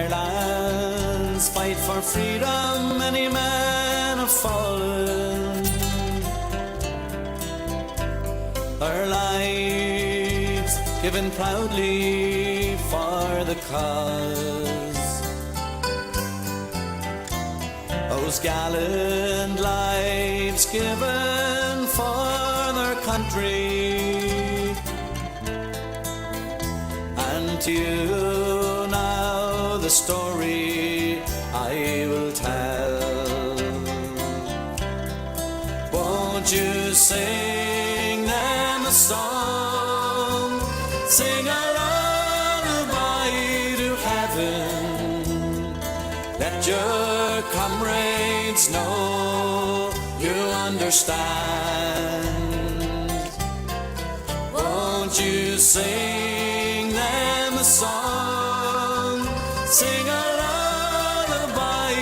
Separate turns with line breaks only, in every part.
Ireland's fight for freedom, many men have fallen. Their lives given proudly for the cause. Those gallant lives given for their country. And to you now the story I will tell. Won't you sing them a song, sing a lullaby to heaven? Let your comrades know you understand. Won't you sing them a song, sing a lullaby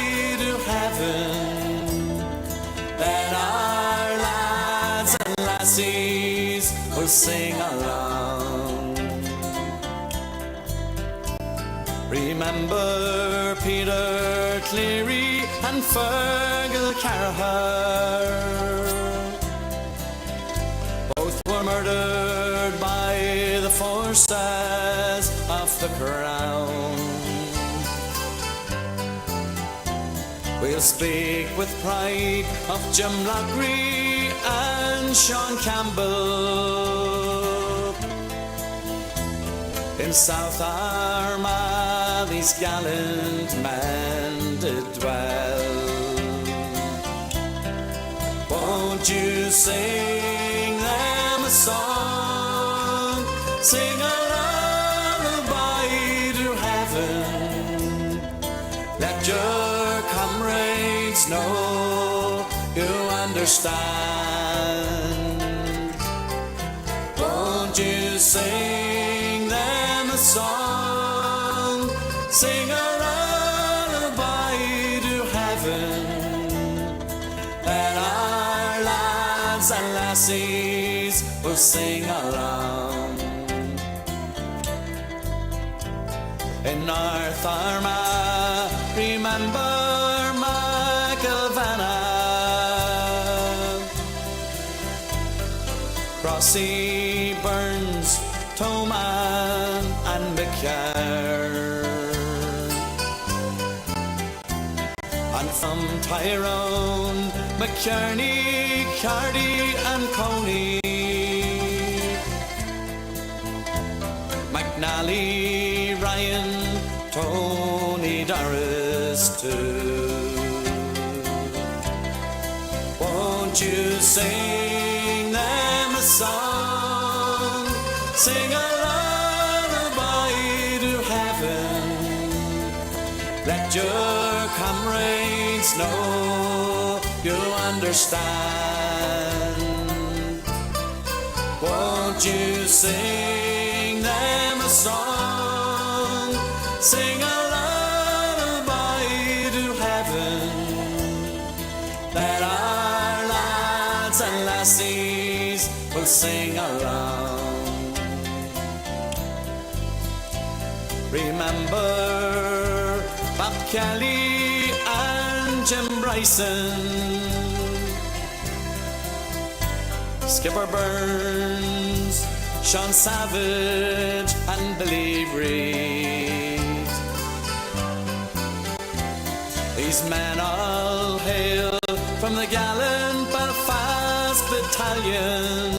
to heaven? Let our lads and lassies will sing along. Remember Peter Cleary and Fergal Carragher. Both were murdered by the forces of the Crown. We'll speak with pride of Jim Lockery and Sean Campbell. In South Armagh these gallant men did dwell. Won't you sing them a song, sing a lullaby to heaven? Let your comrades know you understand. Won't you sing them a song, sing a lullaby to heaven? Let our lads and lassies will sing along. In North Armagh, remember McIlvanna, Crossy, Burns, Toman and McCarr. And from Tyrone, McKerney, Cardy and Coney, McNally, Ryan, Tony Doris too. Won't you sing them a song, sing a lullaby to heaven? Let your comrades know you understand. Won't you sing them a song, sing a lullaby to heaven? Let our lads and lassies will sing along. Remember Bob Kelly and Jim Bryson, Skipper Burns, Sean Savage and Billy Reid. These men all hail from the gallant Belfast Battalion.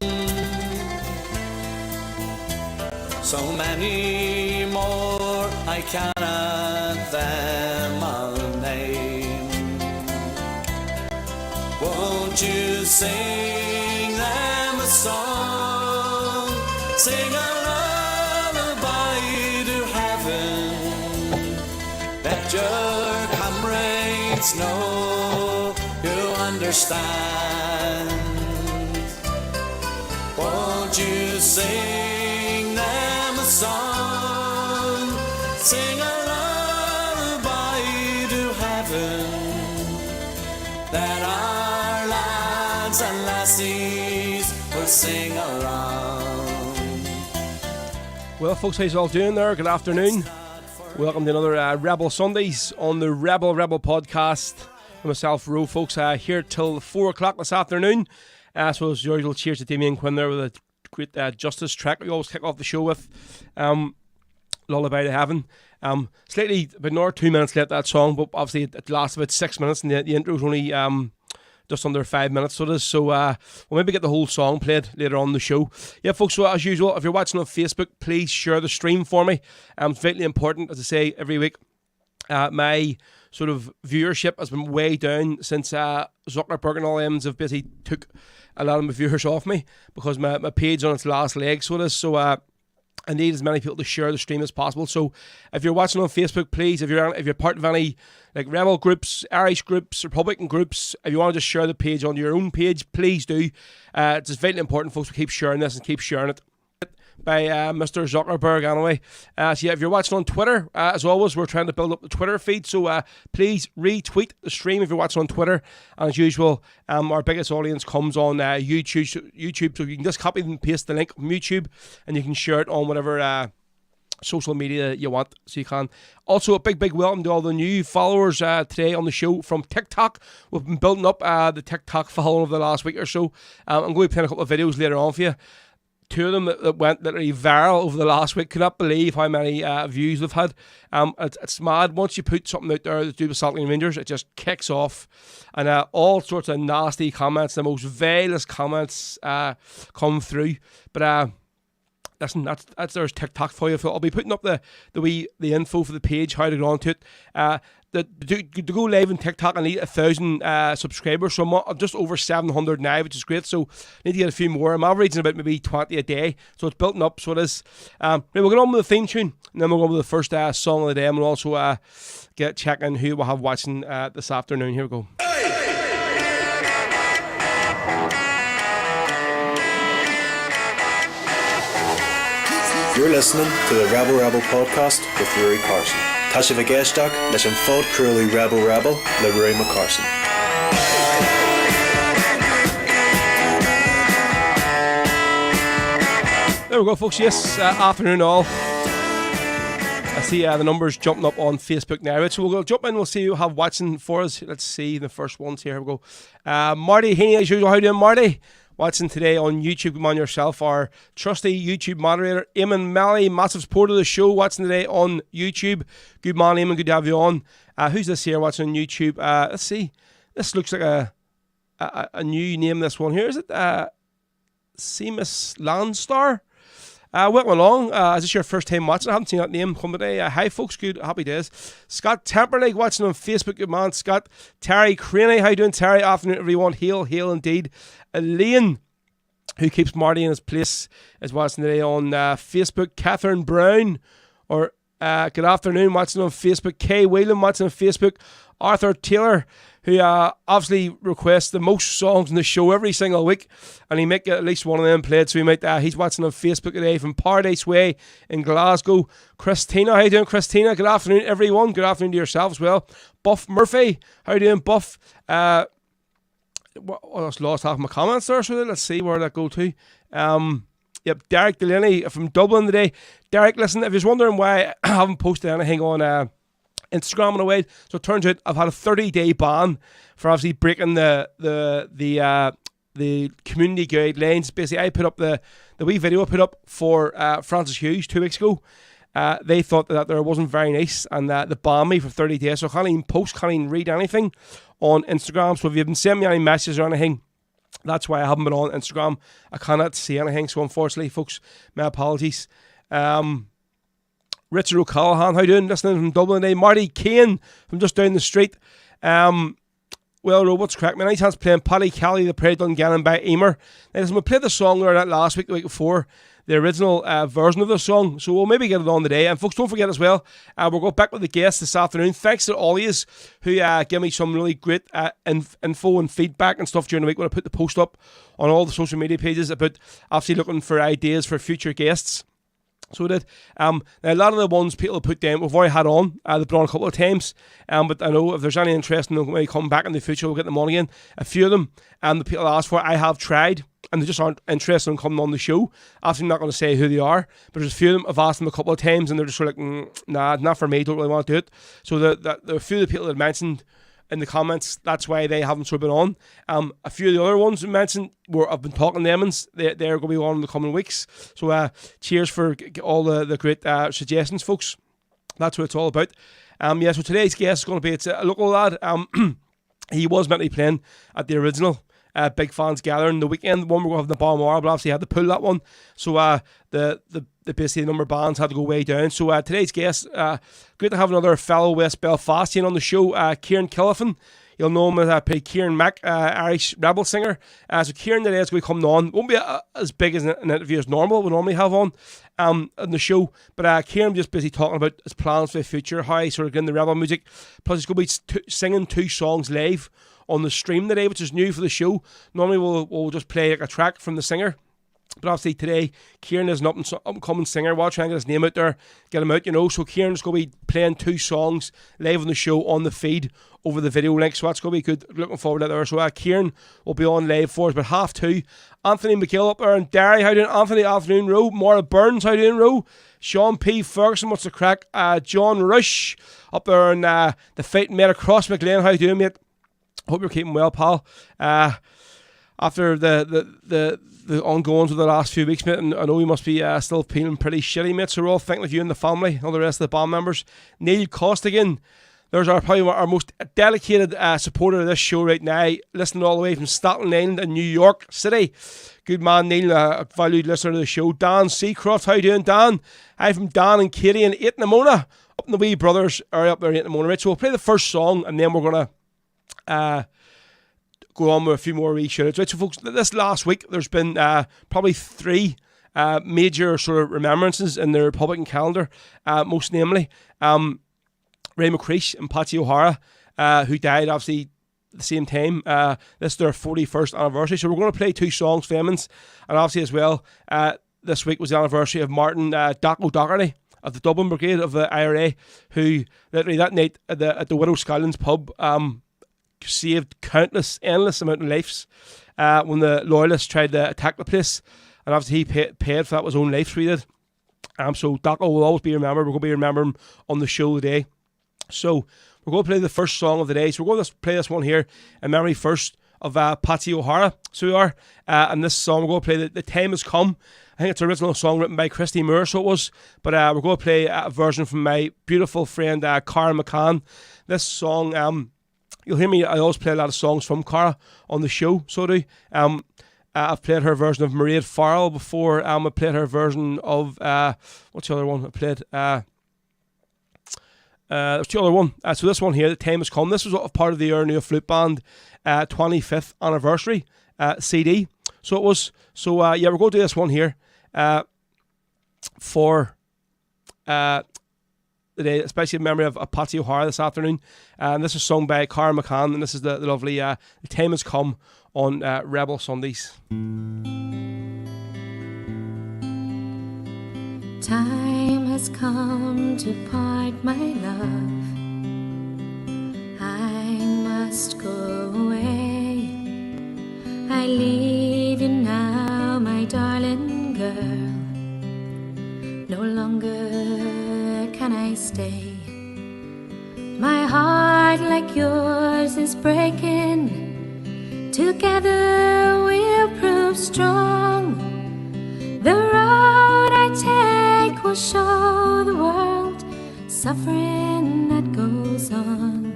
So many more I cannot them all name. Won't you sing them a song, sing a lullaby to heaven? Let your comrades know you understand. Won't you sing them a song, sing a lullaby to heaven? That our lads and lassies will sing along.
Well, folks, how's you all doing there? Good afternoon. Welcome to another Rebel Sundays on the Rebel podcast. With myself, Ro, folks, here till 4 o'clock this afternoon. So as usual, cheers to Damien Quinn there with a great Justice track we always kick off the show with. Lullaby to Heaven. Slightly about another 2 minutes late that song, but obviously it lasts about 6 minutes and the intro's only just under 5 minutes, so it is. So we'll maybe get the whole song played later on in the show. Yeah, folks, so as usual, if you're watching on Facebook, please share the stream for me. It's vitally important, as I say every week. My sort of viewership has been way down since Zuckerberg and all them have basically took a lot of my viewers off me because my page on its last leg, so it is. So I need as many people to share the stream as possible. So if you're watching on Facebook, please, if you're part of any like Rebel groups, Irish groups, Republican groups, if you want to just share the page on your own page, please do. It's just vitally important, folks, to keep sharing this and keep sharing it. By Mr. Zuckerberg anyway. So yeah, if you're watching on Twitter, as always, we're trying to build up the Twitter feed, so please retweet the stream if you're watching on Twitter. And as usual, our biggest audience comes on YouTube, so you can just copy and paste the link from YouTube and you can share it on whatever social media you want, so you can. Also, a big welcome to all the new followers today on the show from TikTok. We've been building up the TikTok following over the last week or so. I'm going to be playing a couple of videos later on for you. Two of them that went literally viral over the last week. Cannot believe how many views we've had. It's mad. Once you put something out there to do with Saltling Rangers, it just kicks off. And all sorts of nasty comments, the most vilest comments come through. But listen, that's there's TikTok for you. I'll be putting up the info for the page, how to get onto it. To go live on TikTok, I need 1,000 subscribers, so I'm just over 700 now, which is great. So I need to get a few more. I'm averaging about maybe 20 a day, so it's building up. So it is. We'll get on with the theme tune, and then we'll go on with the first song of the day, and we'll also get checking who we'll have watching this afternoon. Here we go.
You're listening to the Rebel podcast with Rory Carson. Tasha Vigeshtak, leis an fód cruelly Rebel, le Rory McCarson.
There we go, folks. Yes, afternoon all. I see the numbers jumping up on Facebook now. So we'll jump in, we'll see who we have watching for us. Let's see the first ones here. Here we go. Marty Heaney, as usual. How you doing, Marty? Watching today on YouTube, come on yourself, our trusty YouTube moderator, Eamon Malley, massive supporter of the show, watching today on YouTube. Good man, Eamon, good to have you on. Who's this here watching on YouTube? Let's see. This looks like a new name, this one here. Is it Seamus Landstar? Welcome along. Is this your first time watching? I haven't seen that name come today. Hi, folks. Good. Happy days. Scott Temperlake watching on Facebook. Good man, Scott. Terry Craney. How you doing, Terry? Afternoon, everyone. Hail indeed. Elaine, who keeps Marty in his place, is watching today on Facebook. Catherine Brown, or good afternoon, watching on Facebook. Kay Whelan watching on Facebook. Arthur Taylor, who obviously requests the most songs in the show every single week, and he might get at least one of them played, so he might. He's watching on Facebook today from Paradise Way in Glasgow. Christina, how you doing, Christina? Good afternoon, everyone. Good afternoon to yourself as well. Buff Murphy, how you doing, Buff? I just lost half my comments there, so let's see where that go to. Yep, Derek Delaney from Dublin today. Derek, listen, if you're wondering why I haven't posted anything on Instagram in a way, so it turns out I've had a 30-day ban for obviously breaking the community guidelines. Basically, I put up the wee video I put up for Francis Hughes 2 weeks ago. They thought that there wasn't very nice, and they banned me for 30 days, so I can't even post, can't even read anything on Instagram. So if you haven't sent me any messages or anything, that's why I haven't been on Instagram. I cannot see anything, so unfortunately, folks, my apologies. Richard O'Callaghan, how you doing? Listening from Dublin today. Marty Kane from just down the street. Well, what's crack, man? Nice hands playing Paddy Kelly, the Prairie Dungannon by Emer. Now, listen, we played the song there last week, the week before, the original version of the song, so we'll maybe get it on today. And folks, don't forget as well, we'll go back with the guests this afternoon. Thanks to all of you who give me some really great info and feedback and stuff during the week when I put the post up on all the social media pages about obviously looking for ideas for future guests. So we did. Now a lot of the ones people put down, we've already had on. They've been on a couple of times. But I know if there's any interest in them when they come back in the future, we'll get them on again. A few of them, the people asked for, I have tried, and they just aren't interested in coming on the show. Obviously, I'm not going to say who they are, but there's a few of them. I've asked them a couple of times, and they're just sort of like, nah, not for me. Don't really want to do it. So the a few of the people that mentioned in the comments, that's why they haven't sort of been on. A few of the other ones we mentioned, I've been talking to them, and they're going to be on in the coming weeks. So cheers for all the great suggestions, folks. That's what it's all about. So today's guest is going to be, it's a local lad. He was meant to be playing at the original Big Fans Gathering the weekend. One we're going to have in the Balmoral, but obviously had to pull that one. So the basically the number of bands had to go way down. So today's guest, great to have another fellow West Belfastian on the show, Kieran Killiffin. You'll know him as Kieran Mack, Irish rebel singer. So Kieran today is going to be coming on. Won't be as big as an interview as normal we normally have on the show. But Kieran just busy talking about his plans for the future, how he's sort of getting the rebel music. Plus he's going to be singing 2 songs live on the stream today, which is new for the show. Normally we'll just play like a track from the singer. But obviously today, Kieran is an up-and-coming singer. We'll try and get his name out there, get him out, So Kieran's going to be playing 2 songs live on the show on the feed over the video link. So that's going to be good. Looking forward to that there. So Kieran will be on live for us about 2:30. Anthony McGill up there in Derry. How you doing, Anthony? Afternoon, Row. Maura Burns, how you doing, Row? Sean P. Ferguson, what's the crack? John Rush up there in the fighting mate across McLean. How you doing, mate? Hope you're keeping well, pal. After the ongoings of the last few weeks, mate, and I know you must be still feeling pretty shitty, mate, so we're all thinking of you and the family, all the rest of the band members. Neil Costigan, there's probably our most dedicated supporter of this show right now, listening all the way from Staten Island in New York City. Good man, Neil, a valued listener to the show. Dan Seacroft, how you doing, Dan? Hi from Dan and Katie in Aitnamona, up in the wee brothers area up there in Aitnamona, right? So we'll play the first song, and then we're going to go on with a few more wee shoutouts. Right, so folks, this last week there's been probably 3 major sort of remembrances in the Republican calendar, most namely Ray McCreesh and Patsy O'Hara, who died obviously at the same time. This is their 41st anniversary, so we're going to play 2 songs for them, and obviously as well this week was the anniversary of Martin Doc O'Doherty of the Dublin Brigade of the IRA, who literally that night at the Widow Skylands pub saved endless amount of lives when the loyalists tried to attack the place, and obviously he paid for that with his own life, so he did. So Doco will always be remembered. We're going to be remembering him on the show today. So we're going to play the first song of the day. So we're going to play this one here in memory first of Patsy O'Hara. So we are, and this song we're going to play The Time Has Come. I think it's an original song written by Christy Moore, so it was. But we're going to play a version from my beautiful friend Cara McCann. This song, you'll hear me, I always play a lot of songs from Cara on the show, so do. I've played her version of Mairead Farrell before. I played her version of, what's the other one I played? There's the other one. So this one here, The Time Has Come. This was part of the New Flute Band 25th anniversary CD. So it was. So yeah, we're going to do this one here for the day, especially in memory of Patsy O'Hara this afternoon. And this is sung by Cara McCann, and this is the lovely The Time Has Come on Rebel Sundays.
Time has come to part, my love. I must go away. I leave you now, my darling girl. No longer can I stay. My heart, like yours, is breaking. Together we'll prove strong. The road I take will show the world suffering that goes on.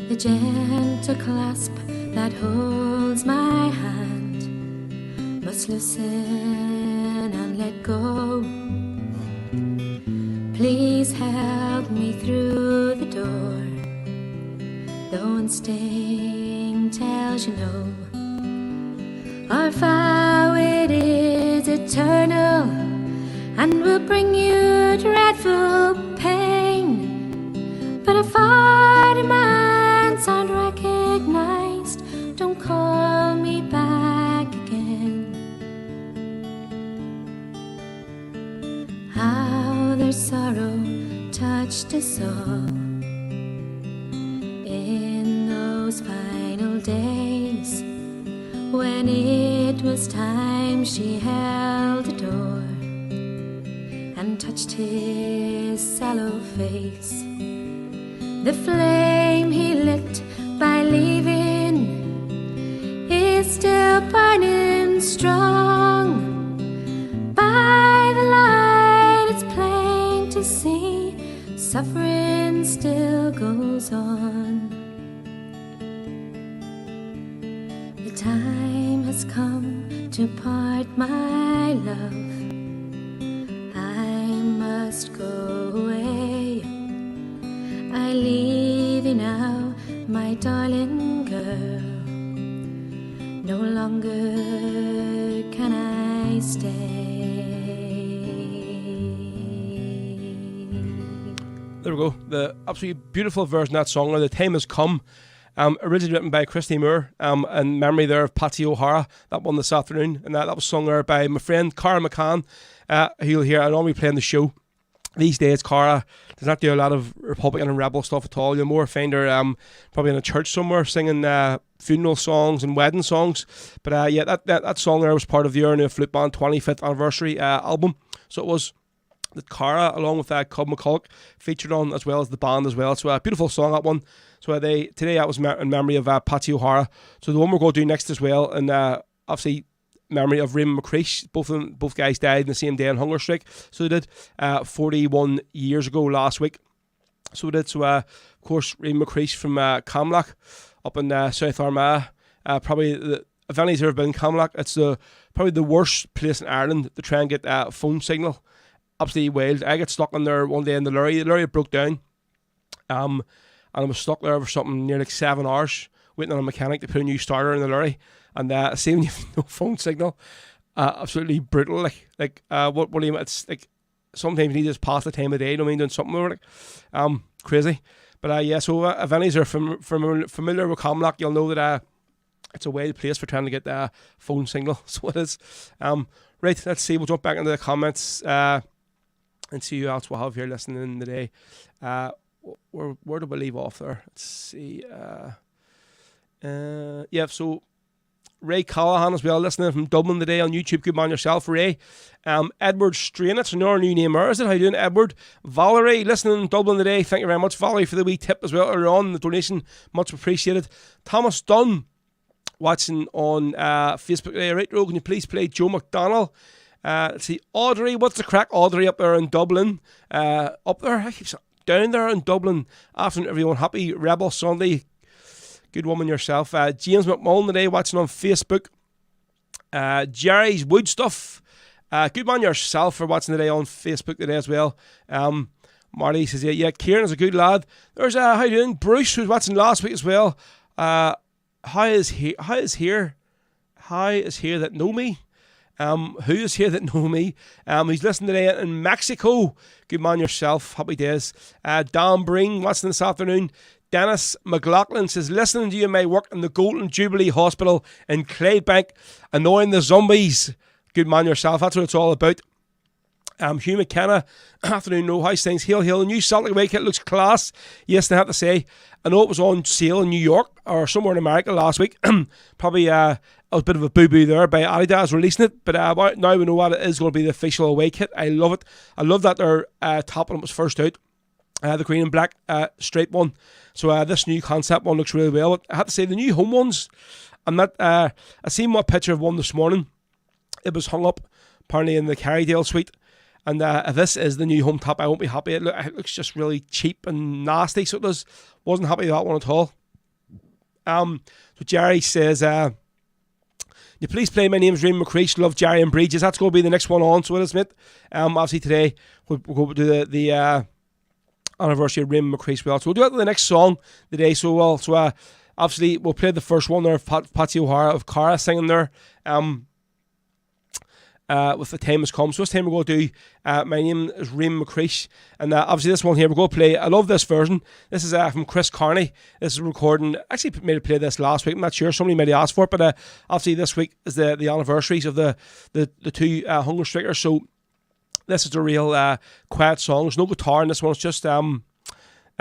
The gentle clasp that holds my hand must loosen and let go. Please help me through the door. Though instinct tells you no, our vow it is eternal and will bring you dreadful pain. But if our demands aren't recognized, don't call me back again. watched us all in those final days when it was time. She held the door and touched his sallow face. The flame he lit by leaving is still burning strong. By the light it's plain to see, suffering still goes on. The time has come to part, my love. I must go away. I leave you now, my darling girl. No longer can I stay.
There we go. The absolutely beautiful version of that song, The Time Has Come. Originally written by Christy Moore, in memory there of Patsy O'Hara, that one this afternoon. And that was sung there by my friend Cara McCann, who you'll hear. I normally play on the show. These days, Cara does not do a lot of Republican and rebel stuff at all. You'll more find her probably in a church somewhere singing funeral songs and wedding songs. But yeah, that song there was part of the Ernie Flute Band 25th anniversary album. So it was that Cara, along with Cub McCulloch, featured on, as well as the band as well. So a beautiful song, that one. So today that was in memory of Patsy O'Hara. So the one we're going to do next as well, and obviously memory of Raymond McCreish. Both guys died in the same day on hunger strike. So they did 41 years ago last week. So we did. So of course Raymond McCreish from Camlock up in South Armagh. Probably if anybody's ever been in Camlock, it's probably the worst place in Ireland to try and get a phone signal. Absolutely wild. I got stuck in there one day in the lorry. The lorry broke down. And I was stuck there for something near like 7 hours waiting on a mechanic to put a new starter in the lorry. And seeing you have no phone signal, absolutely brutal. What do you? It's like sometimes you need to just pass the time of day. You know what I mean? Doing something over it. Crazy. But yeah. So if any are familiar with Camlock, you'll know that it's a wild place for trying to get the phone signal. So it is. Right. Let's see. We'll jump back into the comments and see who else we'll have here listening today. Where do we leave off there? Let's see. Yeah. So Ray Callahan as well, listening from Dublin today on YouTube. Good man yourself, Ray. Edward Strain, it's another new name there, is it? How you doing, Edward? Valerie, listening in Dublin today. Thank you very much, Valerie, for the wee tip as well earlier on, the donation. Much appreciated. Thomas Dunn, watching on Facebook today. Right, Ro, can you please play Joe McDonnell? Let's see, Audrey, what's the crack? Audrey up there in Dublin. Up there, I keep saying, down there in Dublin. Afternoon, everyone. Happy Rebel Sunday. Good woman yourself. James McMullen today, watching on Facebook. Jerry's Wood Stuff. Good man yourself for watching today on Facebook today as well. Marty says, yeah, Kieran is a good lad. There's, how you doing? Bruce, who was watching last week as well. How is here that know me? Who is here that know me? He's listening today in Mexico. Good man yourself. Happy days. Dan Breen, watching this afternoon. Dennis McLaughlin says, listening to you in my work in the Golden Jubilee Hospital in Claybank, annoying the zombies. Good man yourself. That's what it's all about. Hugh McKenna, afternoon, no house things. Hail, the new Celtic away kit looks class. Yes, I have to say, I know it was on sale in New York or somewhere in America last week. Probably a bit of a boo-boo there by Adidas releasing it, but now we know what it is going to be the official away kit. I love it. I love that their top one was first out. The green and black straight one. So this new concept one looks really well. I have to say the new home ones, I seen one picture of one this morning. It was hung up apparently in the Carrydale suite. And if this is the new home top, I won't be happy. It looks just really cheap and nasty. So it does. Wasn't happy with that one at all. So Jerry says, you please play My Name's Raymond McCreish, Love Jerry and Bridges. That's going to be the next one on, so it is, mate. Obviously today we'll go to the anniversary of Raymond McCreish. So we'll do it the next song today. So obviously we'll play the first one there of Patsy O'Hara of Cara singing there. With The Time Has Come. So this time we're going to do My Name is Raymond McCreish, and obviously this one here we're going to play. I love this version. This is from Chris Carney. This is a recording. Actually made it play this last week. I'm not sure. Somebody might have asked for it, but obviously this week is the anniversaries of the two hunger strikers. So this is a real quiet song. There's no guitar in this one. It's just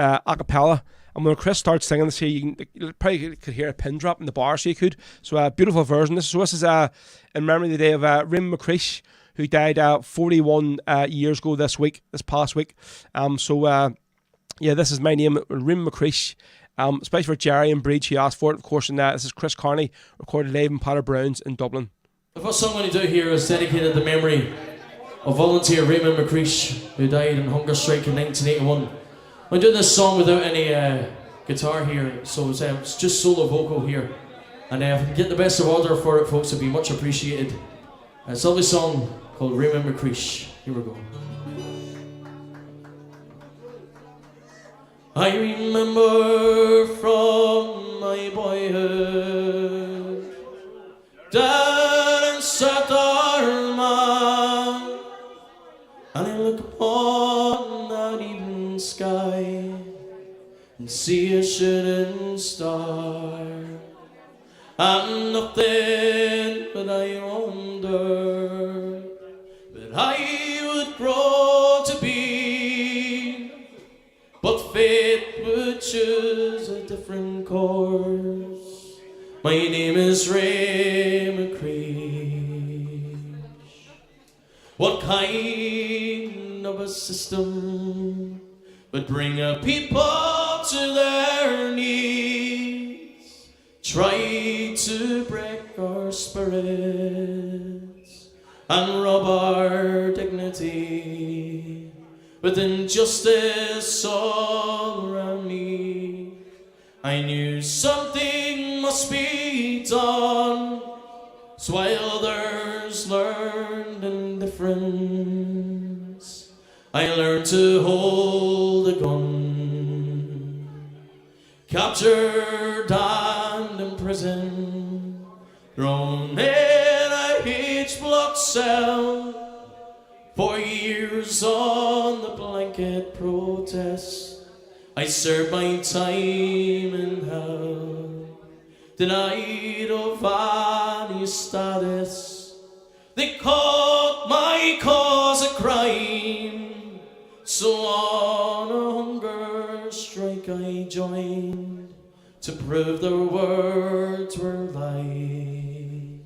Acapella. And when Chris starts singing this here, you probably could hear a pin drop in the bar, so you could. So a beautiful version. This is in memory of the day of Remembrance, who died 41 years ago this past week. This is my name, Remembrance. Especially for Jerry and Breach, who asked for it, of course. And this is Chris Carney, recorded live in Patter Brown's in Dublin.
The first song I'm going to do here is dedicated to the memory of volunteer Raymond McCreesh, who died in hunger strike in 1981. I'm doing this song without any guitar here, so it's just solo vocal here. And if we can get the best of order for it, folks, it'd be much appreciated. It's a lovely song called Raymond McCreesh. Here we go. I remember from my boyhood down in South Armagh, and I look upon that evening sky and see a shooting star, and nothing but I wonder that I would grow to be, but fate would choose a different course. My name is Ray McCreesh. What kind of a system would bring a people to their knees, try to break our spirits and rob our dignity, with injustice all around me? I knew something must be done, so while others learned indifference, I learned to hold a gun. Captured and imprisoned, thrown in a H-block cell, 4 years on the blanket protest. I served my time in hell, denied of any status. They called my cause a crime, so on a hunger strike I joined, to prove their words were lies.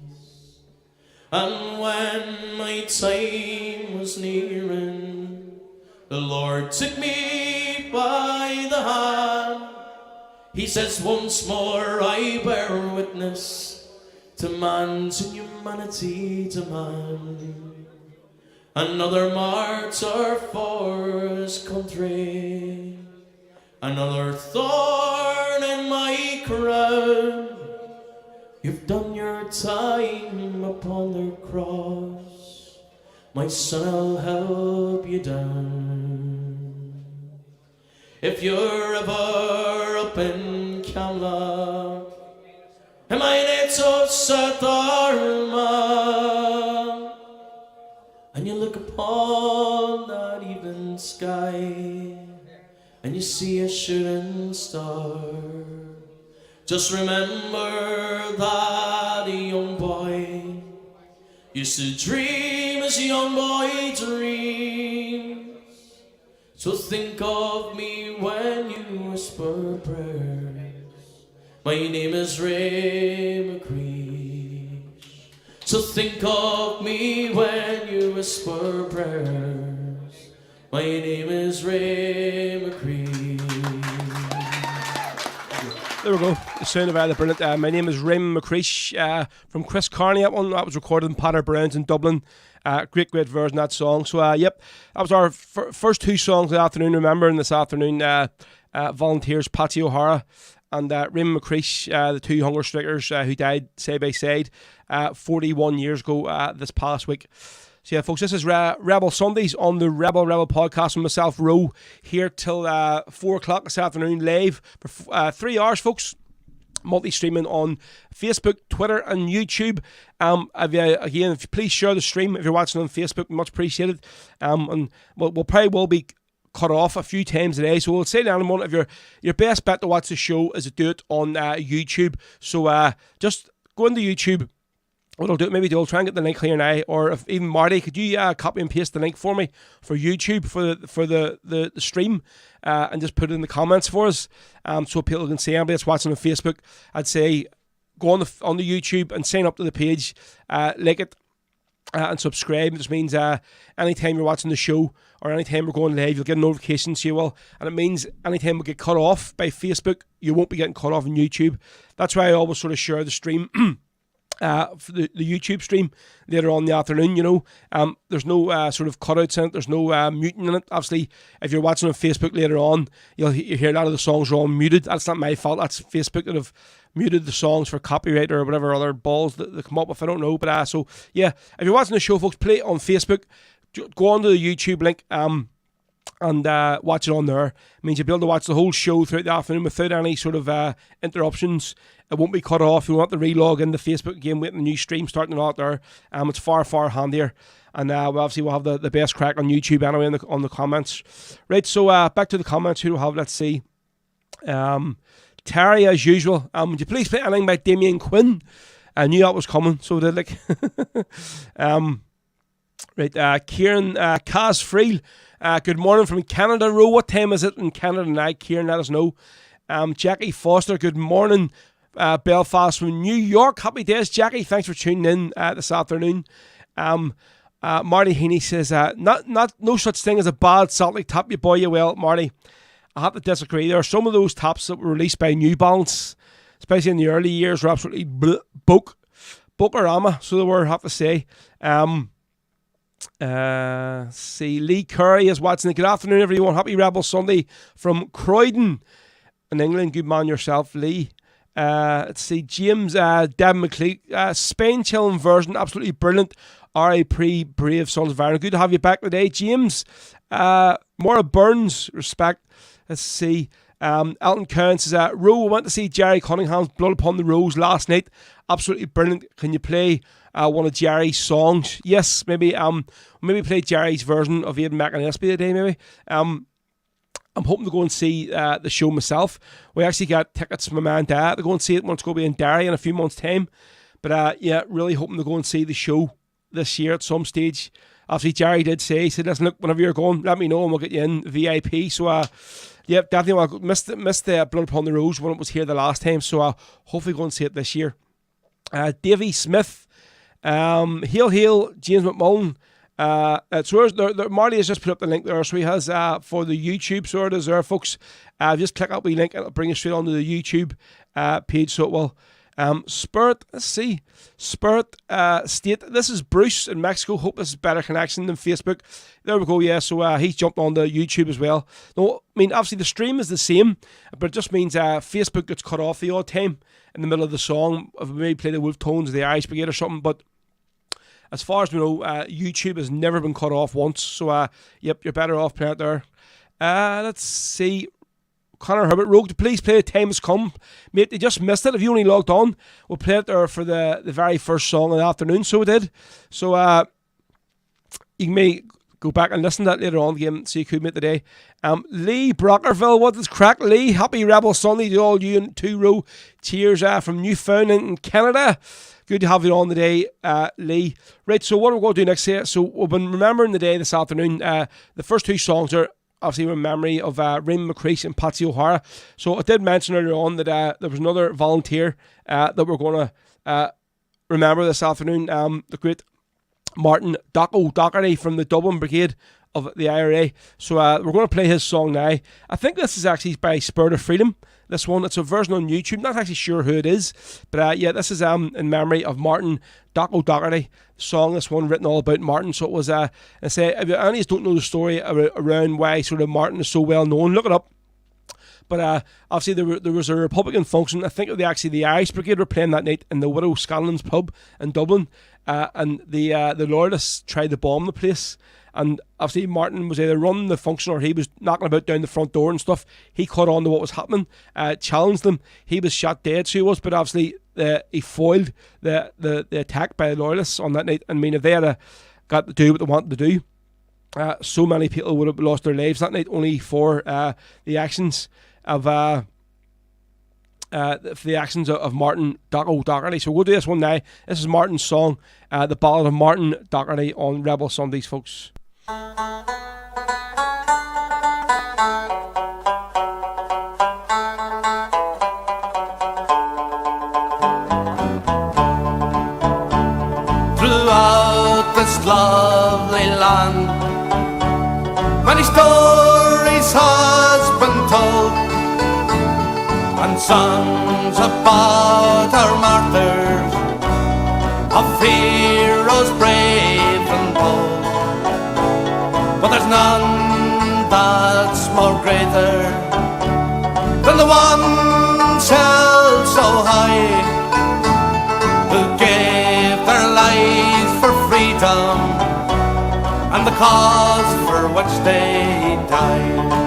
And when my time was nearing, the Lord took me by the hand. He says, once more I bear witness to man's inhumanity to man. Another martyr for his country, another thorn in my crown. You've done your time upon the cross, my son, I'll help you down. If you're ever up in Camla, in my native South Armagh, and you look upon that evening sky, and you see a shooting star, just remember that a young boy used to dream as a young boy dreams. So think of me when you whisper prayers. My name is Ray McCreesh. So think of me when you whisper prayers. My name is Ray McCreesh.
There we go. The sound of the brilliant. My name is Rim McCreesh from Chris Carney. That one that was recorded in Patter Brown's in Dublin. Great version of that song. So that was our first two songs of the afternoon. Remembering this afternoon, volunteers Patsy O'Hara and Rim McCreesh, the two hunger strikers who died side by side 41 years ago this past week. So folks, this is Rebel Sundays on the Rebel podcast with myself, Ro, here till 4 o'clock this afternoon, live for 3 hours, folks. Multi-streaming on Facebook, Twitter and YouTube. If you please share the stream if you're watching on Facebook, much appreciated. And we'll probably will be cut off a few times a day, so we'll say to anyone, if your best bet to watch the show is to do it on YouTube. So just go into YouTube what I'll do, maybe I'll try and get the link here now, or if even Marty, could you copy and paste the link for me for YouTube for the stream, and just put it in the comments for us, so people can see. Anybody that's watching on Facebook, I'd say go on the YouTube and sign up to the page, like it, and subscribe. It just means anytime you're watching the show or anytime we're going live, you'll get a notification, so you will. And it means anytime we get cut off by Facebook, you won't be getting cut off on YouTube. That's why I always sort of share the stream, for the YouTube stream later on in the afternoon. There's no sort of cutouts in it. There's no muting in it. Obviously, if you're watching on Facebook later on, you'll hear a lot of the songs are all muted. That's not my fault. That's Facebook that have muted the songs for copyright or whatever other balls that they come up with. I don't know. But so yeah, if you're watching the show, folks, play it on Facebook. Go onto the YouTube link and watch it on there. It means you'll be able to watch the whole show throughout the afternoon without any sort of interruptions. It won't be cut off. You won't have to relog into Facebook again, waiting the new stream starting out there. It's far, far handier. And obviously we'll have the best crack on YouTube anyway on the comments. Right, so back to the comments. Who do we have? Let's see. Terry, as usual. Would you please play anything by Damien Quinn? I knew that was coming, so did like. Right, Kieran Kaz Freel. Good morning from Canada. Row, what time is it in Canada now? Kieran, let us know. Jackie Foster, good morning. Belfast from New York. Happy days, Jackie. Thanks for tuning in this afternoon. Marty Heaney says, no such thing as a bad Celtic top. You boy, you well, Marty. I have to disagree. There are some of those tops that were released by New Balance, especially in the early years, were absolutely Book-a-rama, so they were, I have to say. See, Lee Curry is watching. Good afternoon, everyone. Happy Rebel Sunday from Croydon in England. Good man yourself, Lee. Let's see, James Devin McCleek, Spain chilling version, absolutely brilliant. R.I.P. Brave Sons of Iron. Good to have you back today, James. Maura Burns, respect. Let's see. Elton Cowan says, Roe, went to see Jerry Cunningham's Blood Upon the Rose last night. Absolutely brilliant. Can you play one of Jerry's songs? Yes, maybe play Jerry's version of Aidan McInnesby today, maybe. I'm hoping to go and see the show myself. We actually got tickets from my man Dad to go and see it when it's going to be in Derry in a few months' time. But yeah, really hoping to go and see the show this year at some stage. Obviously, Jerry did say, he said, listen, look, whenever you're going, let me know and we'll get you in VIP. So, yeah, definitely well, missed the Blood Upon the Rose when it was here the last time. So, hopefully go and see it this year. Davy Smith, Hail, James McMullen. So Marty has just put up the link there, so he has for the YouTube, so it is there, folks. Just click that wee link, it'll bring you straight onto the YouTube page, so it will. Spirit, let's see. Spirit State. This is Bruce in Mexico. Hope this is better connection than Facebook. There we go, yeah. So he's jumped on the YouTube as well. No, I mean, obviously the stream is the same, but it just means Facebook gets cut off the odd time in the middle of the song. If we maybe play the Wolf Tones, the Irish Brigade or something, but as far as we know, YouTube has never been cut off once. So, yep, you're better off playing it there. Let's see. Connor Herbert, Rogue, please play Time Has Come. Mate, they just missed it. If you only logged on, we'll play it there for the very first song in the afternoon. So we did. So, you may go back and listen to that later on the game, so you could, mate, today. Lee Brockerville, what is crack, Lee? Happy Rebel Sunday to all you in 2 row. Cheers from Newfoundland in Canada. Good to have you on today, Lee. Right, so what we're going to do next here, so we've been remembering the day this afternoon. The first 2 songs are obviously in memory of Raymond McCreesh and Patsy O'Hara. So I did mention earlier on that there was another volunteer that we're going to remember this afternoon, the great Martin Docherty from the Dublin Brigade of the IRA. So we're going to play his song now. I think this is actually by Spirit of Freedom. This one, it's a version on YouTube. Not actually sure who it is, but yeah, this is in memory of Martin Docherty. Song, this one written all about Martin. So it was I say, if you any don't know the story around why sort of Martin is so well known, look it up. But obviously there was a Republican function. I think the Irish Brigade were playing that night in the Widow Scanlon's pub in Dublin, and the loyalists tried to bomb the place. And obviously Martin was either running the function or he was knocking about down the front door and stuff. He caught on to what was happening, challenged them. He was shot dead, so he was. But obviously he foiled the attack by the loyalists on that night. I mean, if they had got to do what they wanted to do, so many people would have lost their lives that night only for the actions of for the actions of Martin Doherty. So we'll do this one now. This is Martin's song, The Ballad of Martin Doherty, on Rebel Sundays, folks.
Throughout this lovely land, many stories has been told, and songs about our martyrs, of heroes brave and bold. But there's none that's more greater than the ones held so high, who gave their lives for freedom and the cause for which they died.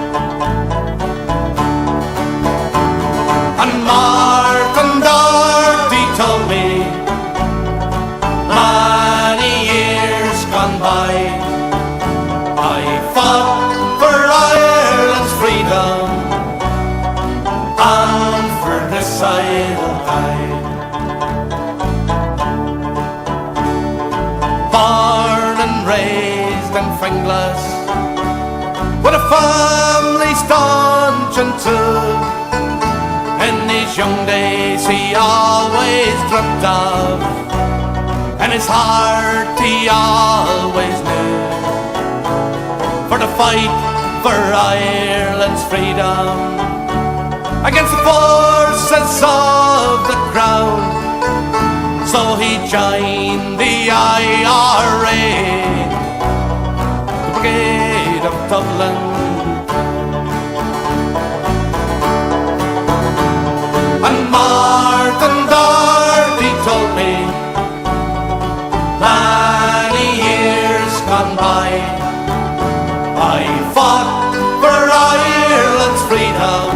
And Martin Doherty told me many years gone by, I fought for Ireland's freedom, and for this I'll die. Born and raised in Finglas, with a family staunch and true, in his young days he always dreamt of, and his heart he always knew, for the fight for Ireland's freedom against the forces of the crown. So he joined the IRA, the Brigade of Dublin. And Martin Doherty told me many years gone by, I fought for Ireland's freedom,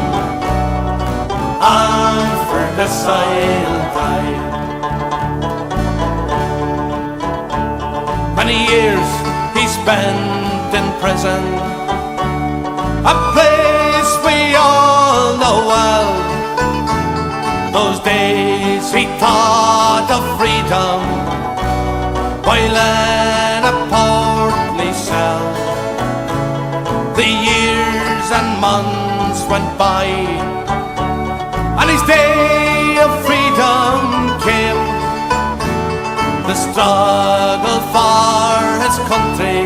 and for this I'll die. Many years he spent in prison, a place we all know well. Those days he thought of freedom while in a portly cell. The years and months went by, and his day of freedom came. The struggle for his country,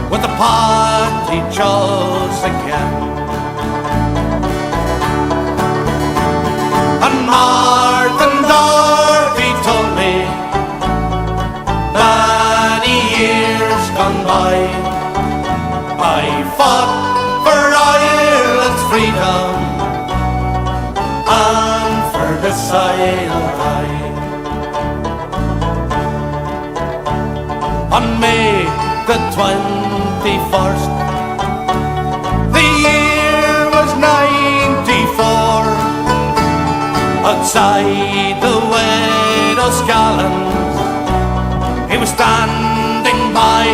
with the path he chose again. And Martin Doherty told me many years gone by, I fought for Ireland's freedom, and for this I'll die. On May the 21st, the year was 94, outside the widow's gallant, he was standing by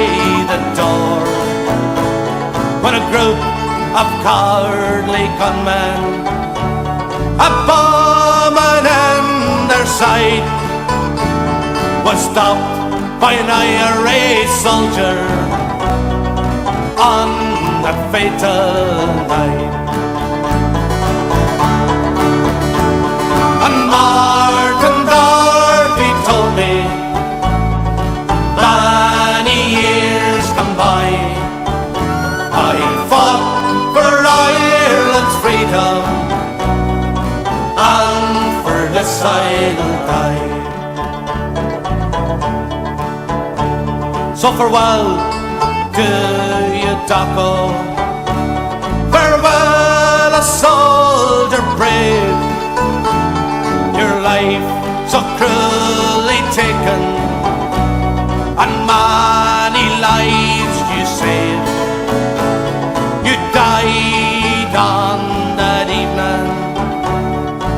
the door, when a group of cowardly gunmen, a bombing in their sight, was stopped by an IRA soldier on that fatal night. And Martin Doherty told me many years gone by, I fought for Ireland's freedom, and for this I'll die. So farewell to you, Daco, farewell, a soldier brave, your life so cruelly taken, and many lives you saved. You died on that evening,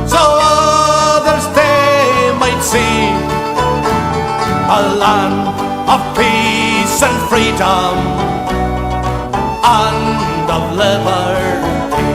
so others they might see a land of peace and freedom and of liberty.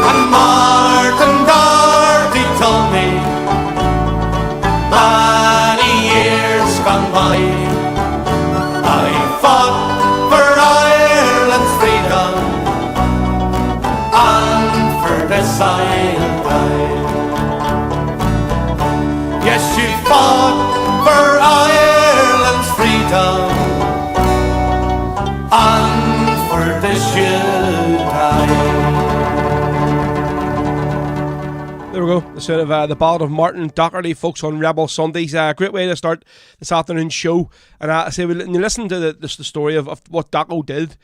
And Martin Doherty told me many years gone by, I fought for Ireland's freedom, and for this I'll die. Yes, you fought for Ireland's freedom, and for this you'll die.
There we go. The sound of the ballad of Martin Doherty, folks, on Rebel Sundays. Great way to start this afternoon's show. And I say, when you listen to the story of what Daco did,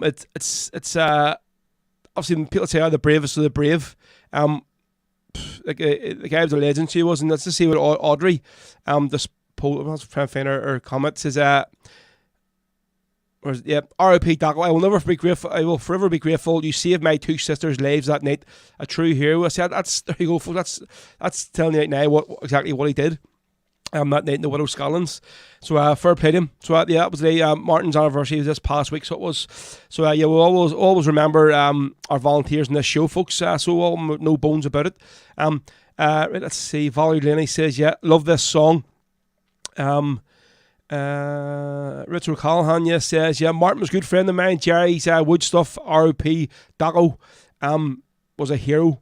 it's obviously people say, the bravest of the brave. The guy was a legend, she was, and let's just see what Audrey, this poll, I was trying to find her comment, says, R.I.P. Daco, I will never be grateful. I will forever be grateful. You saved my two sisters' lives that night. A true hero. I said, there you go, folks. That's telling you right now exactly what he did. That night in the Widow Scollins. So fair play to him. So that was the Martin's anniversary was this past week. So it was. So we'll always remember our volunteers in this show, folks. So no bones about it. Right, let's see. Valerie Laney says, love this song. Richard Callahan says, Martin was a good friend of mine. Jerry's wood stuff, R.O.P. Daco was a hero.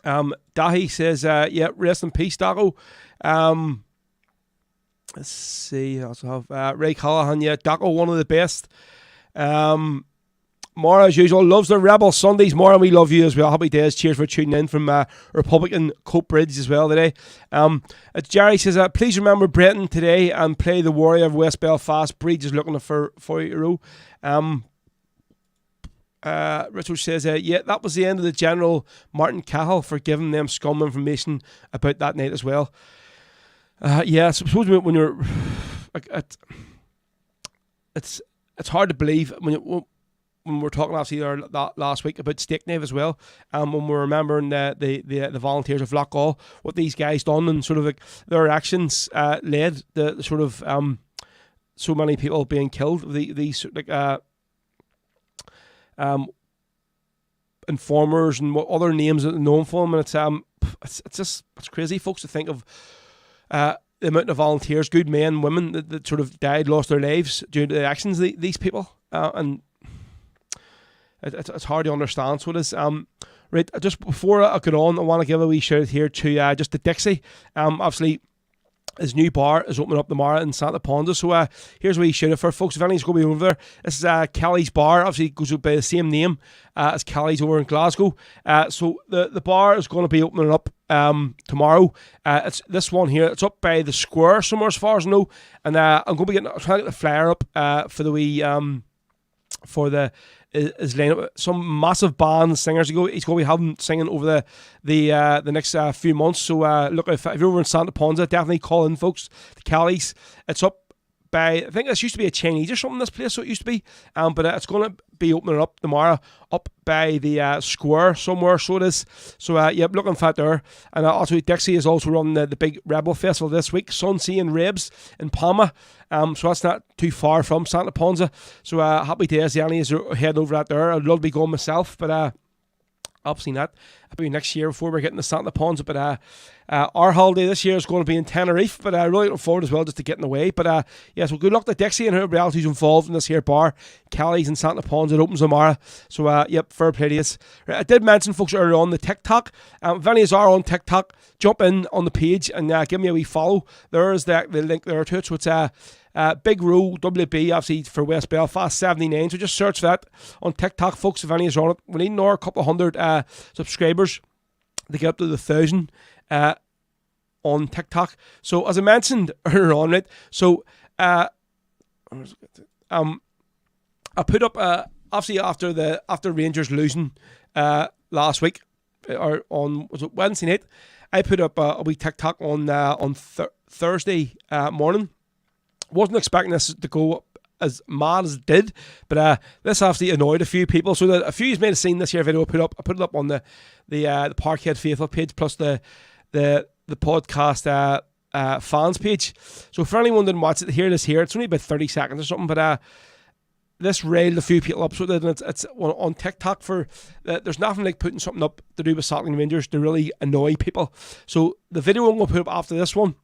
Dahi says, rest in peace, Daco. Let's see, I also have Ray Callahan, Daco, one of the best. Maura, as usual, loves the Rebel Sundays. Maura, we love you as well. Happy days. Cheers for tuning in from Republican Cope Bridge as well today. Jerry says, please remember Breton today and play the Warrior of West Belfast. Bridge is looking for €4. Richard says, that was the end of the General Martin Cahill for giving them scum information about that night as well. I suppose when you're... It's hard to believe when we're talking obviously last week about Steaknave as well, when we're remembering the volunteers of Loughgall, what these guys done, and sort of like their actions led the sort of so many people being killed. These informers and what other names that are known for them, and it's crazy, folks, to think of the amount of volunteers, good men and women that sort of died, lost their lives due to the actions of these people, and it's hard to understand. So it is. Right, just before I get on, I want to give a wee shout out here to just the Dixie. Obviously, his new bar is opening up tomorrow in Santa Ponsa. So here's a wee shout out for folks. If anyone's going to be over there, this is Kelly's Bar. Obviously, it goes by the same name as Kelly's over in Glasgow. So the bar is going to be opening up tomorrow. It's this one here. It's up by the square somewhere, as far as I know. And I'm going to be trying to get the flyer up for the wee for the is lineup. Some massive band singers he's going to be having singing over the next few months. So look, if you're over in Santa Ponsa, definitely call in, folks, to Kelly's. It's up by, I think this used to be a Chinese or something, this place, so it used to be, but it's going to be opening up tomorrow up by the square somewhere, so it is. So looking for that there. And also Dixie is also running the big Rebel Festival this week, Sunsea and Rebs in Palma, so that's not too far from Santa Ponsa. So happy days, the Annies are heading over that there. I'd love to be going myself, but obviously not. It'll be next year before we're getting to Santa Ponsa. But our holiday this year is going to be in Tenerife. But I really look forward as well just to getting away. But so good luck to Dixie and everybody else who's involved in this here bar. Kelly's in Santa Ponsa. It opens tomorrow. So fair play to you. I did mention, folks, earlier on the TikTok. If any of you are on TikTok, jump in on the page and give me a wee follow. There's the link there to it. So it's Big Row WB, obviously for West Belfast 79. So just search for that on TikTok, folks. If any is on it, we need another couple of hundred subscribers to get up to the 1,000 on TikTok. So as I mentioned earlier on, right? So I put up obviously after Rangers losing last week, or on, was it Wednesday night? I put up a wee TikTok on Thursday morning. Wasn't expecting this to go as mad as it did, but this obviously annoyed a few people. So that a few of you may have seen this here video I put it up on the Parkhead Faithful page, plus the podcast fans page. So for anyone that didn't watch it, here it is here. It's only about 30 seconds or something, but this railed a few people up, so that it's on TikTok for there's nothing like putting something up to do with Saltling Rangers to really annoy people. So the video I'm going to put up after this one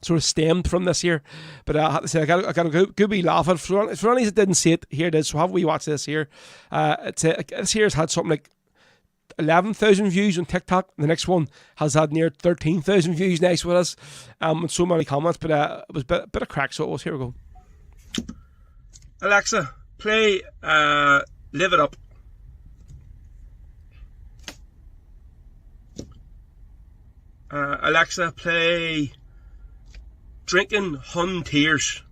sort of stemmed from this here, but I have to say I got a good wee laugh at it. For any that didn't see it, here it is. So have we watched this here? This here has had something like 11,000 views on TikTok. The next one has had near 13,000 views. Nice with us, and so many comments. But it was a bit of crack. So it was. Here we go. Alexa, play Live It Up. Alexa, play Drinking Hun Tears.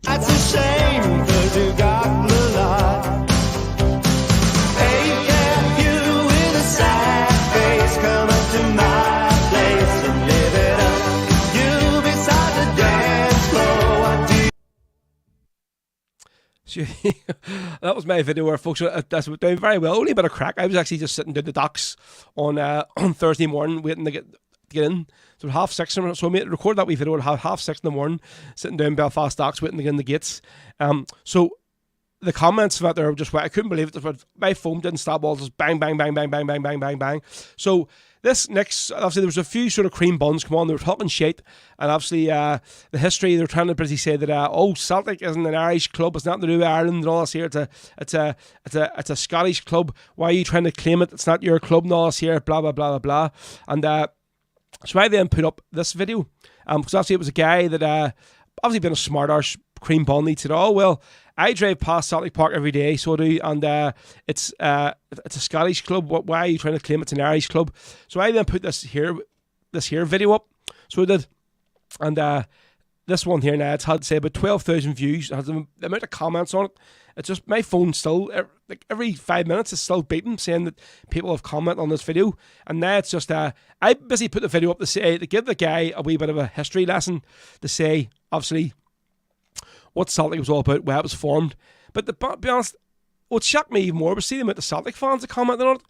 That's a shame, cause you got the lot. Hey, can you with a sad face come up to my place and live it up? You beside the dance floor, what do you...
That was my video where folks that's doing very well. Only a bit of crack. I was actually just sitting down the docks on Thursday morning waiting to get in. So at 6:30, so I recorded that wee video at 6:30 in the morning, sitting down Belfast docks waiting to get in the gates. So the comments that there were just, I couldn't believe it, but my phone didn't stop, all just bang, bang, bang, bang, bang, bang, bang, bang, bang. So this next, obviously there was a few sort of cream buns come on, they were talking shit, and obviously the history, they were trying to basically say that, Celtic isn't an Irish club, it's nothing to do with Ireland and all this here, it's a Scottish club, why are you trying to claim it, it's not your club and all this here, blah, blah, blah, blah, blah. And so I then put up this video, because obviously it was a guy that, obviously been a smart arse cream bun, he said, oh, well, I drive past Celtic Park every day, so I do, and it's a Scottish club, why are you trying to claim it's an Irish club? So I then put this here video up, so I did, and this one here now, it's had, say, about 12,000 views, it has the amount of comments on it. It's just, my phone still, like every 5 minutes, it's still beeping, saying that people have commented on this video. And now it's just, I basically put the video up to give the guy a wee bit of a history lesson, to say, obviously, what Celtic was all about, where it was formed. But to be honest, what shocked me even more was seeing the amount of Celtic fans that commented on it.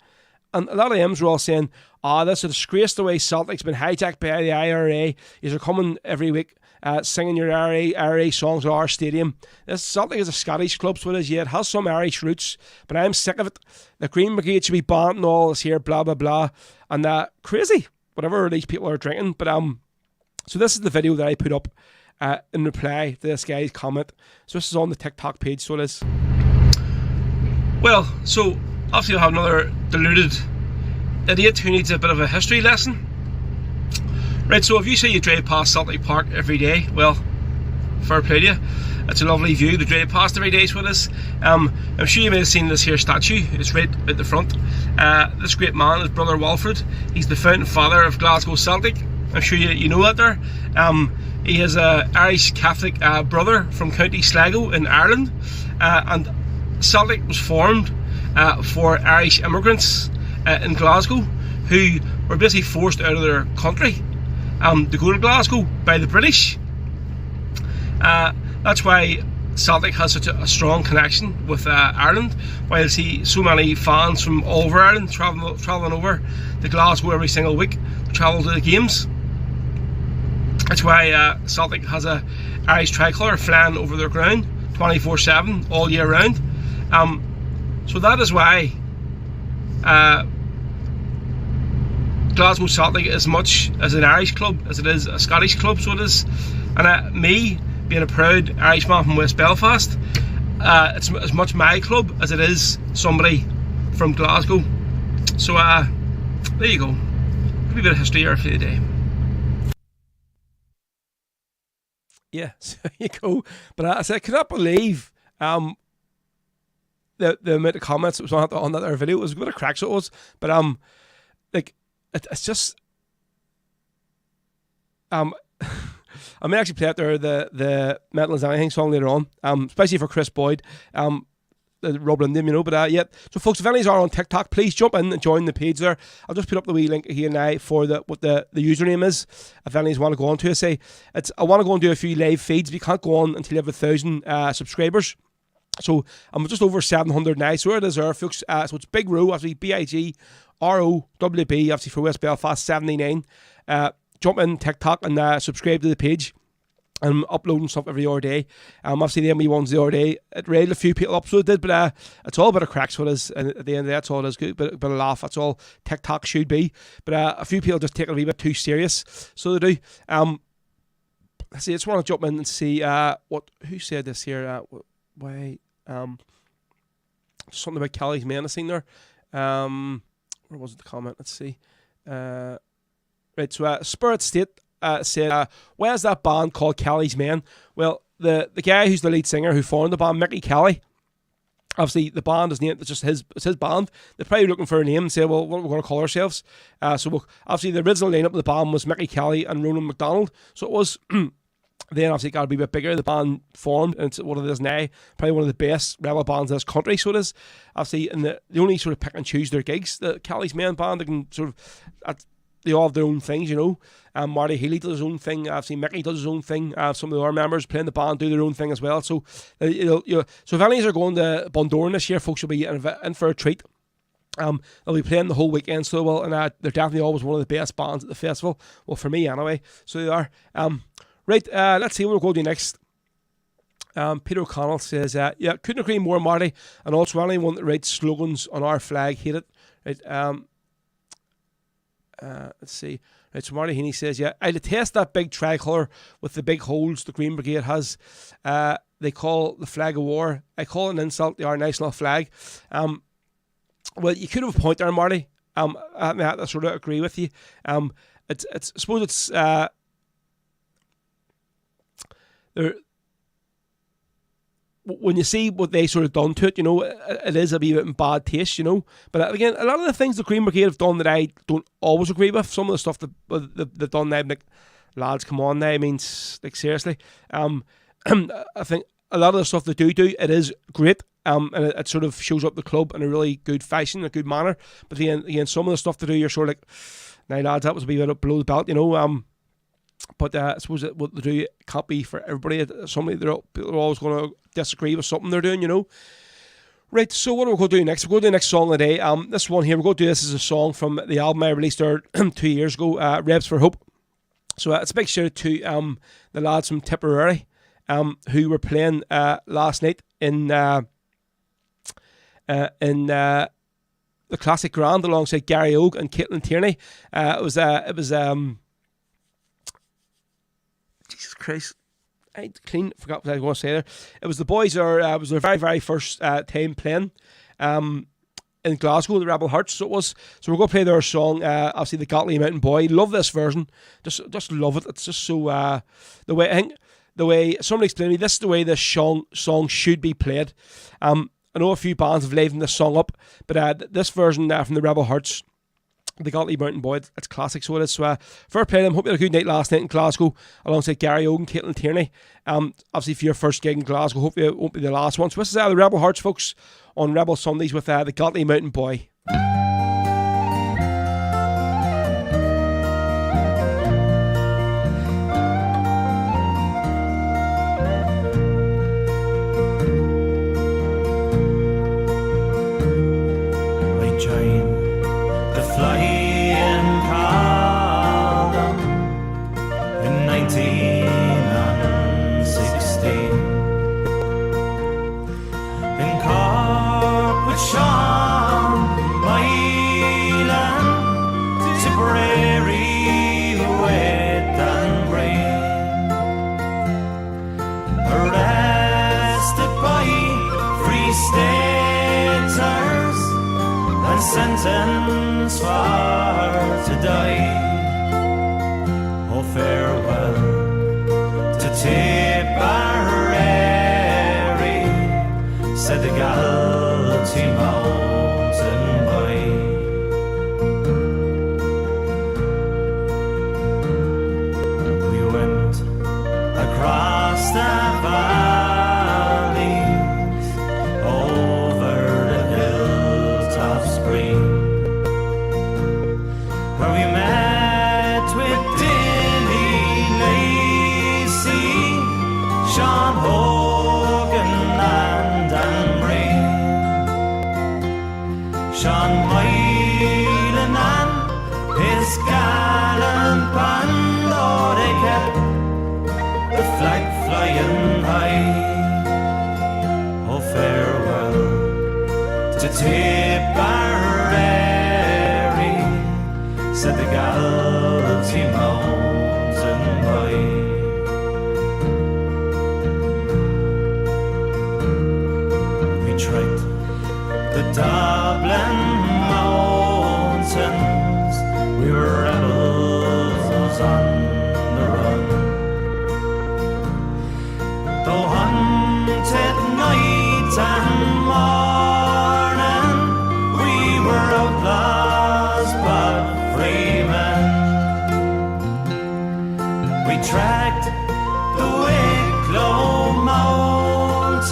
And a lot of them were all saying, that's a disgrace the way Celtic's been hijacked by the IRA. You're coming every week singing your IRA songs at our stadium. This Celtic is a Scottish club, so it is, yeah, it has some Irish roots, but I'm sick of it. The Green Brigade should be banned and all this here, blah, blah, blah. And crazy, whatever these people are drinking. But so this is the video that I put up in reply to this guy's comment. So this is on the TikTok page, so it is. Well, so obviously you'll have another deluded idiot who needs a bit of a history lesson. Right, so if you say you drive past Celtic Park every day, well, fair play to you. It's a lovely view to drive past every day, so it is. I'm sure you may have seen this here statue. It's right at the front. This great man is Brother Walfred. He's the founding father of Glasgow Celtic. I'm sure you know that there. He has an Irish Catholic brother from County Sligo in Ireland. And Celtic was formed for Irish immigrants in Glasgow who were basically forced out of their country to go to Glasgow by the British. That's why Celtic has such a strong connection with Ireland, why you see so many fans from all over Ireland travelling over to Glasgow every single week to travel to the games. That's why Celtic has a Irish tricolour flying over their ground 24/7 all year round. So that is why Glasgow Celtic is as much as an Irish club as it is a Scottish club, so it is. And me, being a proud Irishman from West Belfast, it's as much my club as it is somebody from Glasgow. So there you go, a wee bit of history here for you today. Yeah, so there you go. But I said, I cannot believe the amount of comments that was on that other video. It was a bit of crack, so it was. But like it's just I may actually play out there the Metal Is Anything song later on, especially for Chris Boyd, Rob Linden, you know. But yeah, so folks, if any are on TikTok, please jump in and join the page there. I'll just put up the wee link here now for what the username is. If any want to go on to it, I want to go and do a few live feeds. We can't go on until you have 1,000 subscribers. So I'm just over 700 now. So it is there, folks. So it's Big Row, obviously BIGROWB, obviously for West Belfast 79. Jump in TikTok and subscribe to the page. I'm uploading stuff every other day. Obviously the ME ones the other day, it railed a few people up, so it did, but it's all a bit of crack, so it is, and at the end of the day, that's all it is, good, bit of laugh, that's all TikTok should be, but a few people just take it a wee bit too serious, so they do. Let's see, I just want to jump in and see who said this here, something about Kelly's Man I seen there, where was it the comment, let's see, right, so Spirit State said, why is that band called Kelly's Men? Well, the guy who's the lead singer who formed the band, Mickey Kelly, obviously the band is named, it's his band. They're probably looking for a name and say, well, what are we going to call ourselves? Obviously the original lineup of the band was Mickey Kelly and Ronan McDonald, so it was then obviously it got to be a bit bigger. The band formed, and it's what it is now, probably one of the best rebel bands in this country, so it is. Obviously, and they only sort of pick and choose their gigs. The Kelly's Men band, they can sort of, they all have their own things, you know. Marty Healy does his own thing. I've seen Mickey does his own thing. Some of the other members playing the band do their own thing as well. So, so if any of you are going to Bundoran this year, folks will be in for a treat. They'll be playing the whole weekend, so well, and they're definitely always one of the best bands at the festival. Well, for me anyway. So they are. Right. Let's see what we'll go to next. Peter O'Connell says, "Yeah, couldn't agree more, Marty. And also anyone that writes slogans on our flag, hate it." Right. Let's see. Right, so Marty Heaney says, yeah, I detest that big tricolour with the big holes the Green Brigade has. They call the flag a war. I call it an insult. They are a nice enough flag. Well, you could have a point there, Marty. I sort of agree with you. I suppose it's when you see what they sort of done to it, you know, it is a wee bit in bad taste, you know. But again, a lot of the things the Green Brigade have done that I don't always agree with, some of the stuff that they've done now, I'm like, lads, come on now, I mean, like, seriously. I think a lot of the stuff they do, it is great, and it sort of shows up the club in a really good fashion, a good manner. But again, some of the stuff they do, you're sort of like, now lads, that was a wee bit below the belt, you know. But I suppose what they do can't be for everybody. People are always going to disagree with something they're doing, you know. Right, so what are we going to do next? We're going to do the next song of the day. This one here, we're going to do this as a song from the album I released there 2 years ago, Rebs for Hope. So it's a big shout out to the lads from Tipperary who were playing last night in the Classic Grand alongside Gary Ogue and Caitlin Tierney. It was Jesus Christ, I forgot what I was going to say there. It was the boys it was their very, very first time playing in Glasgow, the Rebel Hearts. So it was. So we're going to play their song, obviously the Gatley Mountain Boy. Love this version. Just love it. It's just so the way somebody explained to me, this is the way this song should be played. I know a few bands have livened this song up, but this version from the Rebel Hearts, the Gatley Mountain Boy, it's classic, so it is. So fair play to them. Hope you had a good night last night in Glasgow alongside Gary Ogue and Caitlin Tierney. Obviously for your first gig in Glasgow, hope it won't be the last one. So this is the Rebel Hearts, folks, on Rebel Sundays with the Gatley Mountain Boy.
Sentence for to die. Oh, farewell to Tipperary, said the Galtee Mountain Boy. We went across the valleys, over the hilltops green, where we met with Dilly Lacey, Sean Hogan and Anne Bray, Sean Moylan and his gallant band. Oh, they kept the flag Tipperary, said the Galtee mountain boy. We trekked the Dublin mountains, we were rebels on the run. Though hunted night and morning, we were outlaws but free men. We trekked the Wicklow mountains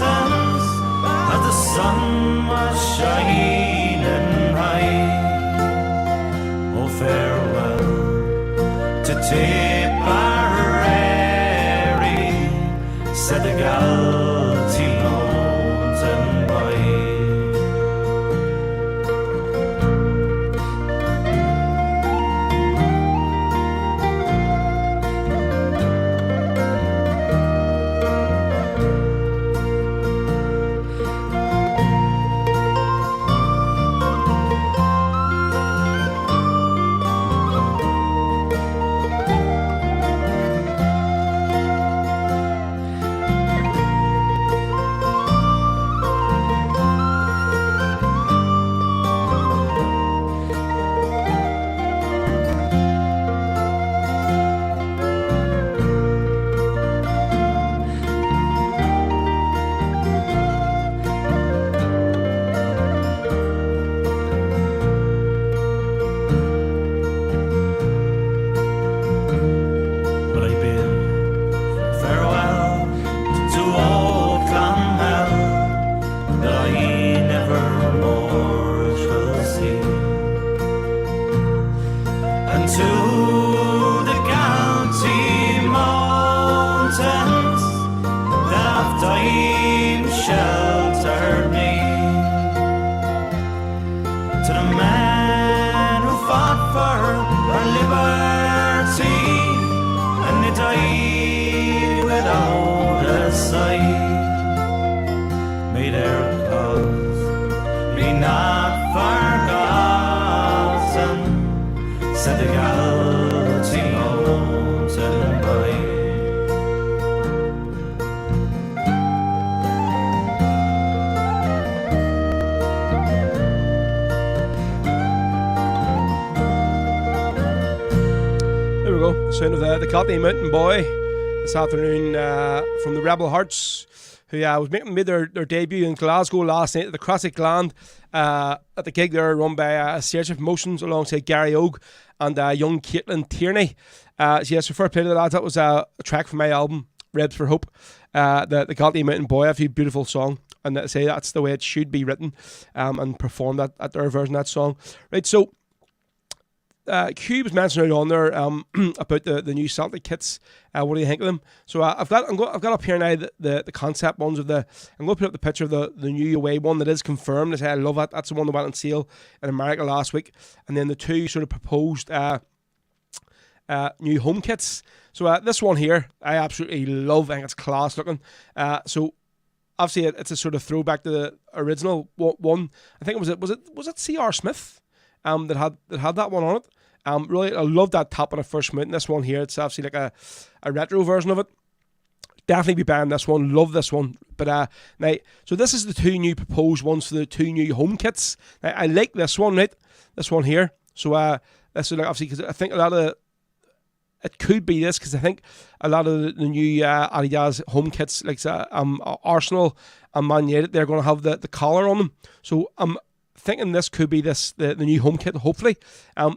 as the sun was shining high. Oh, farewell to Tipperary, said the Galtee mountain boy. But I bid farewell to old Clonmel that I never more shall see, and to the Galtee mountains that oft-time sheltered me, to the men who fought for our liberty, and they died without a sigh. May their cause be not forgotten, said the Galtee mountain boy.
There we go. Sound of the Galtee Mountain Boy this afternoon from the Rebel Hearts, who made their debut in Glasgow last night at the Classic Land at the gig there run by Search of Motions alongside Gary Ogue and young Caitlin Tierney. So fair play to the lads. That was a track from my album Rebs for Hope. The Galtee Mountain Boy, a few beautiful song, and say that's the way it should be written and performed at their version of that song. Right, so Q was mentioning on there about the new Celtic kits. What do you think of them? So I've got up here now the concept ones of the. I'm going to put up the picture of the new away one that is confirmed. I say I love that. That's the one that went on sale in America last week, and then the two sort of proposed new home kits. So this one here I absolutely love. I think it's class looking. So obviously it's a sort of throwback to the original one. I think was it C.R. Smith that had that one on it. Really, I love that top when I first came out. And this one here, it's obviously like a retro version of it. Definitely be buying this one. Love this one. But now, so this is the two new proposed ones for the two new home kits. Now, I like this one, right? This one here. So this is like obviously because I think a lot of it could be this because I think a lot of the new Adidas home kits like Arsenal and Man United, they're going to have the collar on them. So I'm thinking this could be the new home kit, hopefully.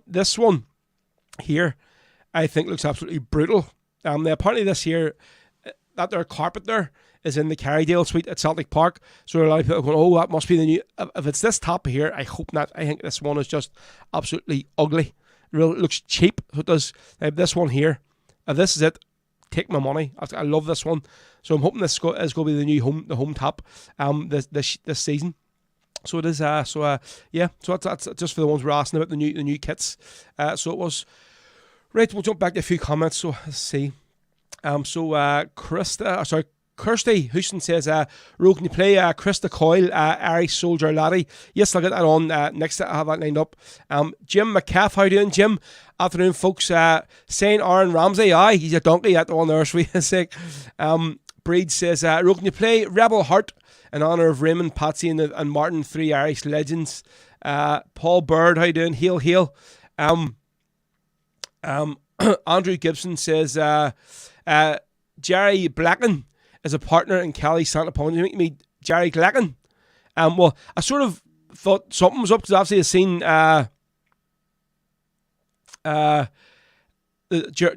This one here, I think looks absolutely brutal. Now apparently this here, that their carpet there is in the Carrydale suite at Celtic Park. So a lot of people are going, oh, that must be the new. If it's this top here, I hope not. I think this one is just absolutely ugly. It looks cheap. So it does. This one here, if this is it, take my money. I love this one. So I'm hoping this is going to be the home top this season. So it is. So that's just for the ones we're asking about the new kits. So it was right. We'll jump back to a few comments. So let's see. Carissa Kirsty Houston says, Ro, can you play Krista Coyle, Irish Soldier Laddie? Yes, I'll get that on next. I have that lined up. Jim McCaff, how you doing, Jim? Afternoon, folks. Saying Aaron Ramsey, aye, he's a donkey at the one there, for sake. Breed says, Ro, can you play Rebel Heart in honour of Raymond, Patsy and Martin, 3 Irish legends? Paul Bird, how you doing? Hail, hail. Andrew Gibson says, Jerry Blacken is a partner in Kelly Santa Pond. You mean Jerry Glacken? Well, I sort of thought something was up because obviously I've seen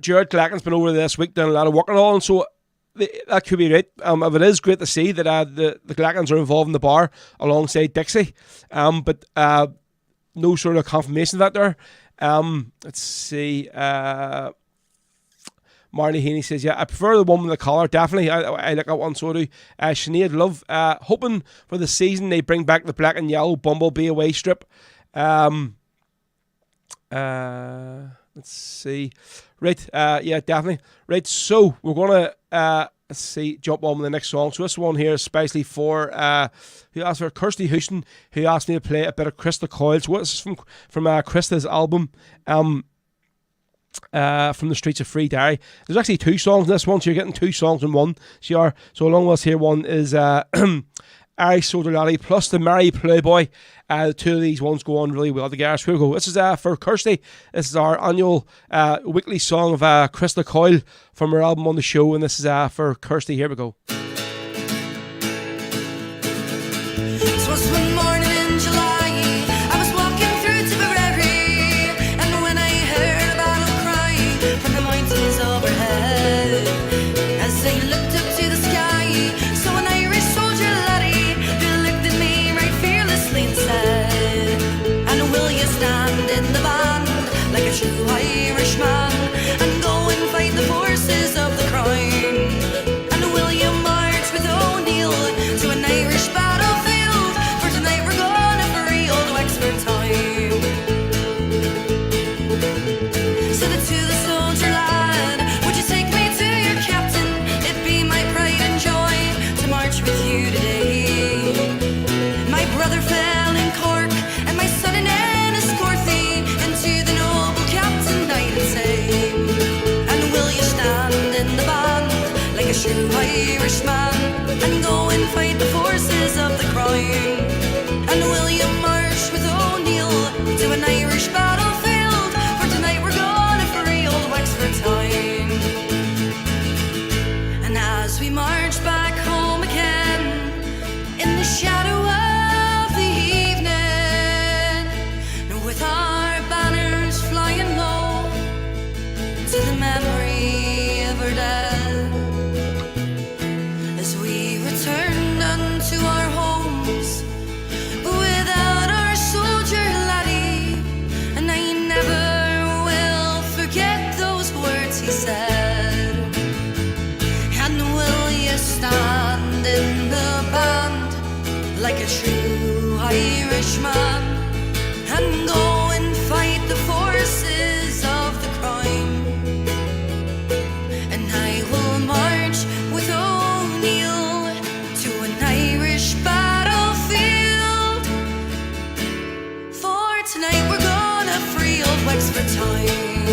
Jared Glacken's been over this week doing a lot of work and all, and so that could be right. If it is great to see that the Glackens are involved in the bar alongside Dixie, but no sort of confirmation of that there. Let's see. Marnie Heaney says, yeah, I prefer the one with the collar, definitely. I like that one, so do. Sinead Love, hoping for the season they bring back the black and yellow Bumblebee away strip. Let's see. Right, yeah, definitely. Right, so we're going to, let's see, jump on with the next song. So this one here is especially for, who asked for Kirsty Houston, who asked me to play a bit of Krista Coyle. So this is from Krista's album, from the Streets of Free Derry. There's actually 2 songs in this one, so you're getting 2 songs in one. So along with us here, one is Irish Soldier Laddie plus the Merry Playboy. The 2 of these ones go on really well together. So here we go. This is for Kirsty. This is our annual weekly song of Krista Coyle from her album on the show, and this is for Kirsty. Here we go.
Irishman, and go and fight the forces of the crime. And will you march with O'Neill to an Irish battlefield? For tonight we're gonna free old Wexford time. And as we march back home again in the shadow of the evening, with our banners flying low to the memory of our dead, to our homes without our soldier laddie, and I never will forget those words he said. And will you stand in the band like a true Irishman and go and fight the forces of the crime? And I will march with O'Neill battlefield. For tonight we're gonna free old Wexford time.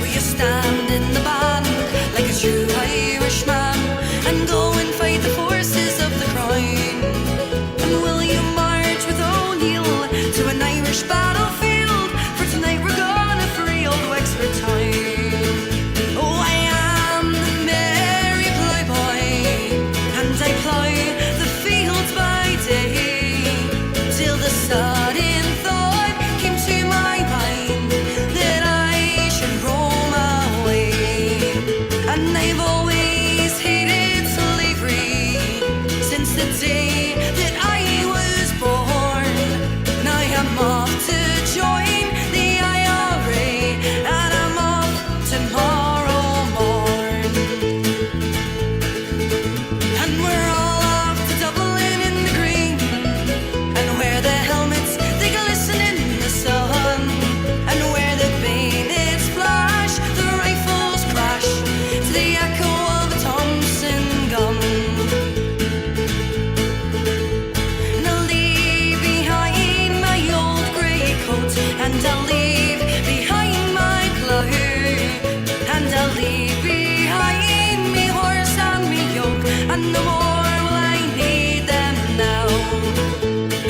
Will you stand in the band like a true Irishman and go and fight the forces of the crime? And will you march with O'Neill to an Irish battlefield?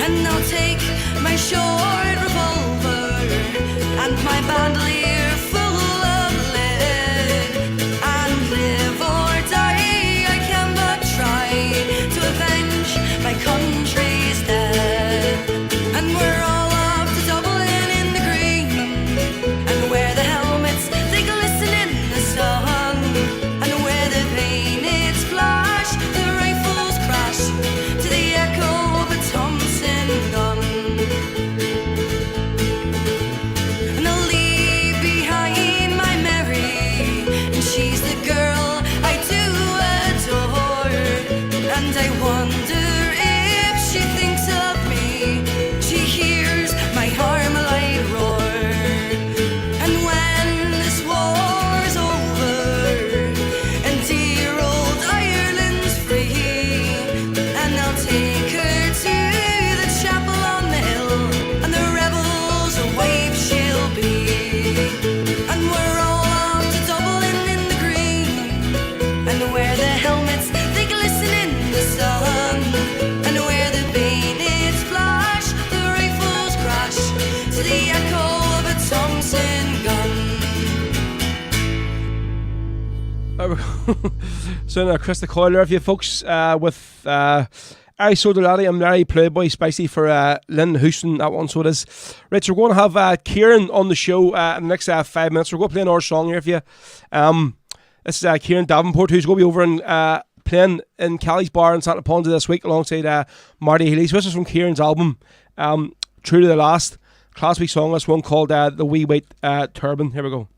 And I'll take my short revolver and my bandolier full of lead, and live or die I can but try to avenge my country's dead. And we're all off to Dublin in the green, and where the helmets they glisten in the sun, and where the bayonets flash, the rifles crash to the echo of a Thompson gun. And I'll leave behind my Mary, and she's the girl I do adore. And I wonder if she thinks of me, she hears my Armalite roar. And when this war's over and dear old Ireland's free, and I'll take her to the chapel on the hill, and the rebels a wife she'll be. And we're all off to Dublin in the green, and where the helmets they glisten in the sun, and where the bayonets flash, the rifles crash to the echo of a Thompson gun.
So Chris the Coiler, if you folks, with Ari Sodolati and Larry Playboy Spicy for Lynn Houston, that one, so it is. Right, so we're going to have Kieran on the show in the next 5 minutes. We're going to play another song here for you. This is Kieran Davenport, who's going to be over in playing in Kelly's Bar in Santa Ponsa this week alongside Marty Healy. So this is from Kieran's album, True to the Last. Classic song, this one called The Wee White Turban. Here we go.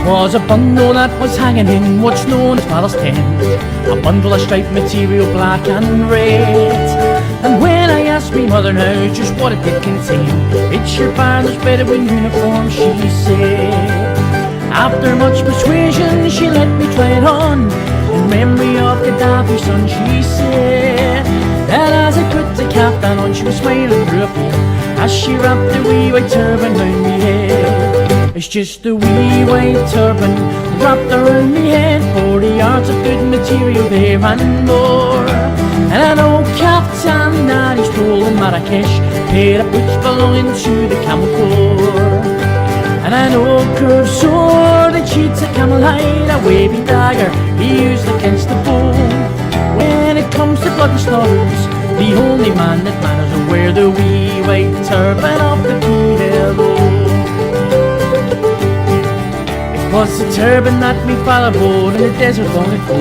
'Twas a bundle that was hanging in what's known as Father's tent, a bundle of striped material, black and red. And when I asked me mother now just what it did contain, it's your father's Bedouin uniform, she said. After much persuasion she let me try it on, in memory of Gaddafi's son, she said. That as I put the caftan on, she was smiling through a veil as she wrapped the wee white turban round me head. It's just a wee white turban wrapped around me head, 40 yards of good material there and more. And an old caftan that he stole in Marrakesh, pair of boots belonging to the camel corps. And an old curved sword that cheats a camel hide, a wavy dagger he used against the bow. When it comes to blood and slaughters, the only man that matters will wear the wee white turban of the PLO. It was the turban that me father wore in the desert long ago,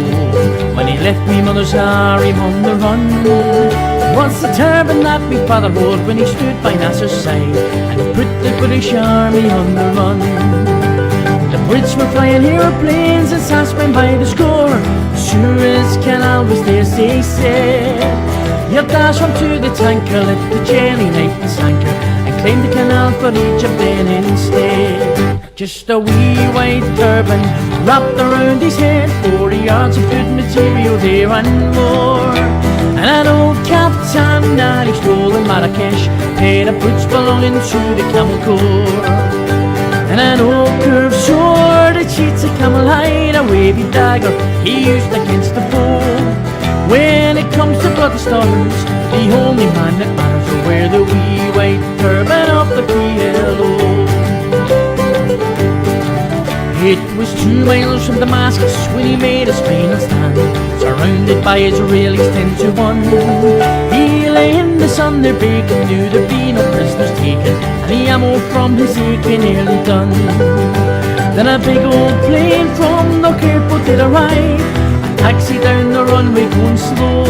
when he left me mother's harem on the run. It was the turban that me father wore when he stood by Nasser's side and he put the British army on the run. The Brits were flying aeroplanes and Sassman by the score. Suez Canal was theirs, they said. You dash onto the tanker, let the jelly knife and sanker, and claim the canal for Egypt then instead. Just a wee white turban wrapped around his head, 40 yards of good material there and more. And an old caftan that he stole in Marrakesh, pair of boots belonging to the camel corps. And an old curved sword that cheats a camel hide, a wavy dagger he used against the foe. When it comes to blood and slaughters, the only man that matters will wear the wee white turban of the PLO. It was 2 miles from Damascus when he made his final stand, surrounded by Israelis 10 to 1. He lay in the sun there baking, knew there'd be no prisoners taken, and the ammo from his AK nearly done. Then a big old plane from Knock Airport did arrive, a taxi down the runway going slow.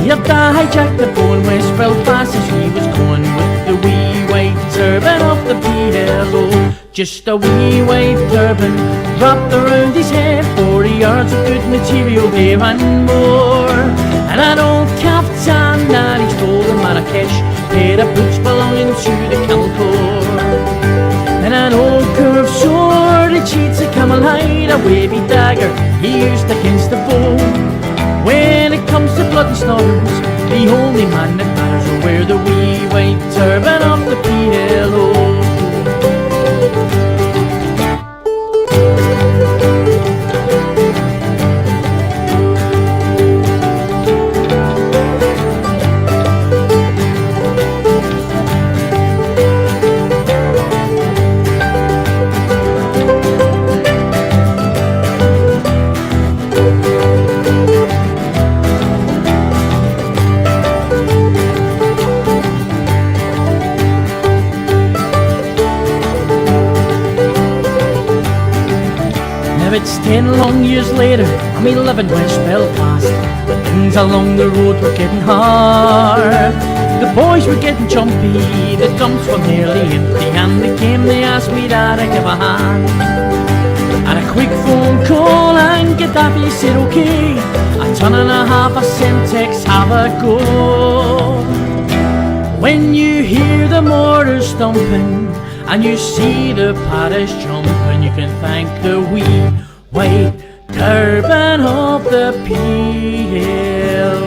He had to hijack the Boeing West Belfast as he was going with the wee white turban of the PLO. Just a wee white turban wrapped around his head, 40 yards of good material there and more. And an old caftan that he stole in Marrakesh, pair of boots belonging to the camel corps. And an old curved sword that cheats a camel hide, a wavy dagger he used against the foe. When it comes to blood and slaughters, the only man that matters will wear the wee white turban of the PLO. Now it's 10 long years later, and we live in West Belfast, but things along the road were getting hard. The boys were getting jumpy, the dumps were nearly empty, and they came, they asked me that I give a hand. And a quick phone call and Gaddafi said okay, a ton and a half of Semtex, have a go. When you hear the mortars thumping and you see the Paris jumping, you can thank the wee white turban of the PLO.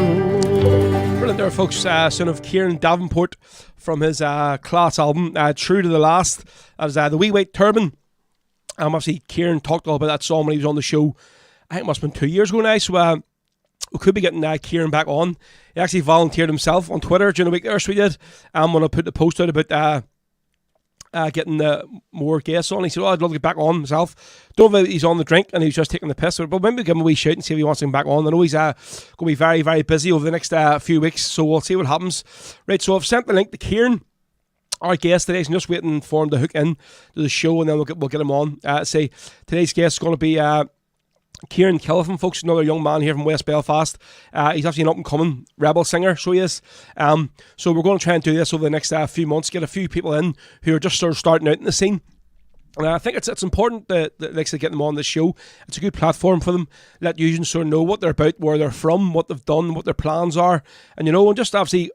Brilliant there, folks. Son of Kieran Davenport from his class album, True to the Last. That was the Wee White Turban. Obviously, Kieran talked all about that song when he was on the show. I think it must have been 2 years ago now, so we could be getting Kieran back on. He actually volunteered himself on Twitter during the week there, so we did. When I put the post out about getting more guests on, he said, I'd love to get back on myself. Don't know if he's on the drink and he's just taking the piss, but maybe give him a wee shout and see if he wants to come back on. I know he's going to be very, very busy over the next few weeks, so we'll see what happens. Right, so I've sent the link to Kieran, our guest today. I'm just waiting for him to hook in to the show, and then we'll get him on. Today's guest is going to be Kieran Killiffin, folks, another young man here from West Belfast. He's actually an up-and-coming rebel singer, so he is. So we're going to try and do this over the next few months, get a few people in who are just sort of starting out in the scene. And I think it's important that to get them on the show. It's a good platform for them. Let you sort of know what they're about, where they're from, what they've done, what their plans are. And, and just obviously,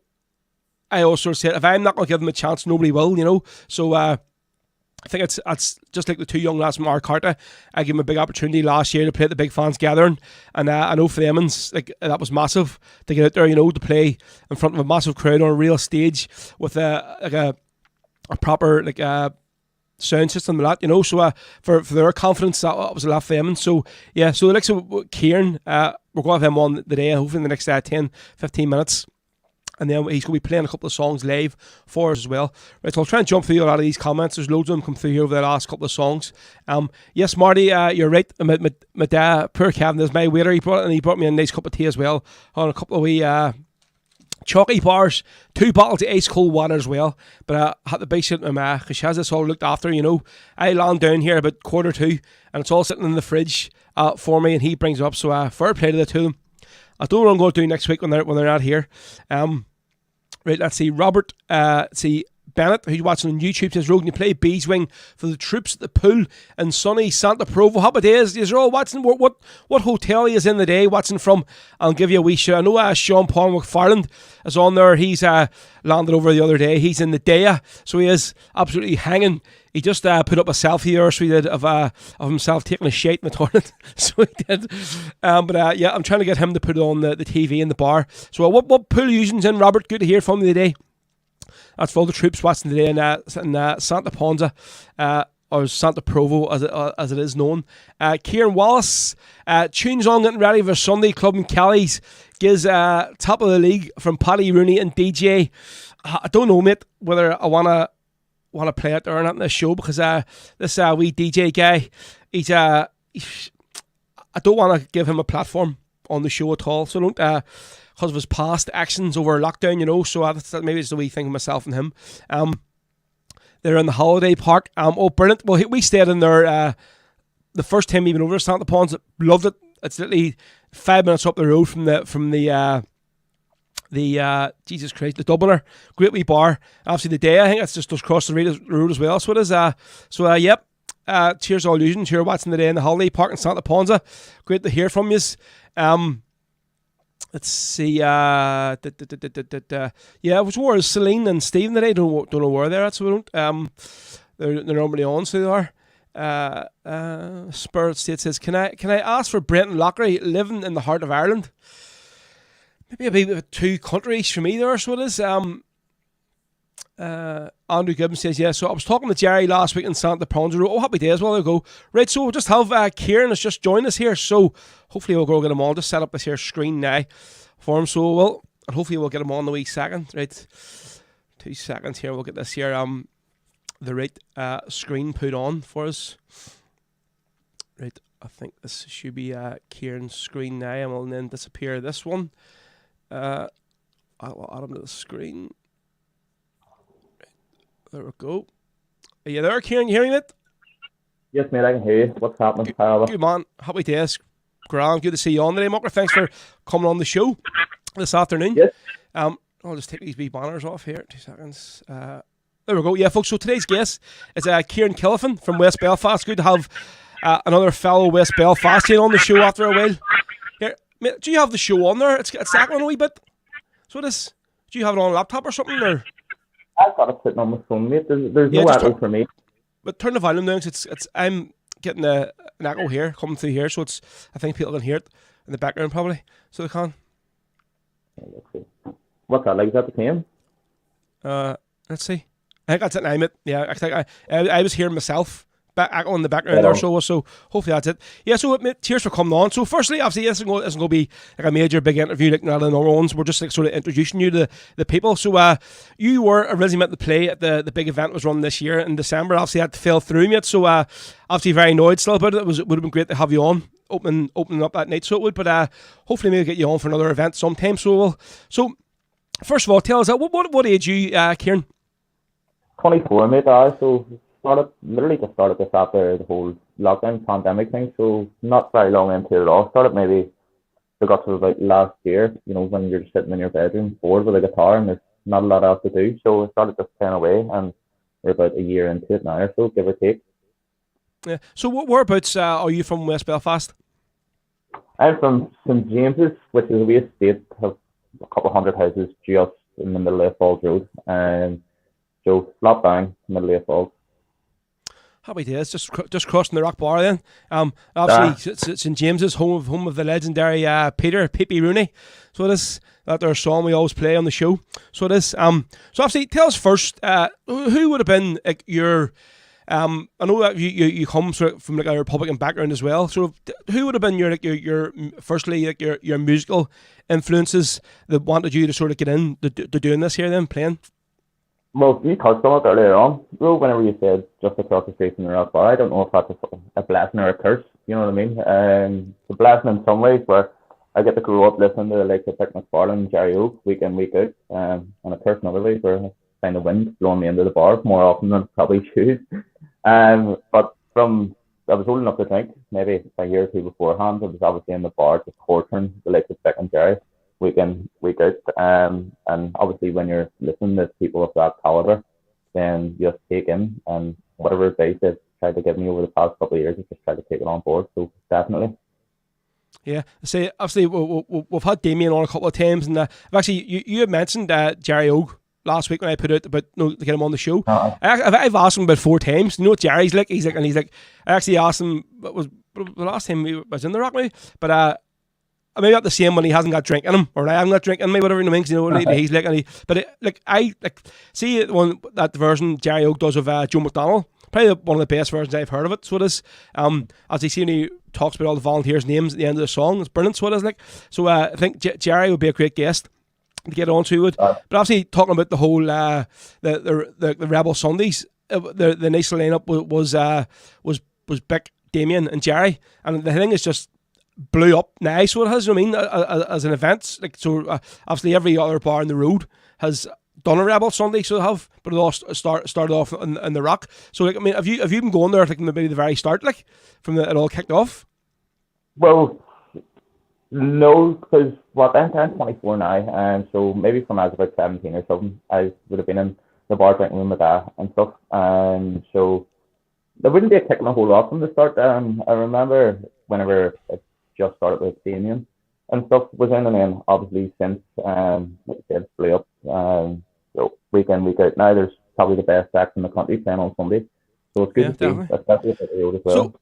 I also said, if I'm not going to give them a chance, nobody will, So I think it's just like the two young lads from Arcarta. I gave them a big opportunity last year to play at the Big Fans Gathering. And I know for them, that was massive to get out there, to play in front of a massive crowd on a real stage with a proper sound system and that, So for their confidence, that was a lot for them. And so, yeah, so the next Kieran, we're going to have him on the day, hopefully in the next 10, 15 minutes. And then he's going to be playing a couple of songs live for us as well. Right, so I'll try and jump through a lot of these comments. There's loads of them come through here over the last couple of songs. Yes, Marty, you're right. My poor Kevin is my waiter. He brought me a nice cup of tea as well. On a couple of wee chalky bars, 2 bottles of ice cold water as well. But I had to base it with my ma because she has this all looked after. I land down here about 1:45, and it's all sitting in the fridge for me, and he brings it up. So fair play to the two of them. I don't know what I'm going to do next week when they're not here. Right, let's see. Robert, Bennett, who's watching on YouTube, says, Rogan, you play Beeswing for the troops at the pool in sunny Santa Provo. Happy days. You're all watching. What hotel he is in the day watching from? I'll give you a wee shout. I know Sean Paul McFarland is on there. He's landed over the other day. He's in the Dea, so he is absolutely hanging. He just put up a selfie there, so he did, of himself taking a shite in the toilet. So he did. But I'm trying to get him to put it on the TV in the bar. So what pool are you using in, Robert? Good to hear from you today. That's for all the troops watching today in Santa Ponza, or Santa Provo as it is known. Kieran Wallace, tunes on getting ready for Sunday Club in Kelly's. Gives top of the league from Paddy Rooney and DJ. I don't know, mate, whether I want to play it or not in this show, because this wee DJ guy, he's I don't want to give him a platform on the show at all. So don't because of his past actions over lockdown, so maybe it's the wee thing with myself and him. They're in the holiday park. Oh, brilliant. Well, we stayed in there the first time even over to Santa Ponds. Loved it. It's literally 5 minutes up the road from the Jesus Christ, the Dubliner. Great wee bar. Obviously the day, I think it's just across the road as well. So it is. Yep. Cheers all illusions. You're watching the day in the holiday park in Santa Ponza. Great to hear from you. Let's see. Yeah, it was where Celine and Stephen today. Don't know where they're at. So we don't. They're normally on. So they are. Spirit State says, Can I ask for Brenton Lockery living in the heart of Ireland? Maybe a bit 2 countries from either. So it is. Andrew Gibbons says, yeah, so I was talking to Jerry last week in Santa Ponza. Oh, happy days, well, there we go. Right, so we'll just have Kieran has just joined us here, so hopefully we'll go get him on. Just set up this here screen now for him, so and hopefully we'll get him on the wee second. Right, 2 seconds here, we'll get this here, the right screen put on for us. Right, I think this should be Kieran's screen now, and we'll then disappear this one. I'll add him to the screen. There we go. Are you there, Kieran? You hearing it?
Yes, mate, I can hear you. What's happening? How
Good man. Happy days. Grand. Good to see you on today, Mucker. Thanks for coming on the show this afternoon.
Yes.
I'll just take these wee banners off here. 2 seconds. There we go. Yeah, folks. So today's guest is Kieran Killiffin from West Belfast. Good to have another fellow West Belfastian on the show after a while. Here, mate, do you have the show on there? It's echoing a wee bit. So this. Do you have it on a laptop or something? Or
I've got it sitting on my phone, mate. There's
Yeah,
no
just
echo for me.
but turn the volume down. 'Cause it's I'm getting an echo here coming through here. So it's I think people can hear it in the background probably. So they can.
Let's see. What's that like? Is that the same?
Let's see. I think that's it now, mate. Yeah, I think I was hearing myself back on the background there, so hopefully that's it. Yeah, so mate, cheers for coming on. So firstly, obviously, this isn't going to be like a major big interview like none of the normal ones. We're just like sort of introducing you to the people. So you were originally meant to play at the big event that was run this year in December. Obviously, that fell through, mate. So obviously very annoyed still about it. It would have been great to have you on opening up that night. So it would, but hopefully maybe get you on for another event sometime. So first of all, tell us what age you, Kieran?
24, mate. So literally just started this after the whole lockdown pandemic thing. So not very long into it at all. Started maybe I got to about last year. You know, when you're sitting in your bedroom bored with a guitar and there's not a lot else to do. So I started just playing away, and we're about a year into it now, or so, give or take.
Yeah. So whereabouts are you from West Belfast?
I'm from St James's, which is a wee estate of a couple hundred houses just in the middle of Falls Road. So flat down, middle of Falls.
Happy days, just crossing the rock bar then. Obviously, St James's, home of the legendary Peter Pippi Rooney. So it is that their song we always play on the show. So it is. So obviously, tell us first, who would have been like your. I know that you come sort of from like a Republican background as well. So who would have been your firstly like your musical influences that wanted you to sort of get in to doing this here then playing?
Well, you touched on it earlier on. Well, whenever you said just across the street from the rock bar, I don't know if that's a blessing or a curse. You know what I mean? The blessing in some ways, where I get to grow up listening to the likes of Dick McFarlane, Jerry Oak, week in, week out, and a curse in other ways, where I find the wind blowing me into the bar more often than probably should. But I was old enough to drink, maybe a year or two beforehand. I was obviously in the bar just torturing the likes of Dick and Jerry, week in, week out. And obviously when you're listening to people of that caliber, then you just take in, and whatever advice they've tried to give me over the past couple of years, I just tried to take it on board. So definitely.
Yeah, say obviously we've had Damien on a couple of times, and actually you had mentioned Jerry Oak last week when I put out about to get him on the show. I've asked him about 4 times. You know what Jerry's like? He's like I actually asked him was the last time he was in the rock maybe, but maybe not the same when he hasn't got drink in him, or I haven't got drink in me, whatever, you know, because you know what he's like. I see that version Jerry Oak does of Joe McDonnell. Probably one of the best versions I've heard of it. So it is. As he see when he talks about all the volunteers' names at the end of the song, it's brilliant. So it is like. So I think Jerry would be a great guest to get on to it. But obviously talking about the whole the Rebel Sundays, the nice lineup was Bick, Damien, and Jerry, and the thing is just blew up now. So it has, you know what I mean, as an event. Like so, obviously every other bar in the road has done a Rebel Sunday, so they have, but it all started off in the rock. So like, I mean, have you been going there like maybe the very start, like from it all kicked off?
Well, no, because I'm 24 now, and so maybe from I was about 17 or something, I would have been in the bar drinking with my dad and stuff, and so there wouldn't be a kicking a whole lot from the start. I remember whenever it just started with Damien and stuff was in, and then obviously since, like I said, blew up. So week in, week out. Now there's probably the best acts in the country playing on Sunday, so it's good to see, especially at the road as well.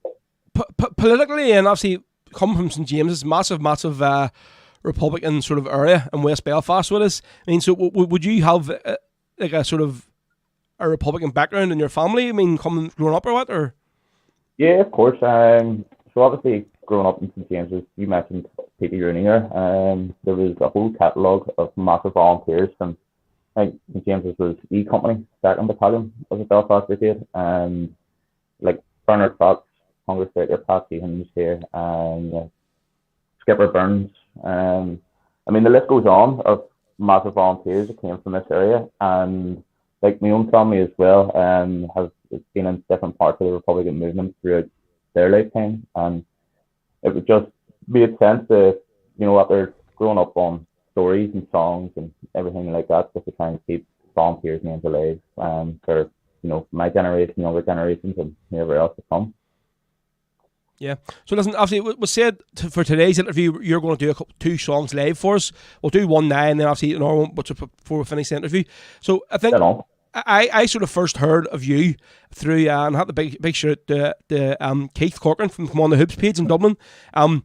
So politically, and obviously coming from St James's, massive Republican sort of area in West Belfast, what is? I mean, so would you have like a sort of a Republican background in your family? I mean, growing up or what? Or
yeah, of course. So obviously growing up in St James's, you mentioned Pippi Rooney here. There was a whole catalogue of massive volunteers from, like, St James's was E Company, 2nd Battalion of the Belfast Brigade, and like Bernard Fox, Hunger Striker, Pat Stevens here, and Skipper Burns. I mean, the list goes on of massive volunteers that came from this area, and like my own family as well, have been in different parts of the Republican movement throughout their lifetime, and it would just made sense to, after growing up on stories and songs and everything like that, just to try and keep volunteers' names alive, for my generation, younger generations, and whoever else to come.
Yeah. So listen, obviously, we said for today's interview, you're going to do two songs live for us. We'll do one now, and then obviously another one before we finish the interview. So I think I sort of first heard of you through, and I had the big shout out to Keith Corcoran from Come On the Hoops page in Dublin. I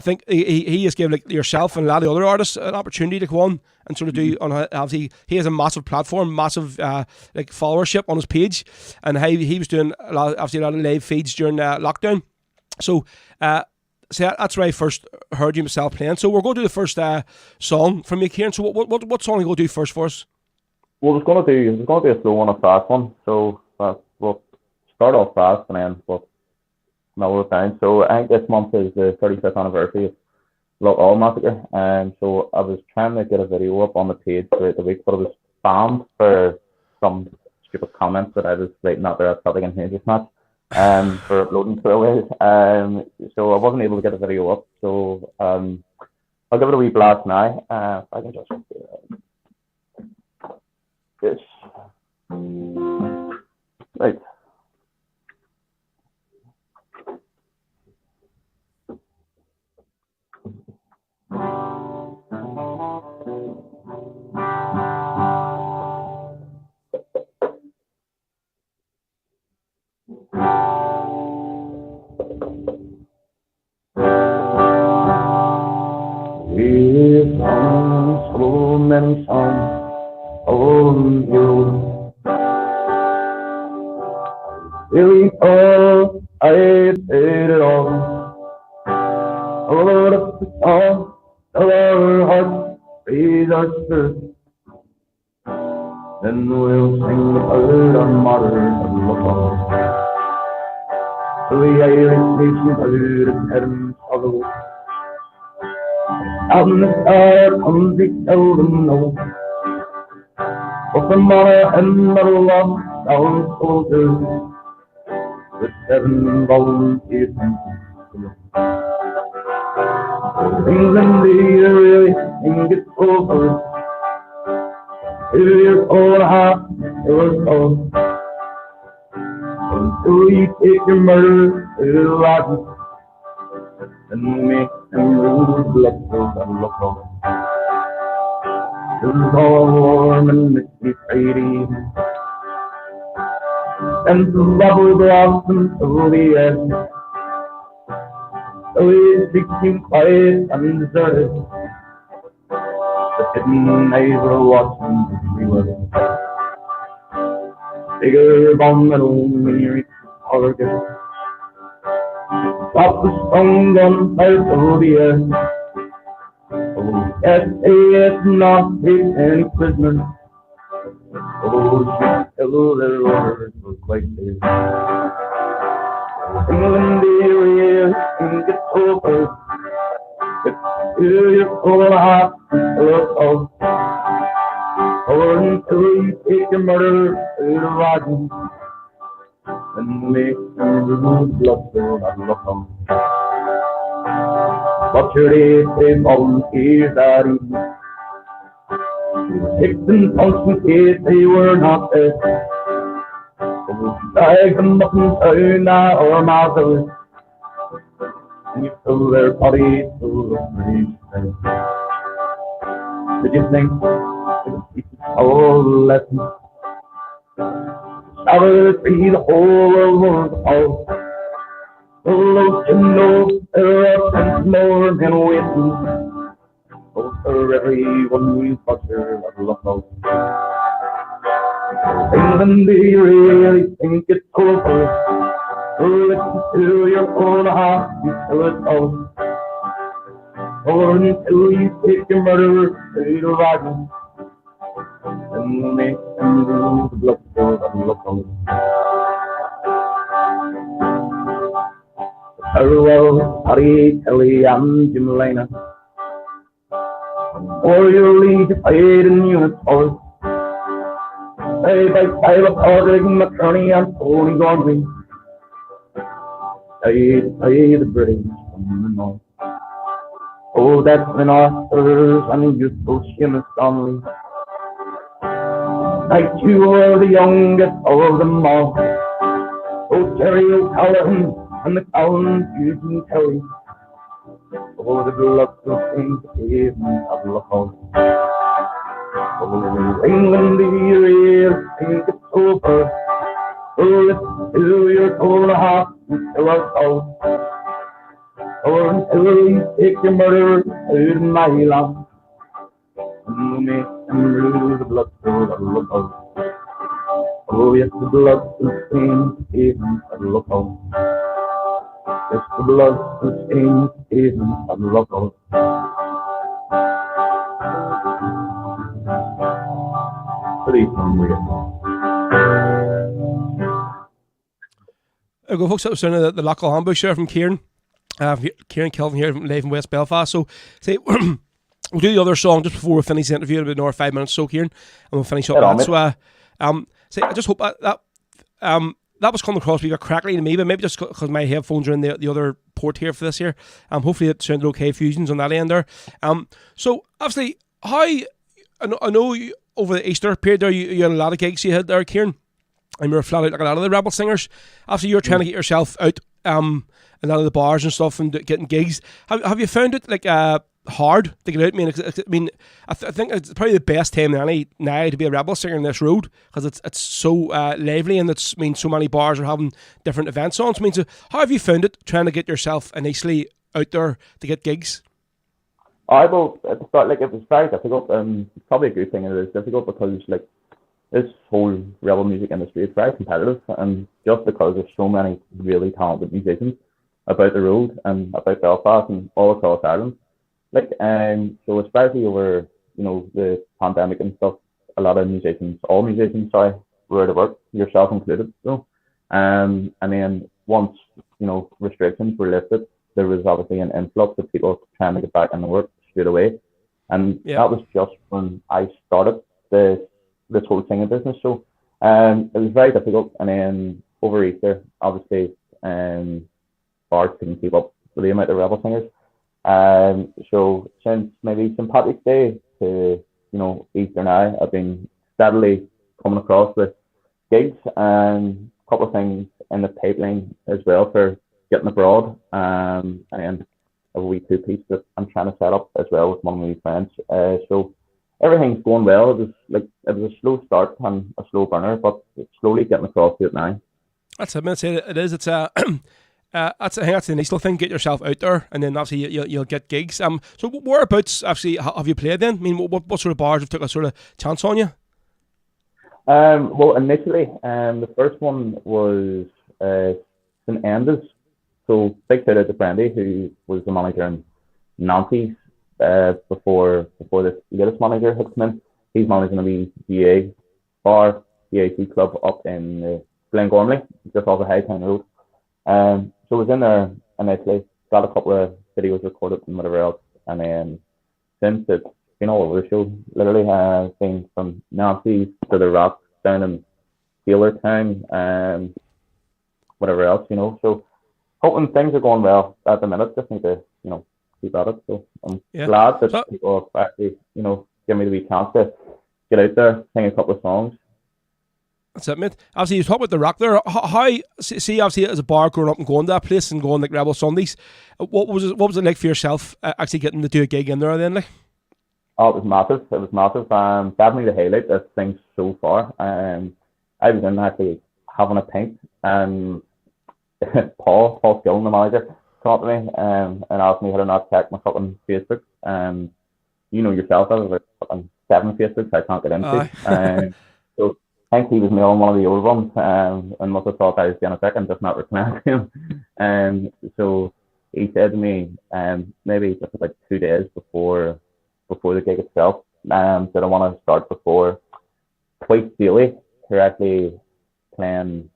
think he has given like yourself and a lot of other artists an opportunity to go on and sort of do obviously he has a massive platform, massive like followership on his page, and he was doing a lot of live feeds during lockdown. So that's where I first heard you myself playing. So we're going to do the first song from you, Kieran. So what song are you going to do first for us?
Well, there's going to be a slow one, a fast one. So we'll start off fast and then we'll mellow it down. So I think this month is the 35th anniversary of Loch All Massacre, and so I was trying to get a video up on the page throughout the week, but it was banned for some stupid comments that I was writing out there at Celtic and Rangers match. For uploading throwaways. So I wasn't able to get the video up. So I'll give it a wee blast now. If I can just this. Right. We've sung so many songs on you. Really thought I'd said it all. All of the songs of our hearts raise our spirits. Then we'll sing about our modern love. To the Irish nation out of heaven's hollow. Out in the sky comes the seldom know. But the mother and the lost our soldiers, the 7 volunteers. England, do you really think it's over? If you're all half your soul, until you take your murder to the lodge and make them rule blood and look on. It was all warm and misty Friday, and the bubble blossomed till the end. So it became quiet and deserted. The hidden eyes were watching everywhere. Bigger bomb than only reached target. Stop the stone gun fire to the air. Oh, SAS not take any prisoners. Oh, she tell their orders were quite clear. England, dear, think it's over. If you're full of heart, oh, or until you take your murder to the rotten, and make them remove blood and look on. But your they volunteers are easy. Kicked and punched in case they were not there. Drag them up and down our mouths, and you fill their bodies full of rage. Did you think it would teach us all the lessons? Shouted free the whole world out. Oh, you know there are plenty more men waiting. Oh, for everyone we butcher and look out. England, do you really think it's over? Listen to your own heart and tell it all. Or until you take your murderer to the wagon, and we'll make them do the blood and look out. Farewell, Harry, Kelly, and Jim Lena. Or you'll lead to fight in units, or Side by side with Padraig McCurney and Tony Gordon. Side by the British from the north. Oh, that's the Northers and the youthful Seamus Donnelly. Like you are the youngest of them all. Oh, Terry O'Callaghan and the Collins, Eugene Kelly. Oh, the blood of St. Stephen of Lochal. Oh, England, the year think it's over. Oh, it's 2 years old and a half until our south. Oh, until you take your murderer out of my land. And we'll make them rue the blood of Lochal. Oh, yes, the blood of St. Stephen of Lochal. Yes, the blood of St. Stephen of Lochal. Pretty hungry.
Go folks, that was sounding the local ambush there from Kieran. Kieran Kelvin here from live in West Belfast. So say we'll do the other song just before we finish the interview in about another 5 minutes. So Kieran, and we'll finish up that. So say I just hope that was coming across we got crackly to me, but maybe just because my headphones are in the other port here for this here. Hopefully it sounded okay. Fusions on that end there. So obviously I know you, over the Easter period there you had a lot of gigs you had there, Kieran. And you were flat out like a lot of the Rebel singers. Obviously, you're trying to get yourself out a lot of the bars and stuff and getting gigs. Have you found it like hard to get out? I think it's probably the best time now to be a Rebel singer in this road because it's so lively and so many bars are having different events on. So how have you found it trying to get yourself initially out there to get gigs?
I will. At the start, it was very difficult. It's probably a good thing it is difficult because this whole Rebel music industry is very competitive, and just because there's so many really talented musicians about the road and about Belfast and all across Ireland, so especially over the pandemic and stuff, a lot of all musicians, were out of work, yourself included. So, and then once restrictions were lifted, there was obviously an influx of people trying to get back into work straight away, and that was just when I started this whole singing business. So it was very difficult, and then over Easter, obviously, bars couldn't keep up with the amount of Rebel singers. So since maybe St. Patrick's Day to Easter now, I've been steadily coming across with gigs and a couple of things in the pipeline as well for getting abroad, and a wee two-piece that I'm trying to set up as well with one of my friends. So everything's going well. It was a slow start and a slow burner, but it's slowly getting across to it now.
That's it, man. It is. It's I think that's the initial thing. Get yourself out there, and then obviously you'll get gigs. So whereabouts actually have you played then? What sort of bars have took a sort of chance on you?
Well, initially, the first one was St. Enda's. So big shout out to Brandy, who was the manager in Nancy's before this latest manager had come in. He's managing a wee GA bar, GAC club up in Glengormley, just off the Hightown Road. So I was in there initially, got a couple of videos recorded and whatever else, and then since it's been all over the show, literally been from Nancy's to the Rocks down in Taylortown and whatever else, So hoping things are going well at the minute. Just need to, keep at it. So I'm glad that people have actually, give me the wee chance to get out there, sing a couple of songs.
That's it, mate. Obviously, you talk about the Rock there. How see, obviously, as a bar growing up and going to that place and going like Rebel Sundays, what was it like for yourself actually getting to do a gig in there then?
Oh, it was massive. It was massive. Definitely the highlight of things so far. I was in actually having a pint, and Paul Skillen, the manager, came up to me and asked me had I not checked my fucking Facebook. You know yourself, I was like fucking 7 Facebooks I can't get into. So I think he was mailing one of the old ones and must have thought I was getting a second, just not replying to him. So he said to me, maybe just about 2 days before the gig itself, that I want to start before twice daily. They're actually playing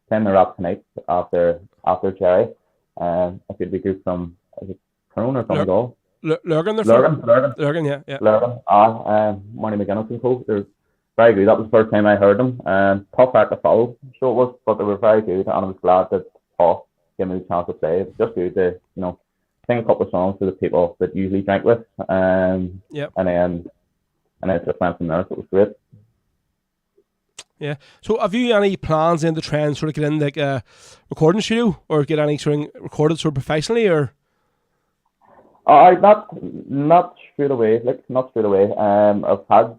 the Rock tonight after Jerry. A good wee group from, is it Crone or from Doll?
Lurgan,
Lurgan,
Lurgan, yeah.
Lurgan, Marnie McGinnis and co. They're very good. That was the first time I heard them, and tough act to follow. So it was, but they were very good, and I was glad that Paul gave me the chance to play. It was just good to sing a couple of songs to the people that usually drank with,
Yep.
and then it just went from there. So it was great.
Yeah. So have you any plans in the try and sort of get in like a recording studio or get any sort of recorded sort of professionally or?
Not straight away. Like not straight away. I've had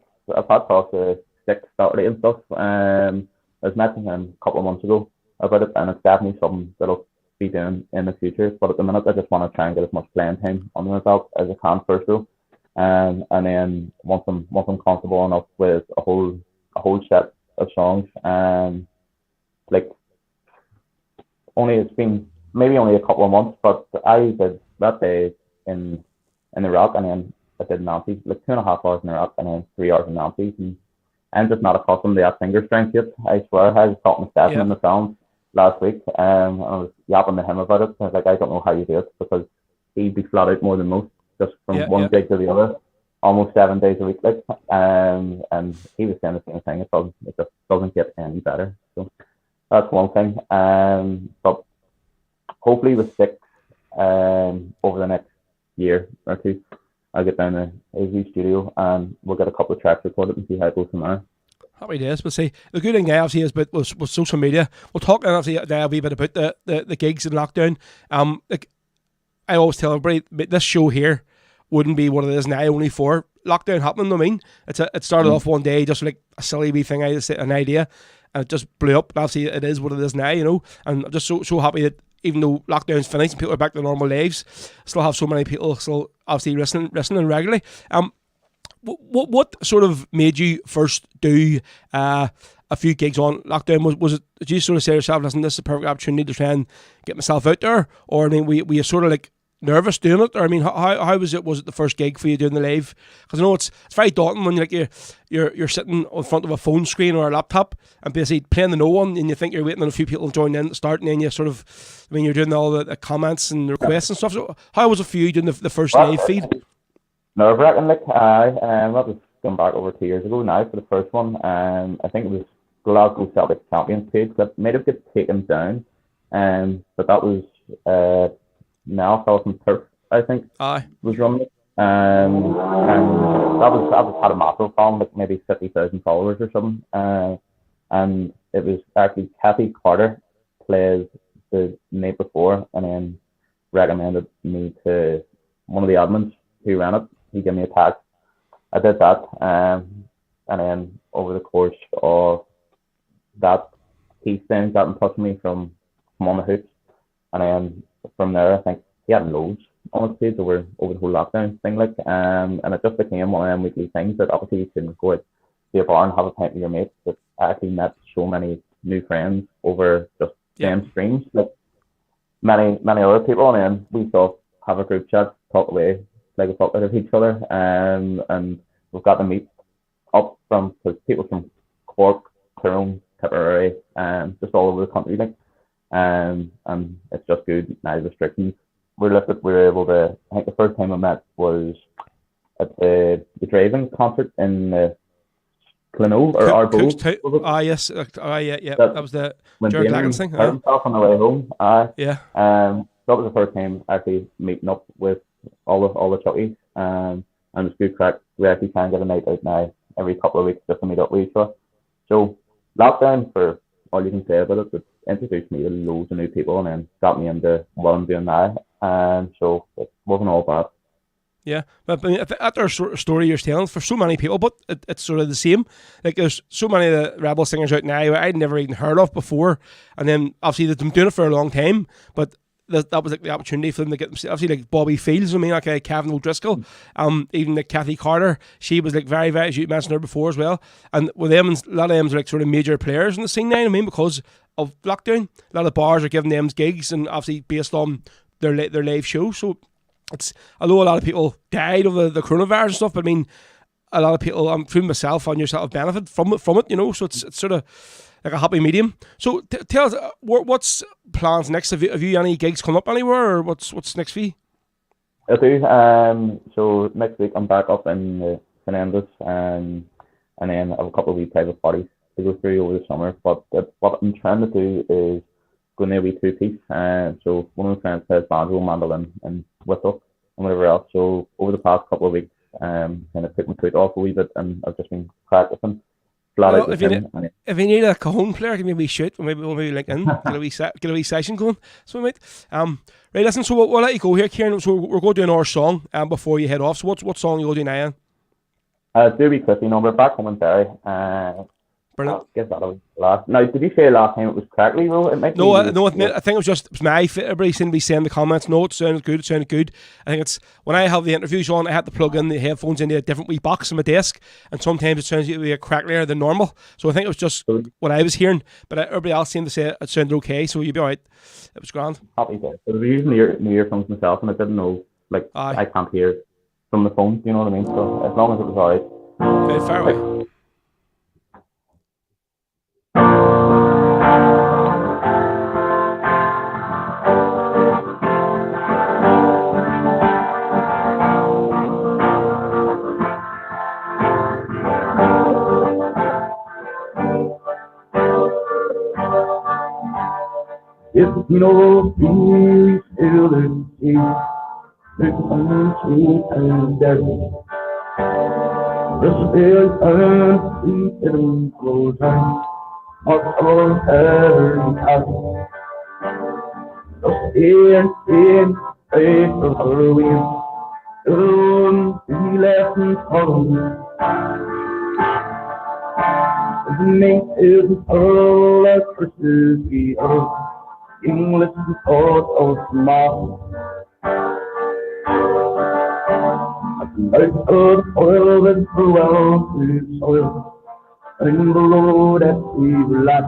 talks to Stick Saturday and stuff. I was mentioning him a couple of months ago about it, and it's definitely something that I'll be doing in the future. But at the minute, I just want to try and get as much playing time under my belt as I can first, though. And then once I'm comfortable enough with a whole set of songs, like it's been maybe only a couple of months, but I did that day in Iraq, and then I did Nancy, like 2.5 hours in Iraq, and then 3 hours in Nancy, and I'm just not accustomed to that finger strength yet. I swear, I was talking to Stephen in the sound last week, and I was yapping to him about it. I was like, I don't know how you do it, because he'd be flat out more than most, just from one gig to the other, almost 7 days a week, like, and he was saying the same thing. It just doesn't get any better. So that's one thing. But hopefully with Six, over the next year or two, I'll get down to AV studio and we'll get a couple of tracks recorded and see how it goes from there.
Happy days. But see, the good thing now obviously is with social media. We'll talk obviously now a wee bit about the gigs in lockdown. Like I always tell everybody, this show here wouldn't be what it is now only for lockdown happening. I mean, it started off one day just like a silly wee thing, an idea, and it just blew up. And obviously, it is what it is now, And I'm just so happy that even though lockdown's finished and people are back to their normal lives, still have so many people still obviously listening regularly. What sort of made you first do a few gigs on lockdown? Was it, did you sort of say to yourself, listen, this is a perfect opportunity to try and get myself out there? Or I mean, were you sort of like nervous doing it? Or I mean, how was it? Was it the first gig for you doing the live? Because I know it's very daunting when you're sitting in front of a phone screen or a laptop and basically playing the no one, and you think you're waiting on a few people to join in at the start, and then you sort of, I mean, you're doing all the comments and requests and stuff. So how was it for you doing the first live feed?
Nerve-wracking, like, that was going back over 2 years ago now for the first one. I think it was Glasgow Celtic Champions page that might have get taken down, but that was now fell from Perth, I think. Was running it, and that was had a massive following, like maybe 50,000 followers or something. And it was actually Kathy Carter plays the night before, and then recommended me to one of the admins who ran it. He gave me a tag. I did that, and then over the course of that, he then got in touch with me from On the Hoops, and then from there, I think he had loads on his page over the whole lockdown thing, like, and it just became one of them weekly things that obviously you couldn't go out to a bar and have a pint with your mates. But I actually met so many new friends over just them streams, like many other people, and then we still have a group chat, talk away like a fuck out of each other, and we've got to meet up from people from Cork, Tyrone, Tipperary, and just all over the country, like, and it's just good now. Restrictions were lifted. We were able to. I think the first time I met was at the driving concert in Clonau or Arbo.
Yes, yeah. That was the Jared Laggins thing.
Himself on the way home. That was the first time actually meeting up with all the chuckies, and it's good crack. We actually try and get a night out now every couple of weeks just to meet up with each other. So lockdown, for all you can say about it introduced me to loads of new people and then got me into what I'm doing now, and so it wasn't all bad.
Yeah, but I mean, at our story you're telling for so many people, but it's sort of the same. Like there's so many of the rebel singers out now I'd never even heard of before, and then obviously they've been doing it for a long time, but that was like the opportunity for them to get them. Obviously, like Bobby Fields, I mean, like Kevin O'Driscoll, even like Kathy Carter. She was like very, very, as you mentioned her before as well. And with them, a lot of them are like sort of major players in the scene now. I mean, because of lockdown, a lot of bars are giving them gigs, and obviously based on their live show. So I know a lot of people died of the coronavirus and stuff, but I mean, a lot of people, including myself and yourself, benefit from it. So it's sort of like a happy medium. So tell us, what's plans next? Have you any gigs come up anywhere, or what's next for you?
I do. So next week I'm back up in St Andrews, and then I have a couple of wee private parties to go through over the summer. But what I'm trying to do is go near a wee two-piece. So one of my friends plays banjo, mandolin, and whistle, and whatever else. So over the past couple of weeks, kind of took my foot off a wee bit, and I've just been practicing flat out with him.
If you need a cajon player, give me a wee shout. We'll maybe link in, get a wee session going. So mate, right, listen. So we'll let you go here, Kieran. So we're going to do another song before you head off. So what song you going to do now?
Do a wee Cliffy number, Back Home in Derry.
Brilliant.
I'll give that a last. Now, did you say last time it was crackly, though? It might
no,
be.
No, I think it was my. Everybody seemed to be saying in the comments, no, it sounded good. I think it's when I have the interviews on, I have to plug in the headphones into a different wee box on my desk, and sometimes it sounds to be a cracklier than normal. So I think it was just what I was hearing, but everybody else seemed to say it sounded okay, so you'd be alright. It was grand.
Happy day. I was using the earphones myself, and I didn't know, like, I can't hear from the phone, you know what I mean? So as long as it was alright.
Okay, far away.
If no fear still exists, return to and devil. The spirit unsweet and frozen, must all heaven have. The sin, faith of her will, alone be left in home. The native pearl of curses be earth. English thought of tomorrow. At the light of the oil that grew out the soil, and the road that we rely.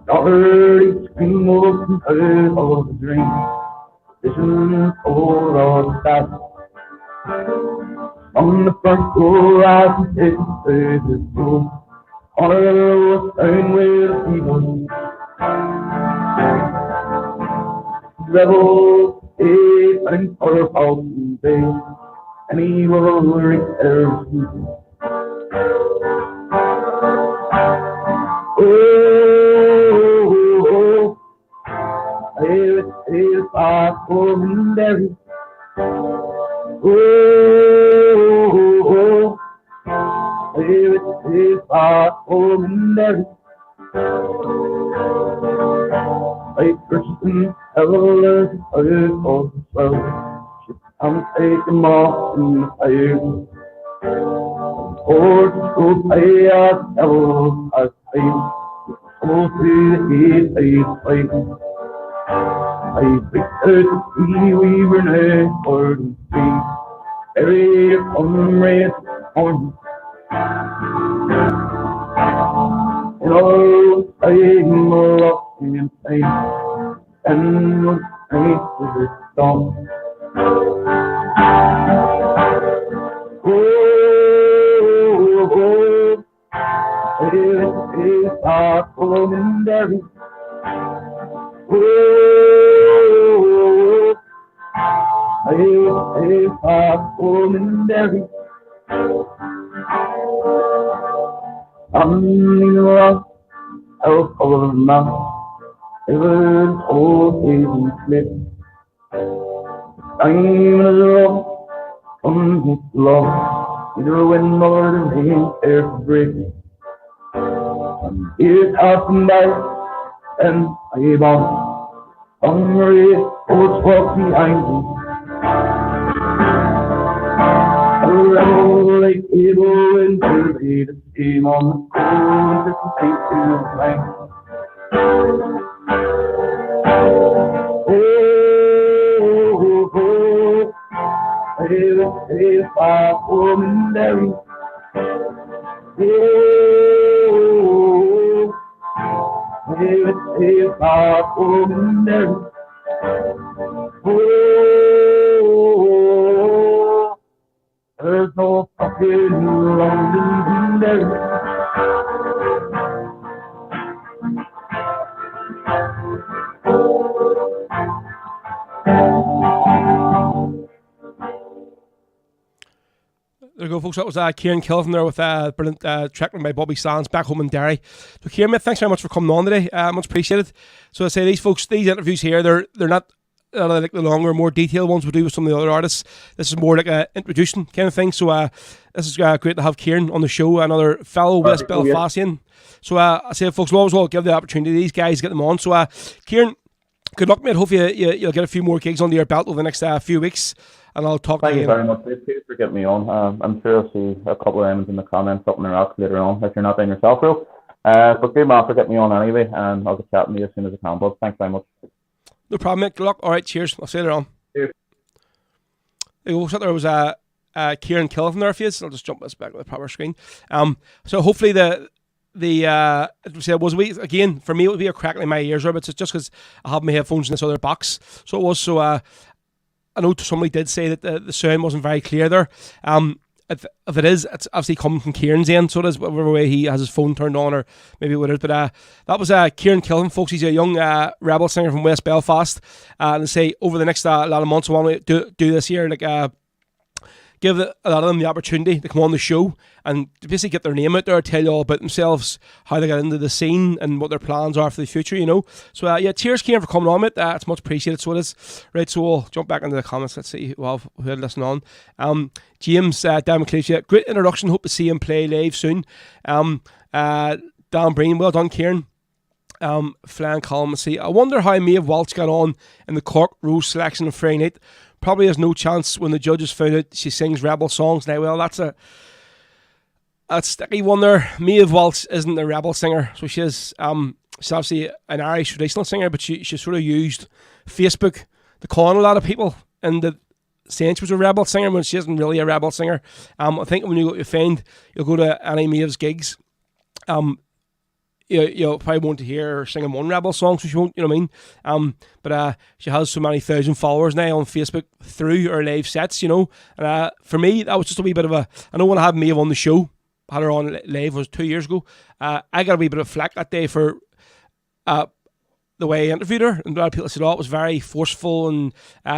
Not heard each scream of the earth of the dream, vision for our staff. On the front door, I can take the door. Honor was found where the people. Rebel, and for Falcon Bay, and he will return. Oh, it's our home there. Oh, it's our home there. A person ever heard of the world, I'm taking off in the fire. Or to pay us devil as pain, so to hate a fight. I pictured to see we were near for the sea, buried on red horn. And all I'm lost in pain, and was faint with the storm. Oh, it is our home there. Oh, it is our home there. I'm lost out of the mouth. It was old and slip. I'm alone on this law. Either when more than rain air break. It's up and down, and I bound. Hungry folks walk behind me. Around like evil and dirty, the steam on the cold, just take to the bank. If I woman there, if I woman there, there's no fucking London there.
There you go, folks. That was Kieran Killivan there with brilliant track by Bobby Sands, Back Home in Derry. So, Kieran, mate, thanks very much for coming on today. Much appreciated. So, I say these interviews here, they're not like the longer, more detailed ones we do with some of the other artists. This is more like a introduction kind of thing. So, this is great to have Kieran on the show, another fellow West Belfastian. So, I say, folks, we'll always give the opportunity to these guys to get them on. So, Kieran, good luck, mate. Hopefully, you'll get a few more gigs under your belt over the next few weeks. And I'll talk to you.
Thank you very much. Please for getting me on. I'm sure I'll see a couple of them in the comments up in the rocks later on if you're not down yourself, bro. But good man for getting me on anyway, and I'll get chatting to you as soon as I can, bud. Thanks very much.
No problem, mate. Good luck. All right, cheers. I'll see you later on. Cheers. There was Kieran Killivan there for you. I'll just jump this back to the proper screen. So hopefully again, for me, it would be a crackling in my ears, but it's just because I have my headphones in this other box. So it was, I know somebody did say that the sound wasn't very clear there. If it is, it's obviously coming from Kieran's end, so it is, whatever way he has his phone turned on, or maybe what it is. But that was Kieran Killivan, folks. He's a young rebel singer from West Belfast. And I say over the next lot of months, I want to do this here, give a lot of them the opportunity to come on the show and basically get their name out there, tell you all about themselves, how they got into the scene and what their plans are for the future, you know. So cheers, Kieran, for coming on, mate. It's much appreciated, so it is. Right, so we'll jump back into the comments. Let's see who had listened on. James Dan McLeish, great introduction, hope to see him play live soon. Dan Breen, well done, Kieran. Flan Column, see, I wonder how Maeve Walsh got on in the Cork Rose selection on Friday night. Probably has no chance when the judges found out she sings rebel songs now. Well, that's a sticky one there. Maeve Walsh isn't a rebel singer, so she's obviously an Irish traditional singer, but she sort of used Facebook to con a lot of people into saying she was a rebel singer when she isn't really a rebel singer. I think when you'll go to any Maeve's gigs, you probably won't hear her singing one rebel song, so she won't, you know what I mean? But she has so many thousand followers now on Facebook through her live sets, you know. And for me, that was just a wee bit of I know when I had Maeve on the show, had her on live, was 2 years ago. I got a wee bit of flack that day for the way I interviewed her, and a lot of people said, it was very forceful, and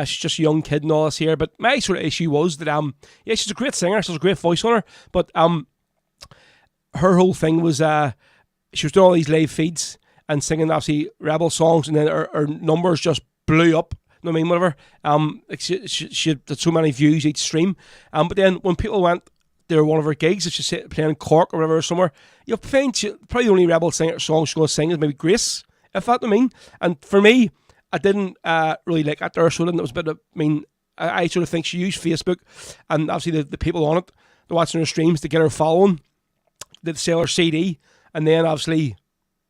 she's just a young kid and all this here. But my sort of issue was that, she's a great singer, she has a great voice on her, but her whole thing was, she was doing all these live feeds and singing obviously rebel songs, and then her numbers just blew up. You know what I mean? Whatever. She had so many views each stream. But then when people went to one of her gigs, if she's playing in Cork or whatever, somewhere, you'll find probably the only rebel song she's going to sing is maybe Grace, if that what I mean. And for me, I didn't really like that there, so it was a bit of, I sort of think she used Facebook and obviously the people on it, they're watching her streams to get her following, to sell her CD. And then, obviously,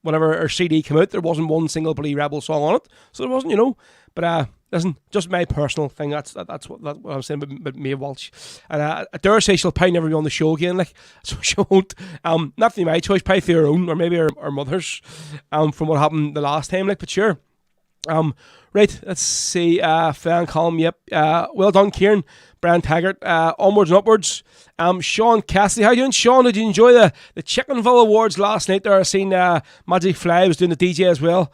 whenever her CD came out, there wasn't one single bloody rebel song on it. So there wasn't, you know. But, listen, just my personal thing. That's what I'm saying about Maeve Walsh. And I dare say she'll probably never be on the show again, so she won't. Not through my choice, probably through her own, or maybe her mother's, from what happened the last time, but sure. Right, let's see. Fan column, yep. Well done, Kieran. Brian Taggart, onwards and upwards. Sean Cassidy, how you doing? Sean, did you enjoy the Chickenville Awards last night there? I seen Magic Fly was doing the DJ as well.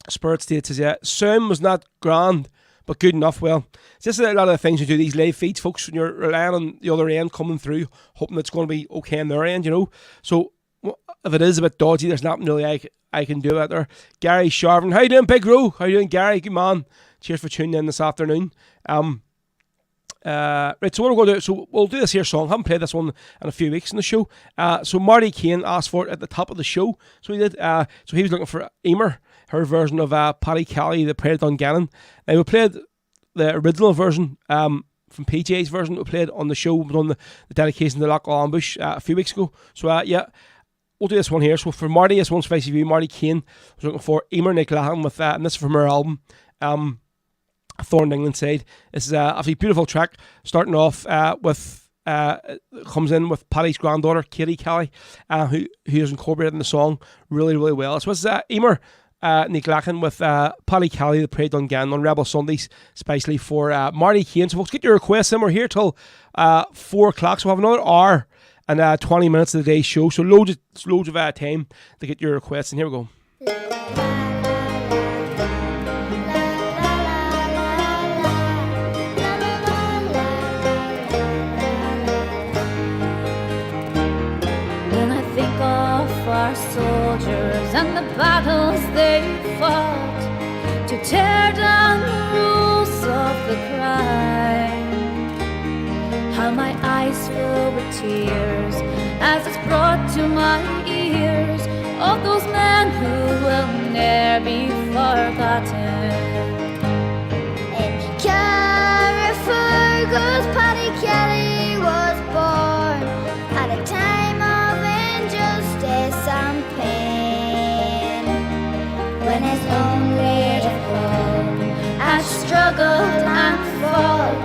Spirit State says, yeah, sound was not grand, but good enough. Well, it's just a lot of the things you do, these live feeds, folks, when you're relying on the other end coming through, hoping it's going to be okay on their end, you know. So if it is a bit dodgy, there's nothing really I can do out there. Gary Sharvin, how you doing, Big Ro? How you doing, Gary? Good man. Cheers for tuning in this afternoon. Right, so what we're going to do, so we'll do this here song. I haven't played this one in a few weeks in the show. So Marty Kane asked for it at the top of the show. So he did. So he was looking for Emer, her version of Paddy Kelly, the Prayer Dungannon. Now we played the original version from PJ's version. We played on the show. We done the dedication to Loch Ambush a few weeks ago. So yeah, we'll do this one here. So for Marty, this one's spicy view. Marty Kane was looking for Emer Nick Lahan with and this is from her album. Thorn England Side. This is a beautiful track, starting off with comes in with Paddy's granddaughter Katie Kelly, who is incorporated in the song really, really well. So this is Emer Nick Lahan with Paddy Kelly, the Prayer Dungannon on Rebel Sundays, especially for Marty Kane. So folks, get your requests in. We're here till 4 o'clock, so we'll have another hour and 20 minutes of the day's show. So loads of time to get your requests, and here we go.
battles they fought to tear down the rules of the crime. How my eyes fill with tears as it's brought to my ears of those men who will ne'er be forgotten.
In Carrickfergus, Paddy Kelly was born at a time of injustice and pain, when his own native home had struggled and fought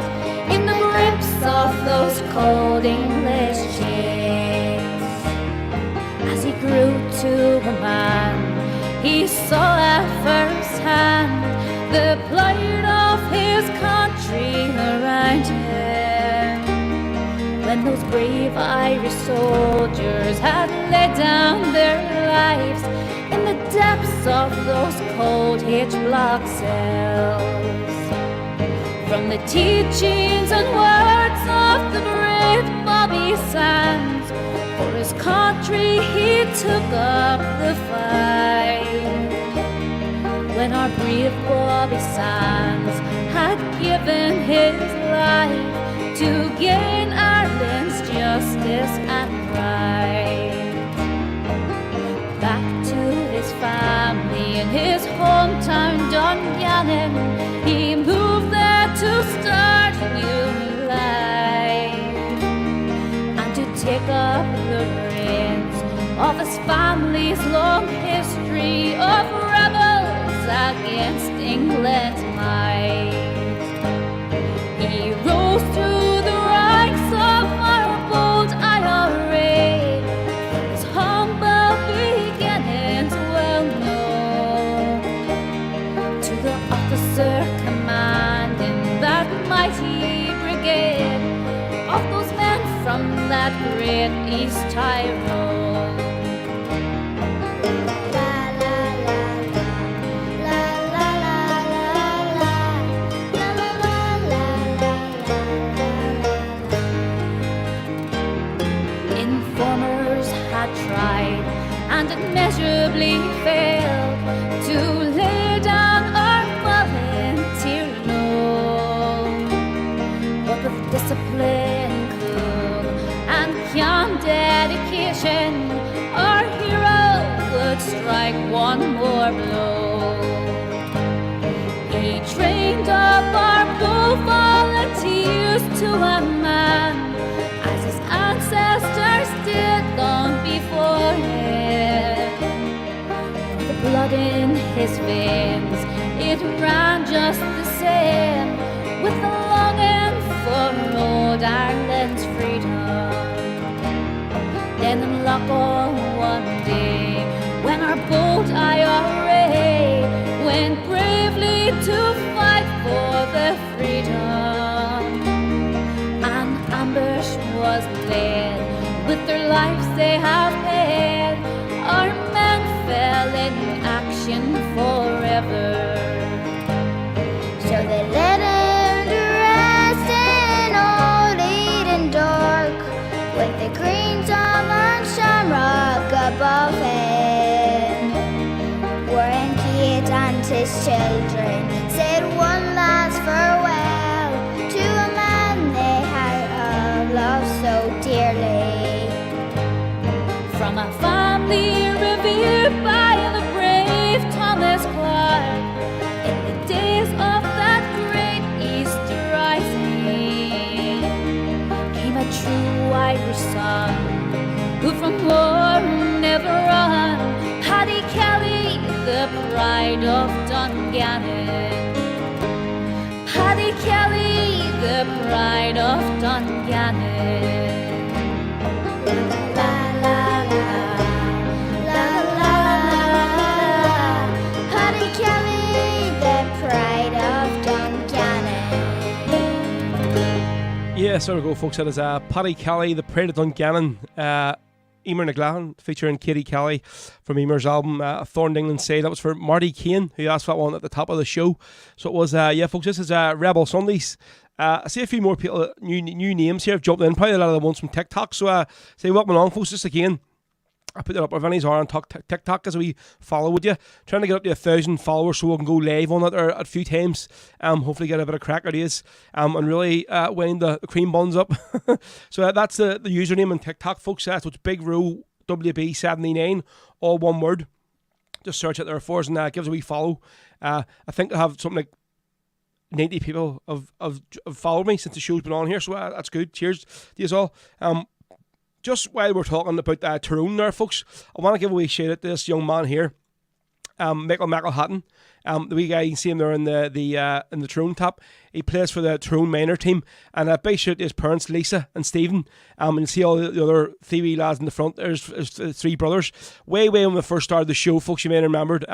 in the grips of those cold English chains. As he grew to a man, he saw at first hand the plight of his country around him. When those brave Irish soldiers had laid down their lives in the depths of those cold H-block cells, from the teachings and words of the brave Bobby Sands, for his country he took up the fight. When our brave Bobby Sands had given his life to gain Ireland's justice and right, back to his family in his hometown Dungannon, he moved there to start a new life and to take up the reins of his family's long history of rebels against England's might. He rose to the ranks of our bold IRA, his humble beginnings well known, to the officer commanding that mighty brigade of those men from that great East Tyrone. Informers had tried and immeasurably failed to lay down our volunteer load, but with discipline, cool and calm dedication, our hero would strike one more blow. He trained up our bold volunteers to a man, as his ancestors did long before him. The blood in his veins, it ran just the same, with the longing for old Ireland's freedom. Then in Lochar one day, when our bold IRA went bravely to fight for the freedom, an ambush was led, with their lives they have paid, our men fell in action forever. So they led him to rest in old Eden dark, with the green Tom and Shamrock above him, wherein Kate and his children said one last farewell to a man they had loved so dearly.
From a family revered by the brave Thomas Clark, in the days of that great Easter rising, came a true Irish son, who from war never run, Paddy Kelly, the pride of Dungannon. Paddy Kelly, the pride of Dungannon. La la la, la la,
Paddy Kelly, the pride of Dungannon.
Yeah, so there we go, folks. That is Paddy Kelly, the Pride of Dungannon. Emer Naglahan, featuring Katie Kelly from Emer's album Thorn England Say. That was for Marty Kane, who asked for that one at the top of the show. So it was, yeah, folks, this is Rebel Sundays. I see a few more people, new names here have jumped in, probably a lot of the ones from TikTok. So say welcome along, folks, just again. I put it up. If any's on TikTok as we follow with you, trying to get up to 1,000 followers so we can go live on it or a few times. Hopefully get a bit of crack out of these and really wind the cream buns up. So that's the username on TikTok, folks. So it's Big Row WB79, all one word. Just search it there for us and give us a wee follow. I think I have something like 90 people have followed me since the show's been on here, so that's good. Cheers to you all. Just while we're talking about Tyrone there, folks, I want to give a wee shout out to this young man here, Michael McElhatton. The wee guy, you can see him there in the Tyrone top. He plays for the Tyrone minor team, and a big shout out to his parents, Lisa and Stephen. And you see all the other three wee lads in the front. There's three brothers. Way when we first started the show, folks, you may have remembered.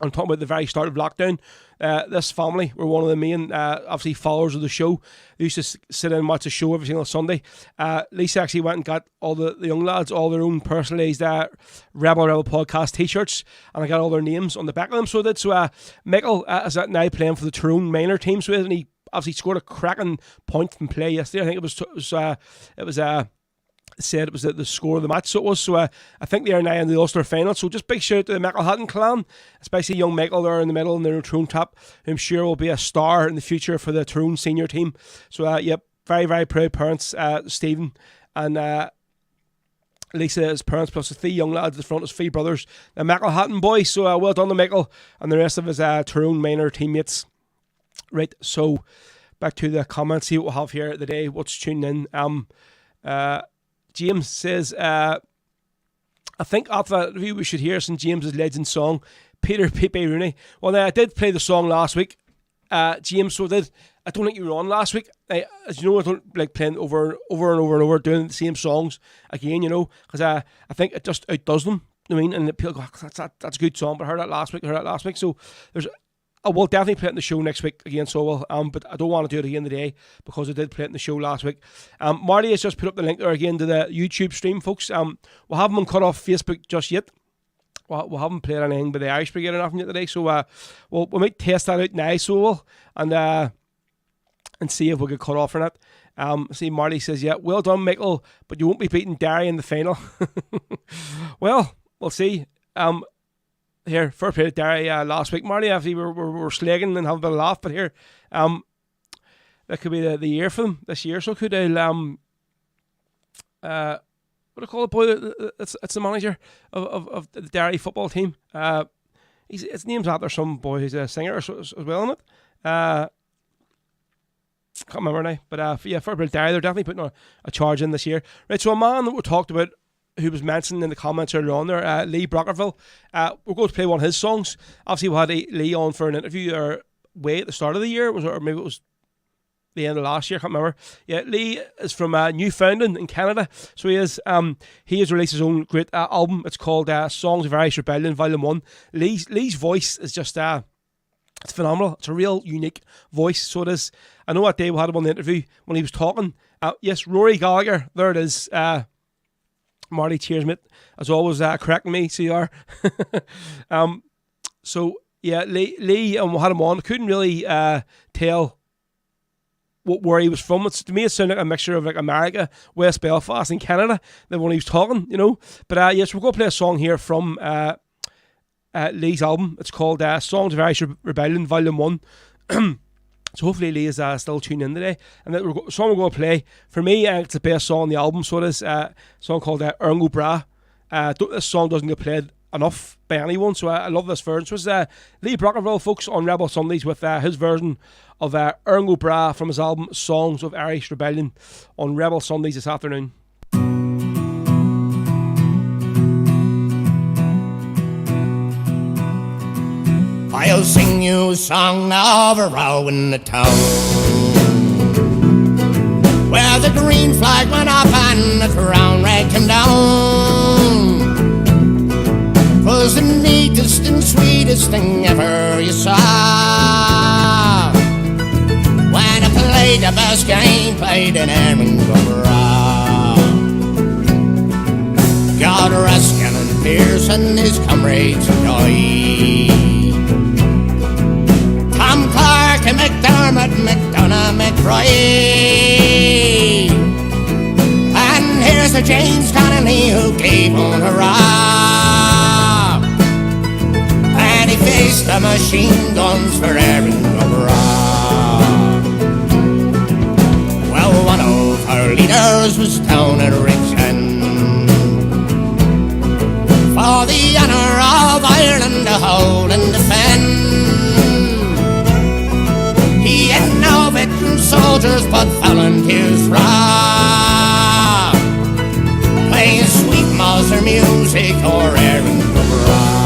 I'm talking about the very start of lockdown. This family were one of the main, obviously, followers of the show. They used to sit in and watch the show every single Sunday. Lisa actually went and got all the young lads all their own personalised Rebel podcast t-shirts, and I got all their names on the back of them. So that's Michael is now playing for the Tyrone minor team. So he obviously scored a cracking point from play yesterday. I think it was said it was the score of the match, so it was. So I think they are now in the Ulster final. So just big shout out to the McElhatton clan, especially young Michael there in the middle in the Tyrone top, who I'm sure will be a star in the future for the Tyrone senior team. So yep, very, very proud parents, Stephen and Lisa, his parents, plus the three young lads at the front, his three brothers, the McElhatton boys. So well done to Michael and the rest of his Tyrone minor teammates. Right, so back to the comments, see what we'll have here today, what's tuning in. James says, I think after we should hear St. James's legend song, Peter Pepe Rooney. Well, I did play the song last week, James, so I don't think you were on last week. As you know, I don't like playing over and over, doing the same songs again, you know, because I think it just outdoes them. I mean, and people go, that's a good song, but I heard that last week. So I will definitely play it in the show next week again, so I will. But I don't want to do it again today because I did play it in the show last week. Marty has just put up the link there again to the YouTube stream, folks. We haven't cut off Facebook just yet. We haven't played anything by the Irish Brigade or nothing yet today, so we might test that out now, so we'll, and see if we get cut off or not. See, Marty says, yeah, well done, Michael, but you won't be beating Derry in the final. Well, we'll see. Here, fair play to Derry last week, Marty. Obviously, we're slagging and having a bit of laugh, but here, that could be the year for them this year. So could they, what do you call it, boy? It's the manager of the Derry football team. His name's out there, some boy who's a singer as well in it. Can't remember now, but yeah, fair play to Derry. They're definitely putting a charge in this year. Right, so a man that we talked about, who was mentioned in the comments earlier on there, Lee Brockerville. We're going to play one of his songs. Obviously, we had Lee on for an interview way at the start of the year, or maybe it was the end of last year, I can't remember. Yeah, Lee is from Newfoundland in Canada, so he has released his own great album. It's called Songs of Irish Rebellion, Volume 1. Lee's voice is just it's phenomenal. It's a real unique voice, so it is. I know that day we had him on the interview when he was talking. Yes, Rory Gallagher, there it is. Marty, cheers, mate. As always, correcting me, so you are. So, yeah, Lee, and we had him on. Couldn't really tell where he was from. To me, it sounded like a mixture of like America, West Belfast, and Canada, than when he was talking, you know. But yes, we're going to play a song here from Lee's album. It's called Songs of Irish Rebellion, Volume 1. So hopefully Lee is still tuned in today. And the song we're going to play, for me, it's the best song on the album. So it is a song called Ergo Bra. This song doesn't get played enough by anyone, so I love this version. So it's Lee Brockerville, folks, on Rebel Sundays with his version of Ergo Bra from his album Songs of Irish Rebellion on Rebel Sundays this afternoon.
I'll sing you a song of a row in the town, where the green flag went up and the crown red came down. 'Twas the neatest and sweetest thing ever you saw, when I played the best game played in Remembrance. God rest Canon Pearce and his comrades of joy, Tom Clark and McDermott, McDonough, McRoy. And here's the a James Connolly who gave on a rob, and he faced the machine guns for Erin O'Brien. Well, one of our leaders was down at Richmond for the honour of Ireland to hold and defend. He had no veteran soldiers but volunteers from playing sweet Mozart music or Erin O'Brien.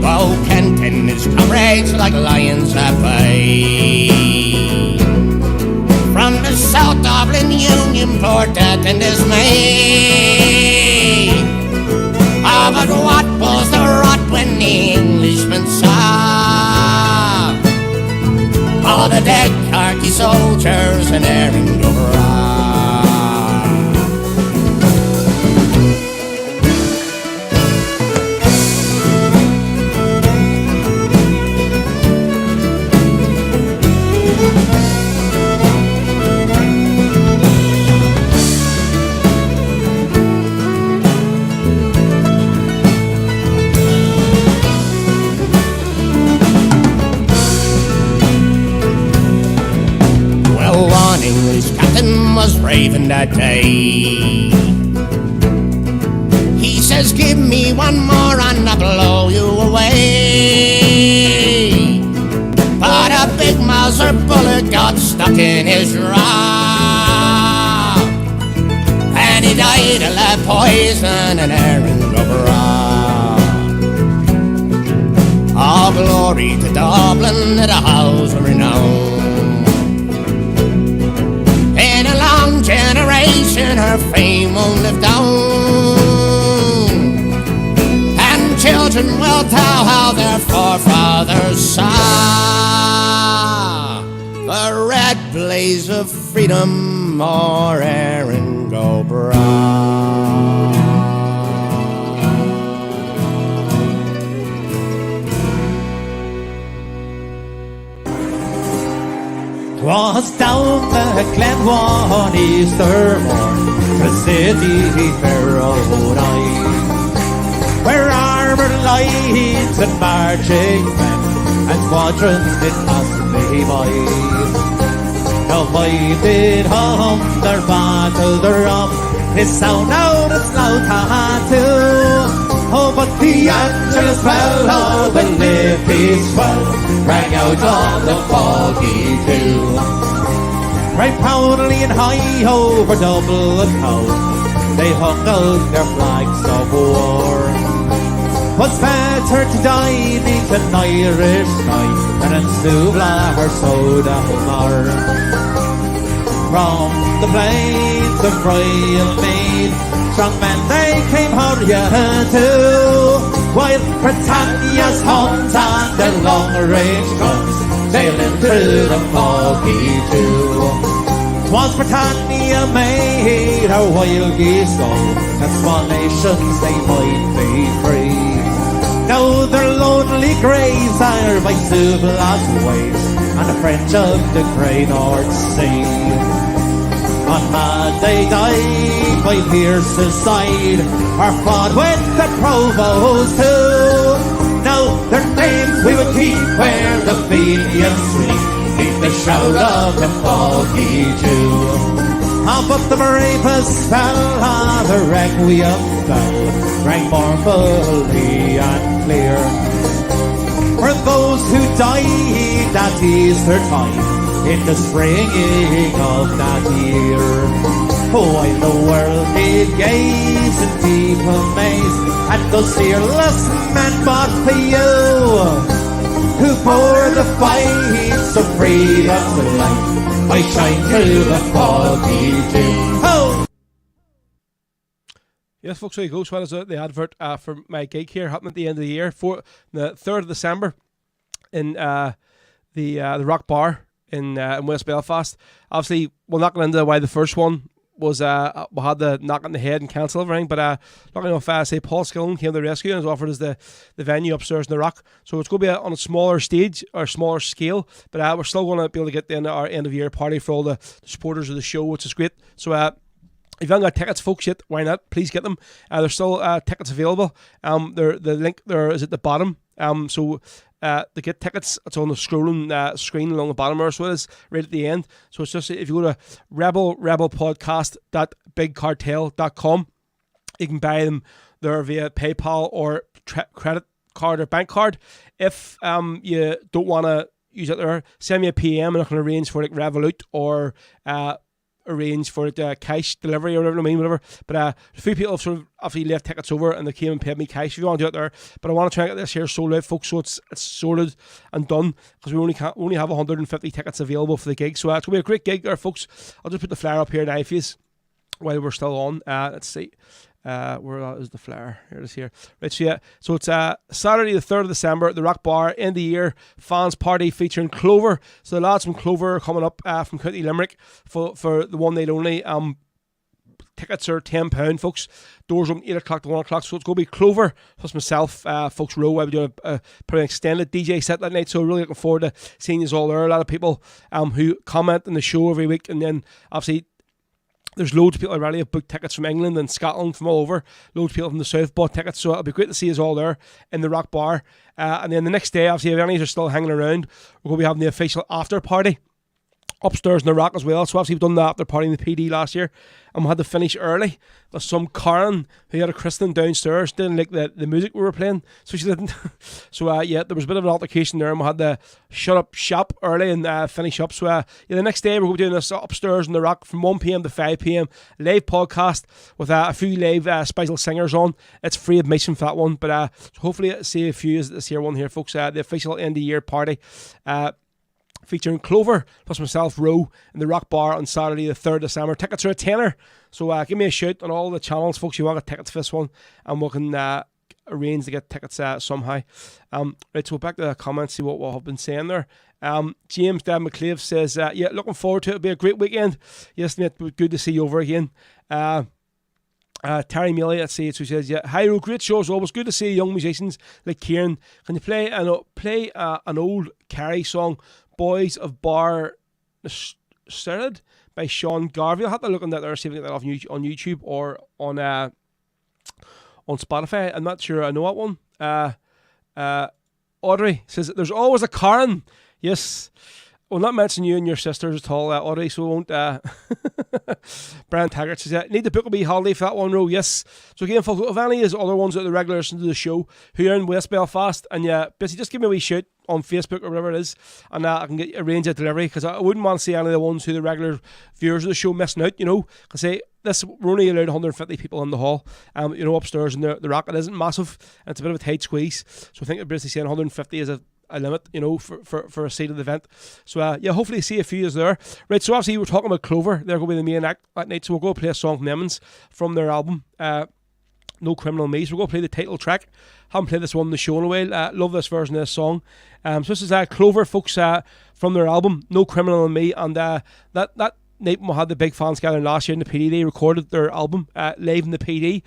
Bo Kent and his comrades like lions at bay from the South Dublin Union for death and dismay. Ah, but what was the rot when the Englishmen saw all the dead khaki soldiers and Erin O'Brien? Was braving that day. He says, give me one more and I'll blow you away. But a big Mauser bullet got stuck in his rock, and he died of lead poison and Erin O'Brien. All glory to Dublin, to the house of renown. Generation her fame will live down, and children will tell how their forefathers saw the red blaze of freedom or Erin O'Brien.
'Twas down the Glen one Easter morn, the city fair rode I, where armoured lights and marching men and squadrons did pass me by. Now I did hum their battle drum, it sound out its loud tattoo. Oh, but the Angelus bell of the Liffey swell rang out on the foggy dew. Right proudly and high over Dublin town, they hung out their flags of war. 'Twas better to die neath an Irish sky than in Suvla or Sodamar. From the plains of Royal Mead, strong men they came hurrying too, while Britannia's Huns and their long-range guns sailing through the foggy dew. 'Twas Britannia made her wild geese go, that small nations they might be free. Now their lonely graves are by Suvla's waves, and the French of the grey North Sea. On mad they died by Pierce's side, or fought with the Provost too. Now their names we will keep where the Fenians sleep, keep the shroud of the foggy Jew. Ah, but the bravest fell, ah, the requiem bell rang mournfully and clear, for those who died at Easter time in the springing of that year. While the world did gaze in deep amaze at those fearless men but for you, who bore the fight of freedom's light by shine through the foggy dew. Oh!
Yes, folks, there you go. So that is the advert for my gig here, happening at the end of the year, for the 3rd of December in the Rock Bar in West Belfast. Obviously, we'll not go into why the first one was we had the knock on the head and cancel everything, but luckily enough, say Paul Skillen came to the rescue and was offered us the venue upstairs in the Rock. So it's going to be on a smaller stage or smaller scale, but we're still going to be able to get in our end of year party for all the supporters of the show, which is great. So if you haven't got tickets, folks, yet, why not? Please get them. There's still tickets available. The link there is at the bottom. So to get tickets, it's on the scrolling screen along the bottom there, so it is right at the end. So it's just, if you go to rebelpodcast.bigcartel.com, you can buy them there via PayPal or credit card or bank card. If you don't want to use it there, send me a PM and I can arrange for like Revolut or arrange for it cash delivery or whatever, whatever. But a few people have sort of obviously left tickets over and they came and paid me cash if you want to do it there. But I want to try and get this here sold out, folks, so it's sorted and done, because we only have 150 tickets available for the gig. So it's going to be a great gig there, folks. I'll just put the flyer up here now for you while we're still on. Let's see. Where is the flyer? Here it is here. Right, so yeah. So it's Saturday the 3rd of December at the Rock Bar, end of year fans party featuring Clover. So the lads from Clover are coming up from County Limerick for the one night only. Tickets are £10, folks. Doors open 8 o'clock to 1 o'clock. So it's going to be Clover plus myself, folks Row. I'll be doing probably an extended DJ set that night. So really looking forward to seeing you all there. A lot of people who comment on the show every week, and then obviously there's loads of people already have booked tickets from England and Scotland, from all over. Loads of people from the south bought tickets, so it'll be great to see us all there in the Rock Bar. And then the next day, obviously, if any are still hanging around, we're going to be having the official after party upstairs in the Rock as well. So obviously we've done the after party in the PD last year, and we had to finish early. There's some Karen who had a christening downstairs, didn't like the music we were playing, so she didn't. So yeah, there was a bit of an altercation there, and we had to shut up shop early and finish up. So yeah, the next day we're going to be doing this upstairs in the Rock from 1 p.m. to 5 p.m. live podcast with a few live special singers on. It's free admission for that one, but so hopefully see a few this year one here, folks. The official end of year party featuring Clover plus myself, Row, in the Rock Bar on Saturday the 3rd of December. Tickets are a tenner, so give me a shout on all the channels, folks. You want to get tickets for this one, and we can arrange to get tickets somehow. Right, so back to the comments, see what I've been saying there. James Dad McClave says, yeah, looking forward to it. It'll be a great weekend. Yes, mate, good to see you over again. Terry Mealy, let's see, who says, yeah, hi, great show as always. Good to see young musicians like Kieran. Can you play an old Carrie song, Boys of Bar Started by Sean Garvey? I'll have to look on that there, see if I can get that off on YouTube or on Spotify. I'm not sure I know that one. Audrey says, there's always a Karen. Yes. We'll not mention you and your sisters at all, Audrey, so we won't. Brian Taggart says, need to book a wee holiday for that one, Row. Yes. So again, folks, if any of the other ones that are the regulars to the show who are in West Belfast, and basically just give me a wee shout on Facebook or whatever it is, and I can arrange a delivery, because I wouldn't want to see any of the ones who the regular viewers of the show missing out, because we're only allowed 150 people in the hall, upstairs in the Rock. It isn't massive, and it's a bit of a tight squeeze, so I think they're basically saying 150 is a limit, for a seat of the event. So yeah, hopefully see a few is there. Right, so obviously we're talking about Clover. They're going to be the main act that night, so we'll go play a song from Emmons from their album, No Criminal in Me. So we'll go play the title track. Haven't played this one in the show in a while. Love this version of this song. So this is Clover, folks, from their album No Criminal in Me, and that night we had the big fans gathering last year in the PD. They recorded their album live in the PD,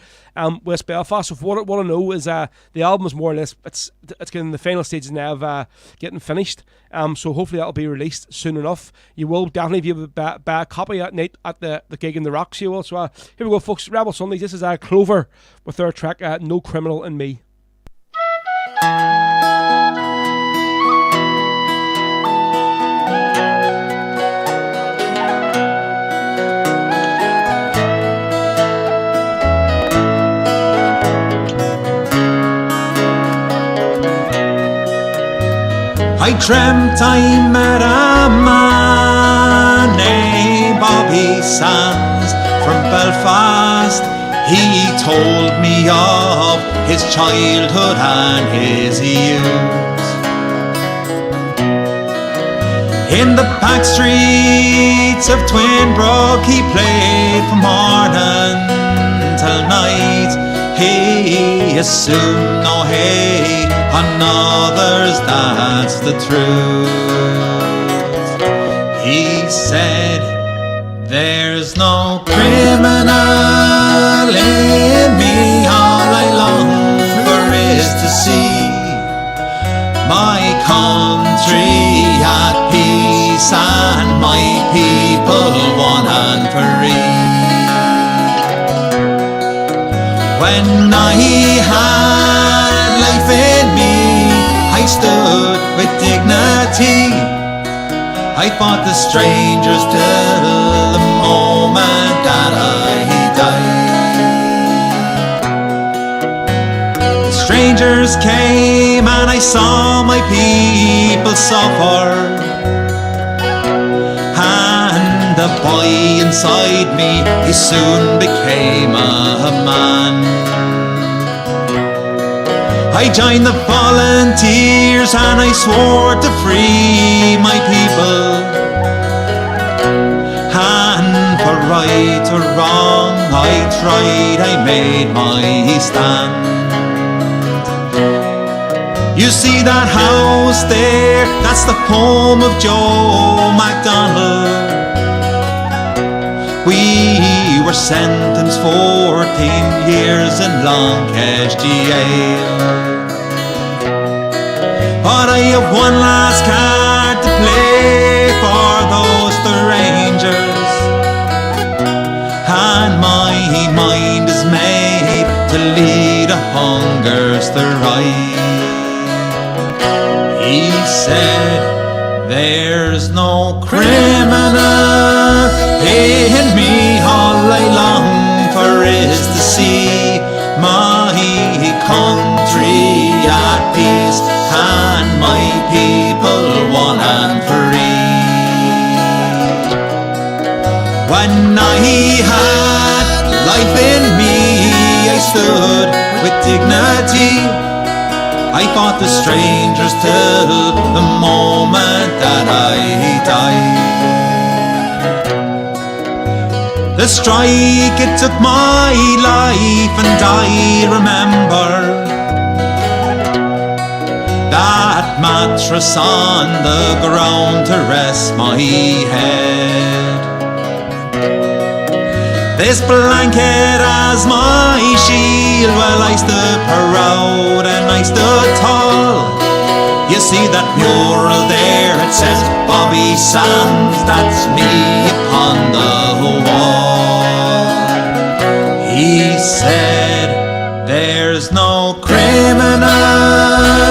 West Belfast. So what I know is the album is more or less it's getting the final stages now of getting finished. So hopefully that'll be released soon enough. You will definitely be able to buy a copy that night at the gig in the Rocks. You will. So here we go, folks. Rebel Sundays. This is Clover with their track No Criminal in Me.
I dreamt I met a man named Bobby Sands from Belfast. He told me of his childhood and his youth. In the back streets of Twinbrook he played from morning till night. He assumed no hate on others, that's the truth. He said, There's no criminal in me. All I long for is to see my country at peace and my people one and free. When I had life in me, I stood with dignity. I fought the strangers till the moment that I died. The strangers came and I saw my people suffer, and the boy inside me, he soon became a man. I joined the volunteers and I swore to free my people. And for right or wrong I tried, I made my stand. You see that house there, that's the home of Joe MacDonald. We were sentenced 14 years in Longcash jail. But I have one last card to play for those strangers, and my mind is made to lead a hunger strike. He said, there's no criminal in me. All I long for is to see my country at peace and my people one and free. When I had life in me, I stood with dignity. I fought the strangers till the moment that I died. The strike, it took my life, and I remember that mattress on the ground to rest my head. This blanket as my shield, well, I stood proud and I stood tall. You see that mural there, it says Bobby Sands, that's me upon the wall. He said, there's no criminal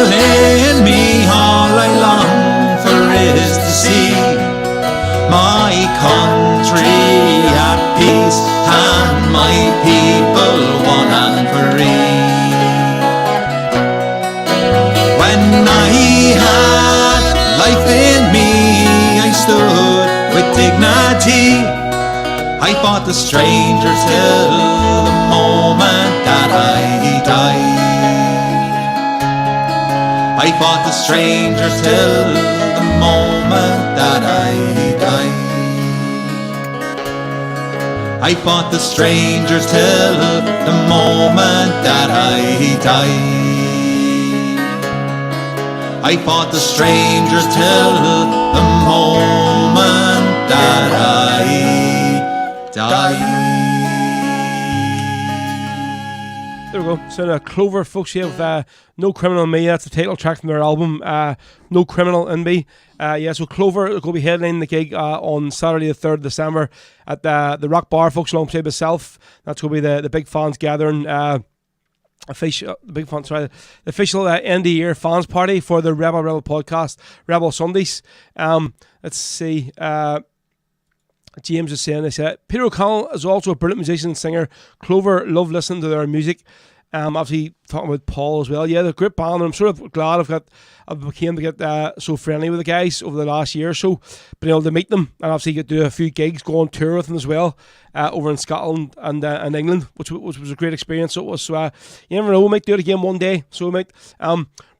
in me. All I long for is to see my country at peace and my people one and free. When I had life in me, I stood with dignity. I fought the stranger till the moment that I died. I fought the stranger till the moment that I died. I fought the stranger till the moment that I died. I fought the stranger till the moment that I died.
There we go. So Clover, folks, you have No Criminal in Me. That's the title track from their album, No Criminal in Me. Yeah, so Clover will be headlining the gig on Saturday the 3rd of December at the Rock Bar, folks, alongside myself. That's going to be the big fans gathering. The official end of the year fans party for the Rebel podcast, Rebel Sundays. Let's see. James is saying this. Peter O'Connell is also a brilliant musician and singer. Clover love listening to their music. Obviously talking about Paul as well. Yeah, they're a great band, and I'm sort of glad I've became to get so friendly with the guys over the last year or so. Been able to meet them and obviously get to do a few gigs, go on tour with them as well over in Scotland and England, which was a great experience. So it was. So you never know, we might do it again one day. So we might.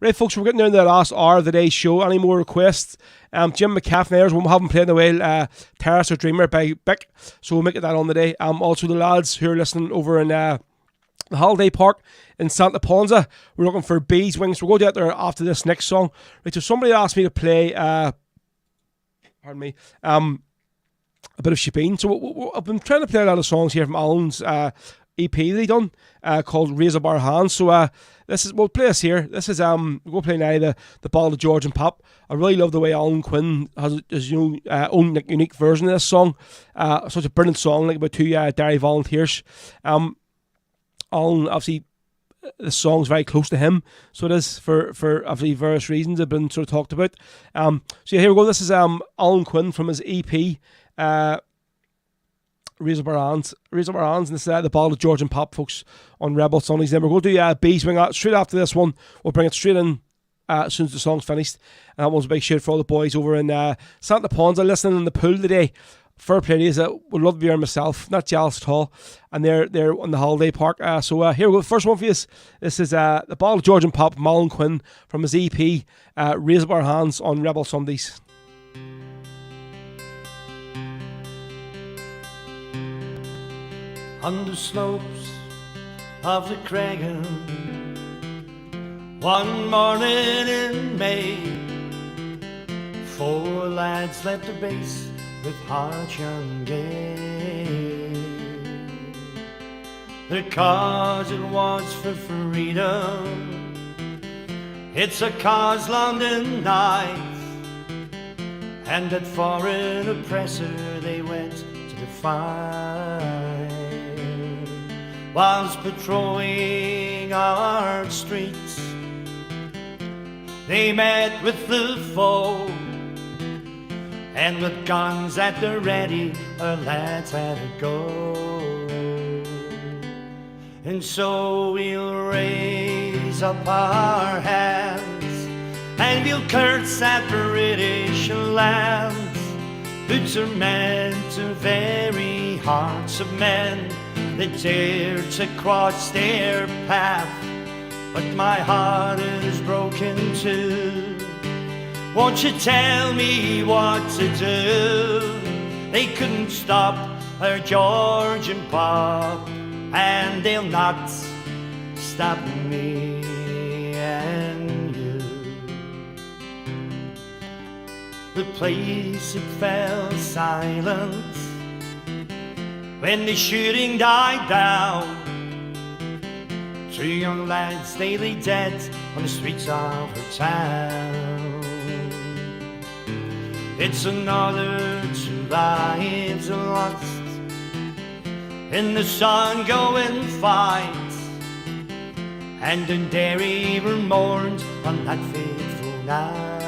Right, folks, we're getting down to the last hour of the day's show. Any more requests? Jim McCaffrey there's one we haven't played in a while. Terrace or Dreamer by Bick. So we'll make it that on the day. Also the lads who are listening over in the Holiday Park in Santa Ponsa, we're looking for Bees Wings. We'll go out there after this next song. Right, so somebody asked me to play pardon me, a bit of Shebeen. So I've been trying to play a lot of songs here from Alan's EP that he done called Raise Up Our Hands. So we'll play this here. This is we'll play now the Ballad of George and Pop. I really love the way Alan Quinn has his own unique version of this song. Such a brilliant song, like about two Derry volunteers. Alan, obviously, the song's very close to him, so it is for obviously various reasons have been sort of talked about. So yeah, here we go. This is Alan Quinn from his EP. Raise Up Our Hands, and this is the Ballad of George and Pop, folks, on Rebel Sundays. Then we're going to do B Swing out straight after this one. We'll bring it straight in as soon as the song's finished. And that one's a big shout for all the boys over in Santa Ponsa listening in the pool today. Fair play to you. Would love to be here myself, not jealous at all. And they're on the holiday park. So here we go. First one for you. This is the Ballad of George and Pop, Alan Quinn from his EP, Raise Up Our Hands on Rebel Sundays.
On the slopes of the Cragan, one morning in May, 4 lads left the base with hearts young gay. Their cause it was for freedom, it's a cause long denied, and that foreign oppressor they went to defy. Whilst patrolling our streets, they met with the foe, and with guns at the ready, our lads had to go. And so we'll raise up our hands, and we'll curse at British lands, who torment the very hearts of men that dare to cross their path. But my heart is broken too. Won't you tell me what to do? They couldn't stop our George and Pop, and they'll not stop me and you. The place it fell silent when the shooting died down. 2 young lads, they lay dead on the streets of her town. It's another 2 lives lost in the sun going fight, and in Derry were mourned on that fateful night.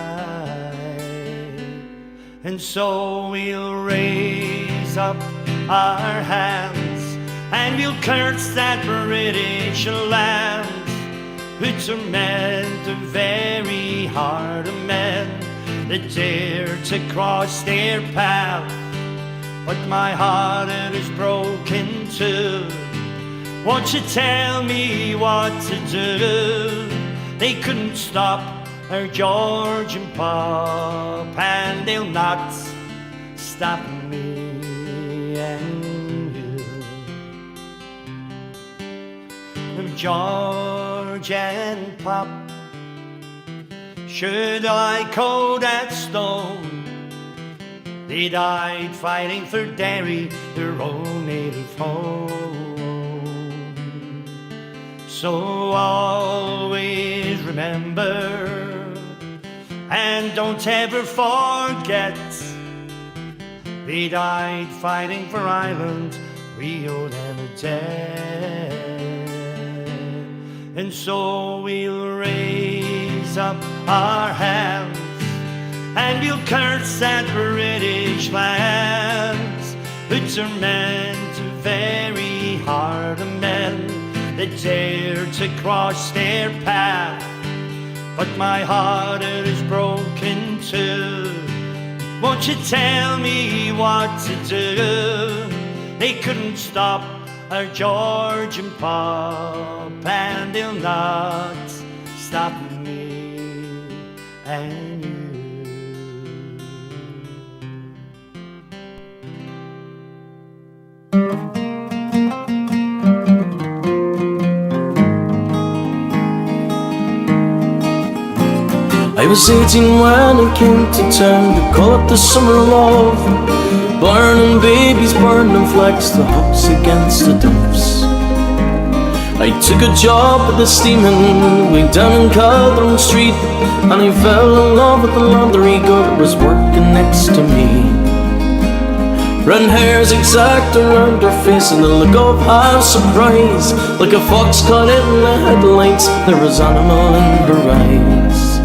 And so we'll raise up our hands, and we'll curse that British land, who torment the very heart of men that dare to cross their path. But my heart it is broken too. Won't you tell me what to do? They couldn't stop our George and Pop, and they'll not stop me and you. George and Pop, should I call that stone? They died fighting for Derry, their own native home. So always remember, and don't ever forget, they died fighting for Ireland, we owe them a debt. And so we'll raise up our hands, and we'll curse that British lands, who torment the very heart of men that dare to cross their path. But my heart it is broken too. Won't you tell me what to do? They couldn't stop our George and Pop, and they'll not stop me and you.
I was 18 when I came to town to call up the summer love
Burning babies, burning flags, the hooks against the doves. I took a job at the steaming way down in Calderon Street, and I fell in love with the laundry girl that was working next to me. Red hair's exact around her face and a look of half surprise, like a fox caught in the headlights, there was animal in her eyes.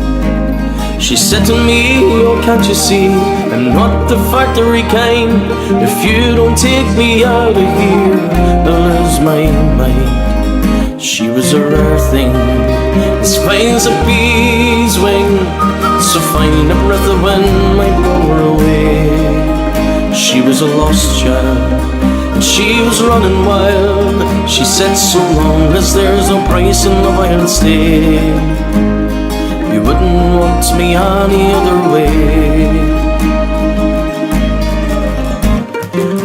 She said to me, oh can't you see, I'm not the factory kind. If you don't take me out of here, I'll lose my mind. She was a rare thing, as fine as a bee's wing, so fine a breath of wind might blow her away. She was a lost child, and she was running wild. She said, so long as there's no price in love I'll stay. You wouldn't want me any other way.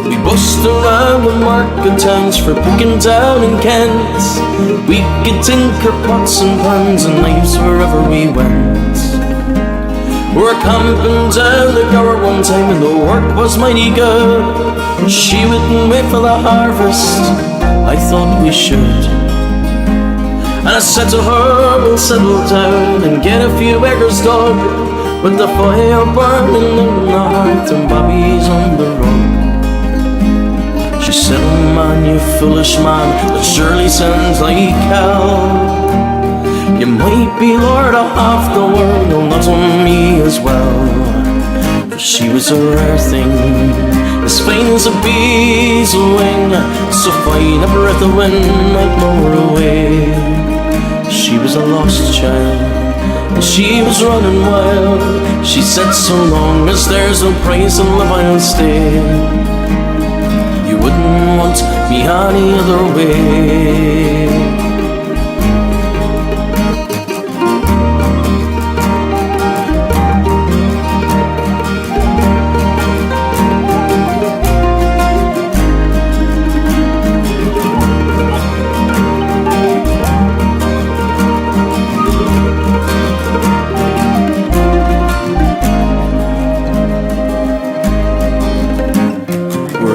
We bust around the market towns for picking down in Kent. We could tinker pots and pans and knives wherever we went. We were camping down the Gower one time and the work was mighty good. She wouldn't wait for the harvest, I thought we should. And I said to her, we'll settle down and get a few acres dug, with the fire burning in the hearth and Bobby's on the rug. She said, oh man, you foolish man, that surely sounds like hell. You might be lord of half the world, no, not on me as well. For she was a rare thing, as fine as a bee's wing, so fine a breath of wind might blow her away. She was a lost child, and she was running wild. She said, so long as there's no price in love I'll stay. You wouldn't want me any other way.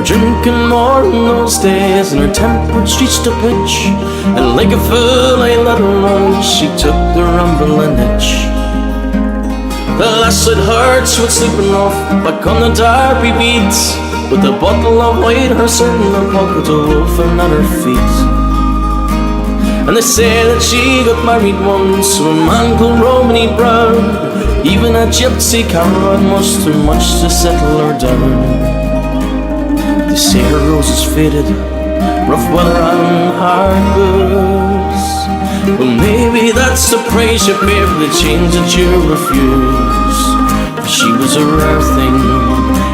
Drinking more in those days, and her temperance reached a pitch, and like a fool I let her run. She took the rumbling itch. The lass had heard she was sleeping off back on the Derby beats, with a bottle of white horse in her pocket, a wolf at her feet. And they say that she got married once to a man called Romany Brown. Even a gypsy caravan was too much to settle her down. They say her roses faded, rough weather and hard booze. Well, maybe that's the price you pay for the change that you refuse. She was a rare thing,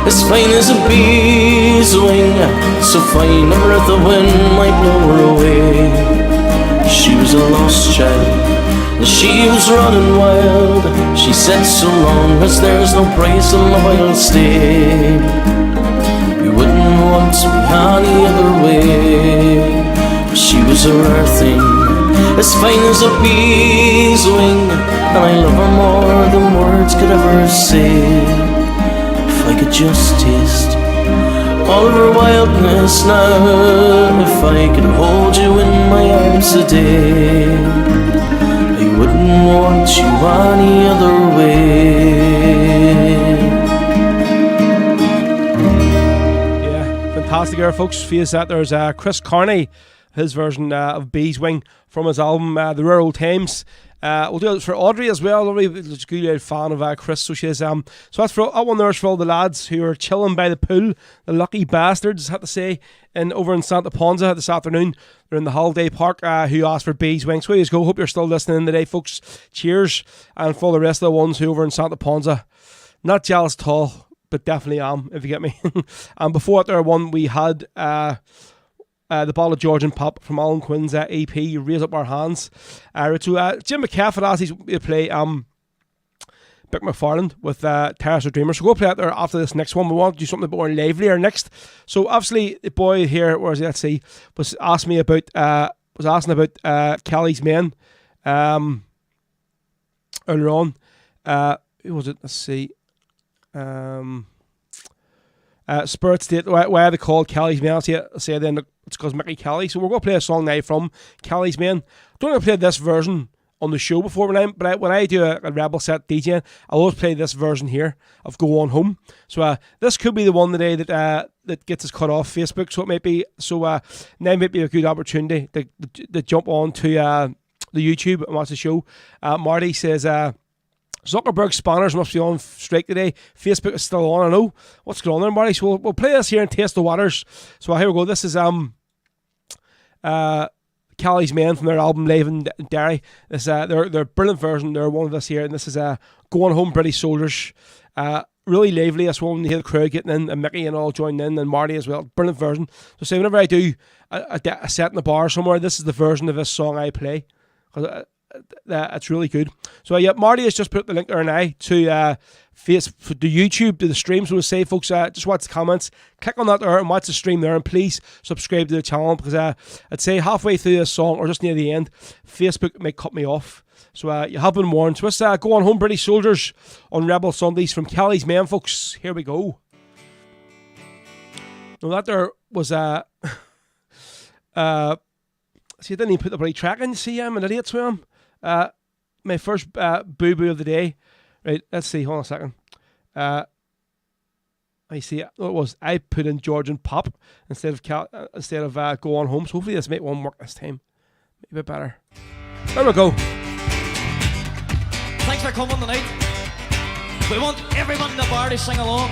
as fine as a bee's wing, so fine a breath of wind might blow her away. She was a lost child, and she was running wild. She said, so long as there's no price in love I'll stay. You wouldn't want me any other way. She was a rare thing, as fine as a bee's wing, and I love her more than words could ever say. If I could just taste all of her wildness now, if I could hold you in my arms today, I wouldn't want you any other way.
Fantastic air, folks. Face that there's Chris Carney, his version of Bees Wing from his album The Rare Old Times. We'll do it for Audrey as well. Audrey's a good fan of Chris, so she is. So that's for that one. There's for all the lads who are chilling by the pool, the lucky bastards, I have to say, over in Santa Ponsa this afternoon. They're in the holiday park. Who asked for Bees Wing? So you go. Hope you're still listening today, folks. Cheers, and for the rest of the ones who over in Santa Ponsa, not jealous at all, but definitely am, if you get me. And before that, there one we had the Ballad Georgian Pop from Alan Quinn's EP, Raise Up Our Hands. Jim McCaffrey asked us to play Bick McFarland with Terrace of Dreamers. So go play out there after this next one. We want to do something a bit more livelier next. So obviously the boy here, where is he? Let's see, was asking about Kelly's Men earlier on. Who was it? Let's see. Spirit State, why are they called Kelly's Men? I say then it's because Mickey Kelly. So we're going to play a song now from Kelly's Men. Don't ever play this version on the show before, when I do a Rebel set DJing, I always play this version here of Go On Home. So this could be the one today that gets us cut off Facebook. So it might be now might be a good opportunity to jump on to the YouTube and watch the show. Marty says Zuckerberg spanners must be on strike today. Facebook is still on. I know what's going on there, Marty. So we'll play this here and taste the waters. So here we go. This is Kelly's Men from their album Live in Derry. This their brilliant version. They're one of us here, and this is Going Home, British Soldiers. Really lively. That's one you hear the crowd getting in, and Mickey and all joining in, and Marty as well. Brilliant version. So say whenever I do a set in the bar somewhere, this is the version of this song I play. It's really good. So yeah, Marty has just put the link there now to YouTube, to the stream. So we'll say, folks, just watch the comments, click on that there and watch the stream there, and please subscribe to the channel, because I'd say halfway through this song or just near the end, Facebook may cut me off. So you have been warned. So let's Go On Home, British Soldiers on Rebel Sundays from Kelly's Men, folks. Here we go. Now that there was see, I didn't even put the bloody track in. See, I'm an idiot, so my first boo-boo of the day. Right, let's see, hold on a second. I see, it was, I put in Georgian Pop instead of Go On Home, so hopefully this might one work this time. Maybe a bit better. There we go.
Thanks for coming tonight. We want everyone in the bar to sing along.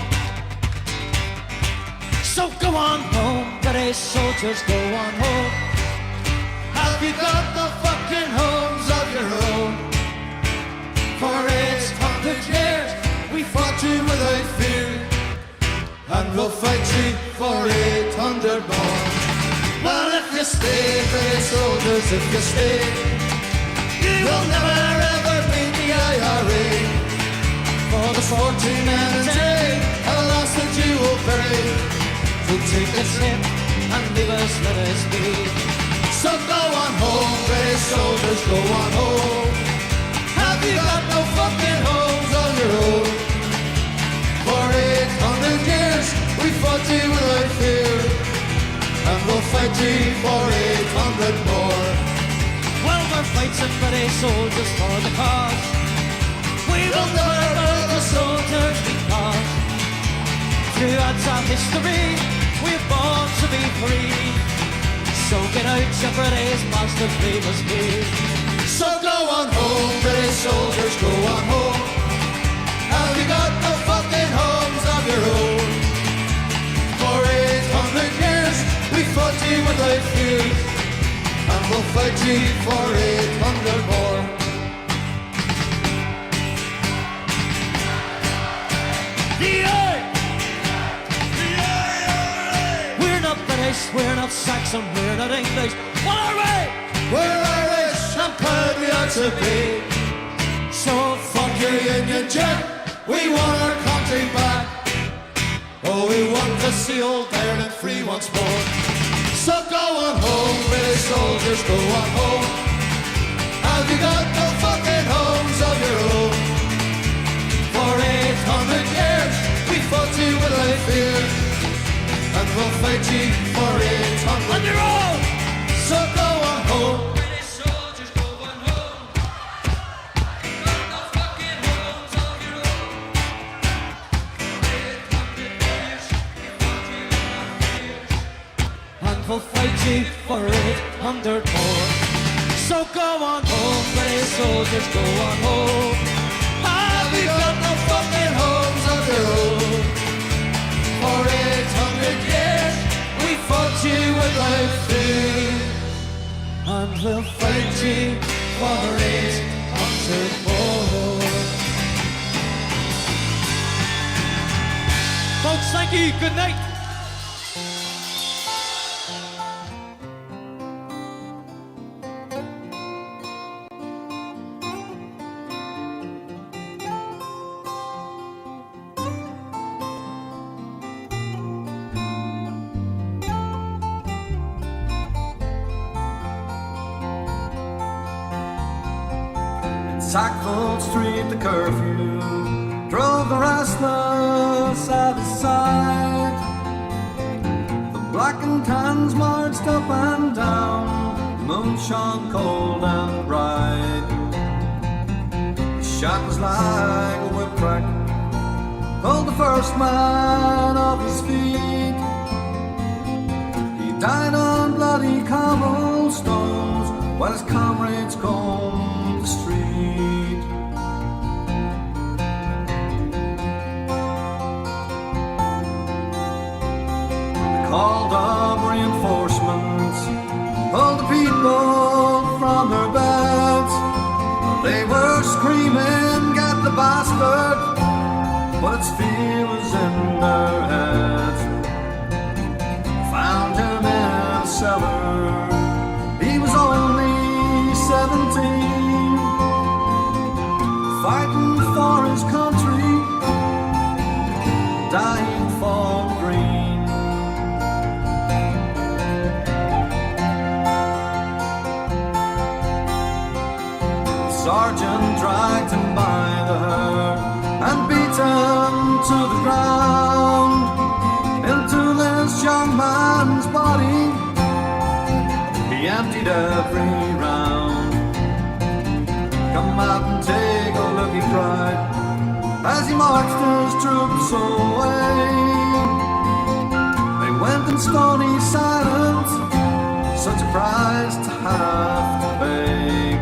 So go on home, British soldiers, go on home. Have you got the fucking homes of your own? For 800 years we fought you without fear, and we'll fight you for 800 more. Well, if you stay, British soldiers, if you stay, you will never ever beat the IRA. For the 14 men a day, a loss that you will pay. So take a hit and leave us, let us be. So go on home, British soldiers, go on home. Have you got no fucking homes of your own? For 800 years we fought you without fear, and we'll fight you for 800 more. Well, we're fighting British soldiers for the cause. We will never let the soldiers because throughout our history we're born to be free. So get out your British bastards, leave us be. So go on home, British soldiers, go on home. Have you got no fucking homes of your own? For 800 years we fought you without fear, and we'll fight you for 800 more. We're not British, we're not Saxon, we're not English. What are we? We're Irish, and proud we are to be. So fuck your Union Jack, we want our country back. Oh, we want to see old Ireland free once more. So go on home, British soldiers, go on home. Have you got no fucking homes of your own? For 800 years we fought you without fear, and we'll fight you for 800 on your own. So go on home, British soldiers, go on home. You got no fucking homes of your own. For 800 years we fought you without fear, and we'll fight you for 800 more. So go on home, British soldiers, go on home. Have you got no fucking homes of your own? For 800 years we fought you without fear, and we'll fight you for 800 more. Folks, thank you, good night.
Sackville Street, the curfew drove the restless out of sight. Blackened cans marched up and down, moon shone cold and bright. The shot was like a whip crack, pulled the first man off his feet. He died on bloody cobblestones while his comrades combed the street. They called up reinforcements, pulled the people from their beds. They were screaming, "Get the bastard!" but its fear was in their heads. Found him in a cellar, he was only 17, fighting for his country, dying for green. The sergeant dragged him by the hair and beat him to the ground. Into this young man's body he emptied every round. "Come out and take a look," he cried, as he marched his troops away. They went in stony silence, such a price to have to pay.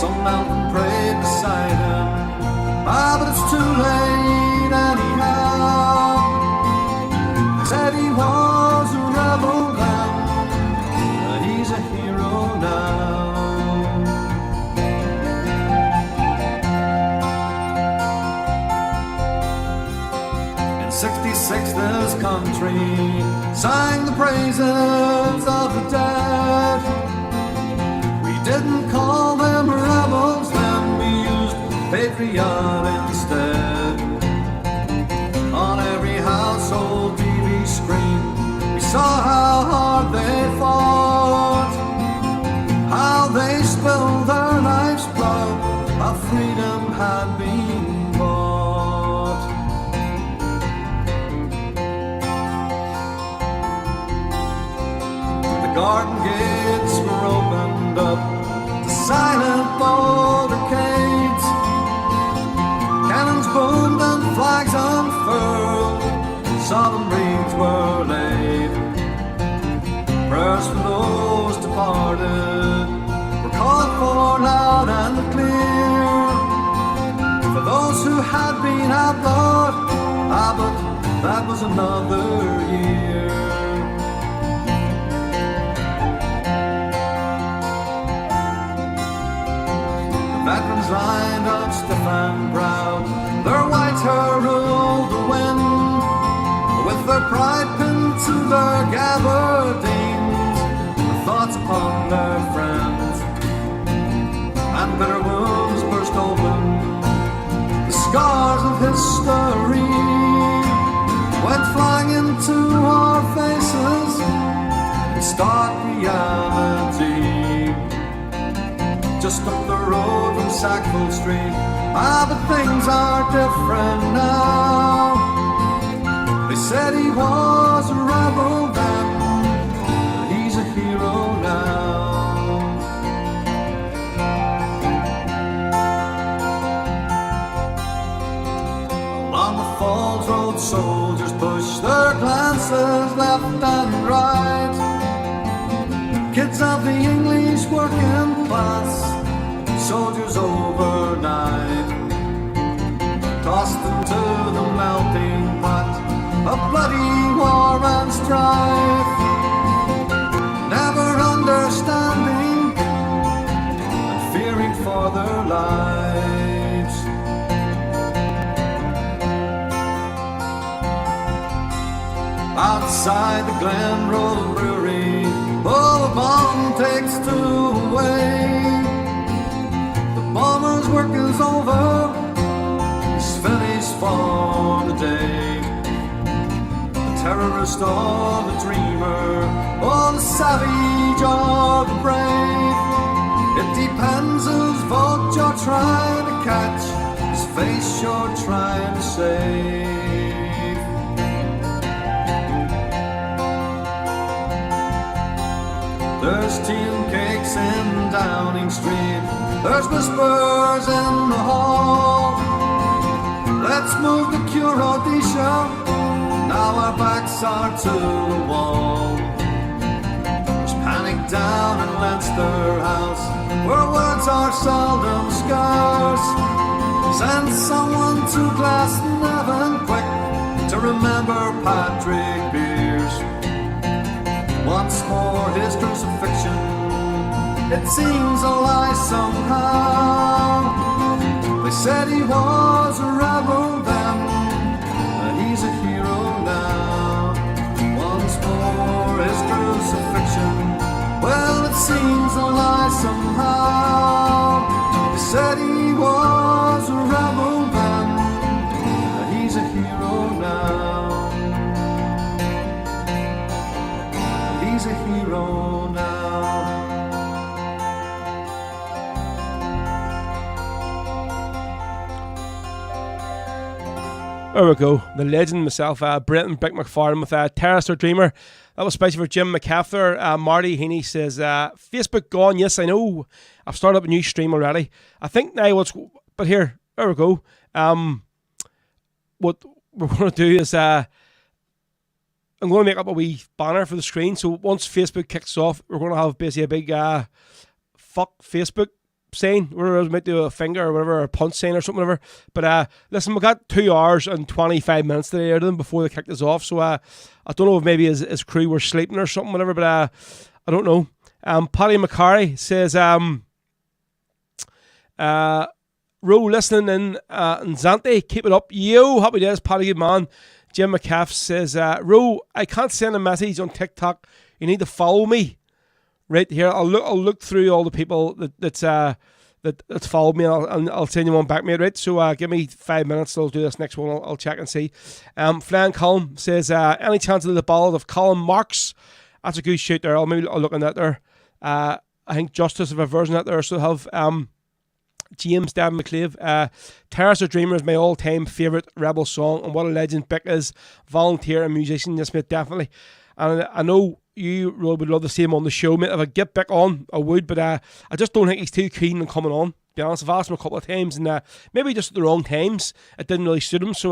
Some knelt and prayed beside him, but it's too late anyhow. They said he was a rebel then, but he's a hero now. In '66 this country sang the praises of the dead. We didn't call them rebels then, we used patriot instead. On every household TV screen we saw how hard they fought, how they spilled their life's blood, how freedom had been bought. The garden gates were opened up to silent motorcades. Cannons boomed and flags unfurled, solemn wreaths were laid. Prayers for those departed were called for loud and clear. For those who had been outlawed, but that was another year. Veterans lined up stiff and proud, their white hair ruled the wind, with their pride pinned to their gabardines, their thoughts upon their friends. And bitter wounds burst open, the scars of history went flying into our faces in stark reality. Just up the road from Sackville Street, but things are different now. They said he was a rebel then, but he's a hero now. Along the Falls Road soldiers push their glances left and right. Kids of the English working class, soldiers overnight, tossed into the melting pot of bloody war and strife, never understanding and fearing for their lives. Outside the Glen Road Brewery, oh, the bomb takes two away. The bomber's work is over, he's finished for the day. The terrorist or the dreamer, or the savage or the brave, it depends whose vote you're trying to catch, whose face you're trying to save. There's tea and cakes in Downing Street. There's whispers in the hall. Let's move the Cure Rhodesia. Now our backs are to the wall. There's panic down in Leinster House, where words are seldom scarce. Send someone to Glasnevin quick to remember Patrick Beers. Once more his crucifixion, it seems a lie somehow. They said he was a rebel then, and he's a hero now. Once more his crucifixion, well, it seems a lie somehow. They said he was a rebel then, and he's a hero now. He's a hero now.
There we go. The legend himself, Brenton Bick McFarlane with Terrace or Dreamer. That was spicy for Jim McCaffrey. Marty Heaney says, Facebook gone. Yes, I know. I've started up a new stream already. I think now but here, there we go. What we're going to do is, I'm going to make up a wee banner for the screen. So once Facebook kicks off, we're going to have basically a big fuck Facebook saying, where we might do a finger or whatever, or a punch saying or something, whatever. But listen, we got 2 hours and 25 minutes today out of them before they kicked us off. So I don't know if maybe his crew were sleeping or something, whatever. But I don't know. Paddy McCarry says, Ro listening in Zante, keep it up. Yo, happy days, Paddy, good man. Jim McCaff says, Ro, I can't send a message on TikTok. You need to follow me. Right here, I'll look through all the people that's followed me, and I'll send you one back, mate. Right, so give me 5 minutes. I'll do this next one. I'll check and see. Flan Colin says, any chance of the ballad of Colin Marks? That's a good shoot there. I'll look on that there. I think Justice have a version of that there. So have James Dan McClave. Terrace or Dreamer is my all-time favourite Rebel song, and what a legend Bick is. Volunteer and musician, yes mate, definitely. And I know you really would love to see him on the show, mate. If I get Bick on, I would, but I just don't think he's too keen on coming on. To be honest, I've asked him a couple of times, and maybe just at the wrong times. It didn't really suit him, so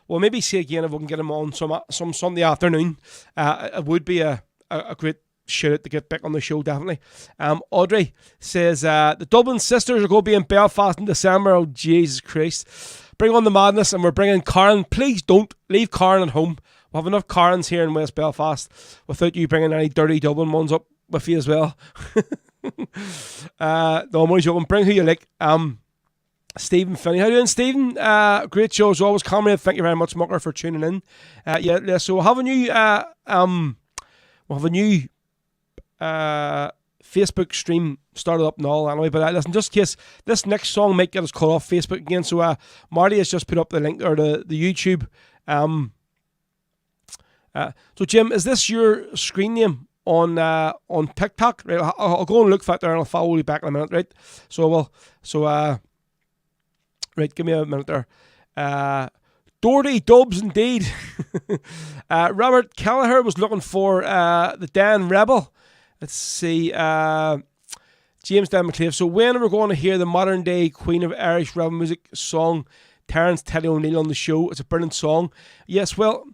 well, maybe see again if we can get him on some Sunday afternoon. It would be a great shout out to get Bick on the show, definitely. Audrey says, the Dublin Sisters are going to be in Belfast in December. Oh, Jesus Christ. Bring on the madness, and we're bringing Karen. Please don't leave Karen at home. We'll have enough Karens here in West Belfast without you bringing any dirty Dublin ones up with you as well. No, I'm only joking. Bring who you like. Stephen Finney. How you doing, Stephen? Great show as always. Comrade, thank you very much, Mucker, for tuning in. Yeah, so we'll have a new Facebook stream started up now anyway, but listen, just in case this next song might get us cut off Facebook again, so Marty has just put up the link, or the YouTube. So Jim, is this your screen name on TikTok? Right, I'll go and look for it there, and I'll follow you back in a minute, right? Right, give me a minute there. Doherty Dubs indeed. Robert Callagher was looking for the Dan Rebel. Let's see, James Dan McClave. So when are we going to hear the modern day Queen of Irish Rebel music song, Terence Teddy O'Neill, on the show? It's a brilliant song. Yes, well,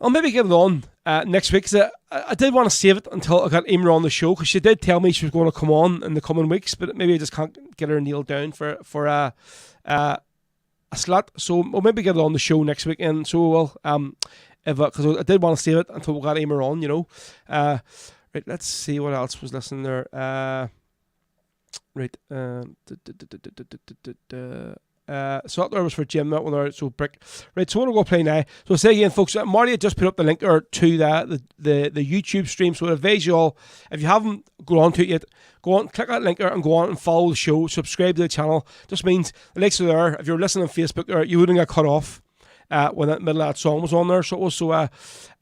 I'll maybe get it on next week, because I did want to save it until I got Emer on the show, because she did tell me she was going to come on in the coming weeks, but maybe I just can't get her nailed down for a slot. So we'll maybe get it on the show next week, and so we'll because I did want to save it until we got Emer on, you know. Right, let's see what else was listening there. Right, so that there was for Jim, that one there, so Brick. Right, so what we're going to play now. So say again, folks, Marty had just put up the link to the YouTube stream, so I advise you all, if you haven't gone on to it yet, go on, click that link there and go on and follow the show, subscribe to the channel. Just means the links are there. If you're listening on Facebook, you wouldn't get cut off when that middle of that song was on there. So also,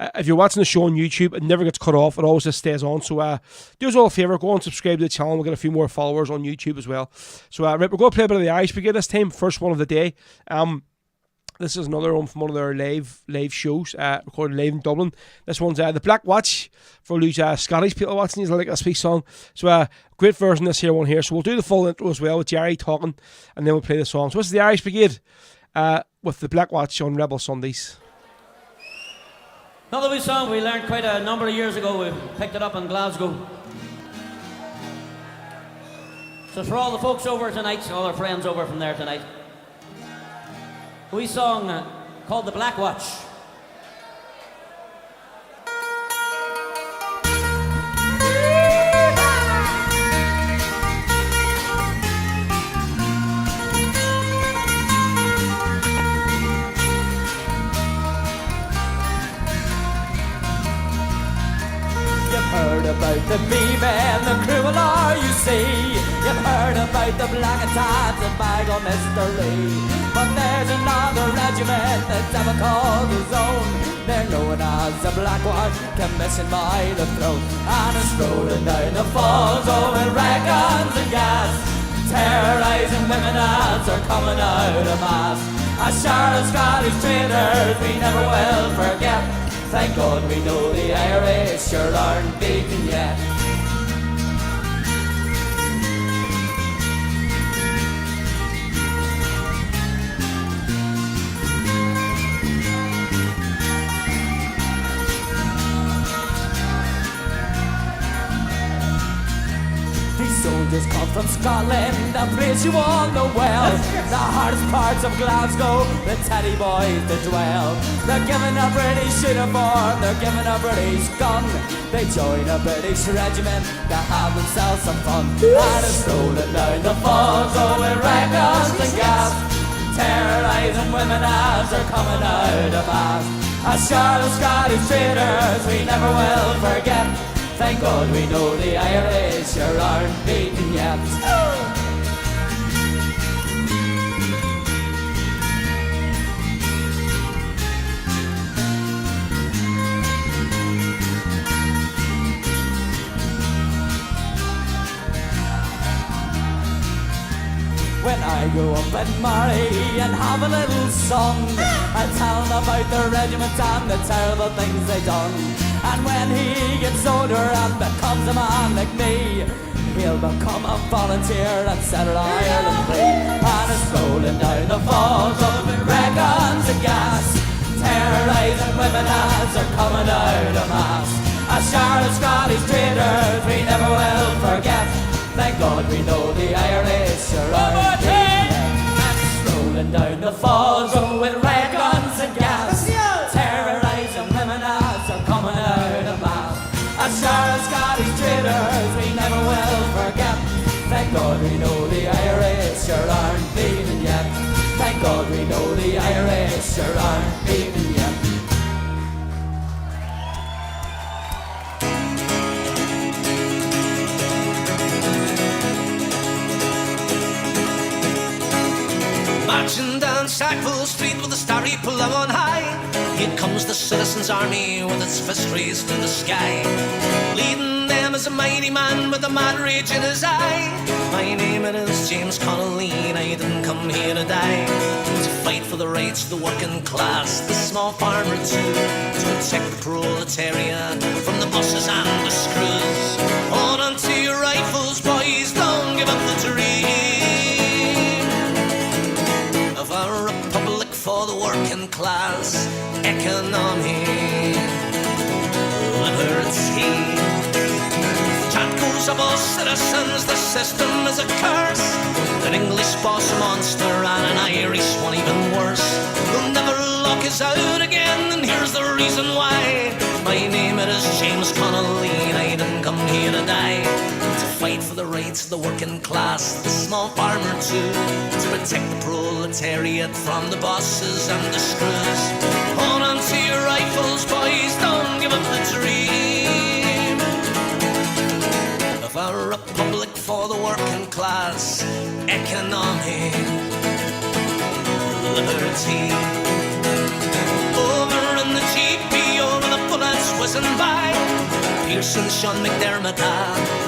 if you're watching the show on YouTube, it never gets cut off. It always just stays on. So do us all a favour, go and subscribe to the channel. We'll get a few more followers on YouTube as well. So right, we're going to play a bit of the Irish Brigade this time. First one of the day. This is another one from one of their live shows, recorded live in Dublin. This one's The Black Watch, for all these Scottish people watching these, like a speech song. So great version of this here one here. So we'll do the full intro as well with Jerry talking, and then we'll play the song. So this is the Irish Brigade with The Black Watch on Rebel Sundays.
Another wee song we learned quite a number of years ago. We picked it up in Glasgow. So for all the folks over tonight, all our friends over from there tonight, a wee song called The Black Watch.
Heard about the beam and the criminal, you see. You've heard about the black and tans and bygone mystery. But there's another regiment that's ever called his own. They're known as the Black Watch, commissioned by the throne. And it's strolling down the falls over wagons and gas, terrorizing women as they're coming out of mass. A share of Scottish traitors we never will forget. Thank God we know the Irish sure aren't beaten yet. These soldiers come from Scotland, a place you all know well. The hardest parts of Glasgow, the teddy boys that dwell. They're given a British uniform, they're given a British gun. They join a British regiment to have themselves some fun. And it's strolling down the falls, oh, with wagons and gas, terrorizing women as they're coming out of mass. A share of Scottish traitors we never will forget. Thank God we know the Irish sure aren't beaten yet. When I go up and marry and have a little son, I tell him about the regiment and the terrible things they done. And when he gets older and becomes a man like me, he'll become a volunteer and set Ireland free. And it's rolling down the falls of wagons and gas, terrorizing women as they're coming out of mass. A share of Scottish traitors we never will forget. Thank God we know the Irish are our king. And it's rolling down the falls with wagons and gas, terrorizing women as they're coming out of mass. A share of Scottish traitors we never will forget. Thank God we know the Irish sure aren't beaten yet. Thank God we know the Irish sure aren't beaten yet.
Marching down Sackville Street with the starry plough on high, here comes the citizens' army with its fist raised to the sky. Leading them is a mighty man with a mad rage in his eye. My name is James Connolly, and I didn't come here to die. To fight for the rights of the working class, the small farmer too, to protect the proletariat from the bosses and the screws. Hold on to your rifles, boys, don't give up the dream of a republic for the working class, economy, liberty. Chant goes of all citizens, the system is a curse. An English boss a monster and an Irish one even worse. They'll never lock us out again, and here's the reason why. My name is James Connolly, and I didn't come here to die. To fight for the rights of the working class, the small farmer too, to protect the proletariat from the bosses and the screws. Hold on to your rifles, boys, don't give up the dream of a republic for the working class, economy, liberty. Over in the GP, over the bullets whizzing by, Pearson, Sean McDermott,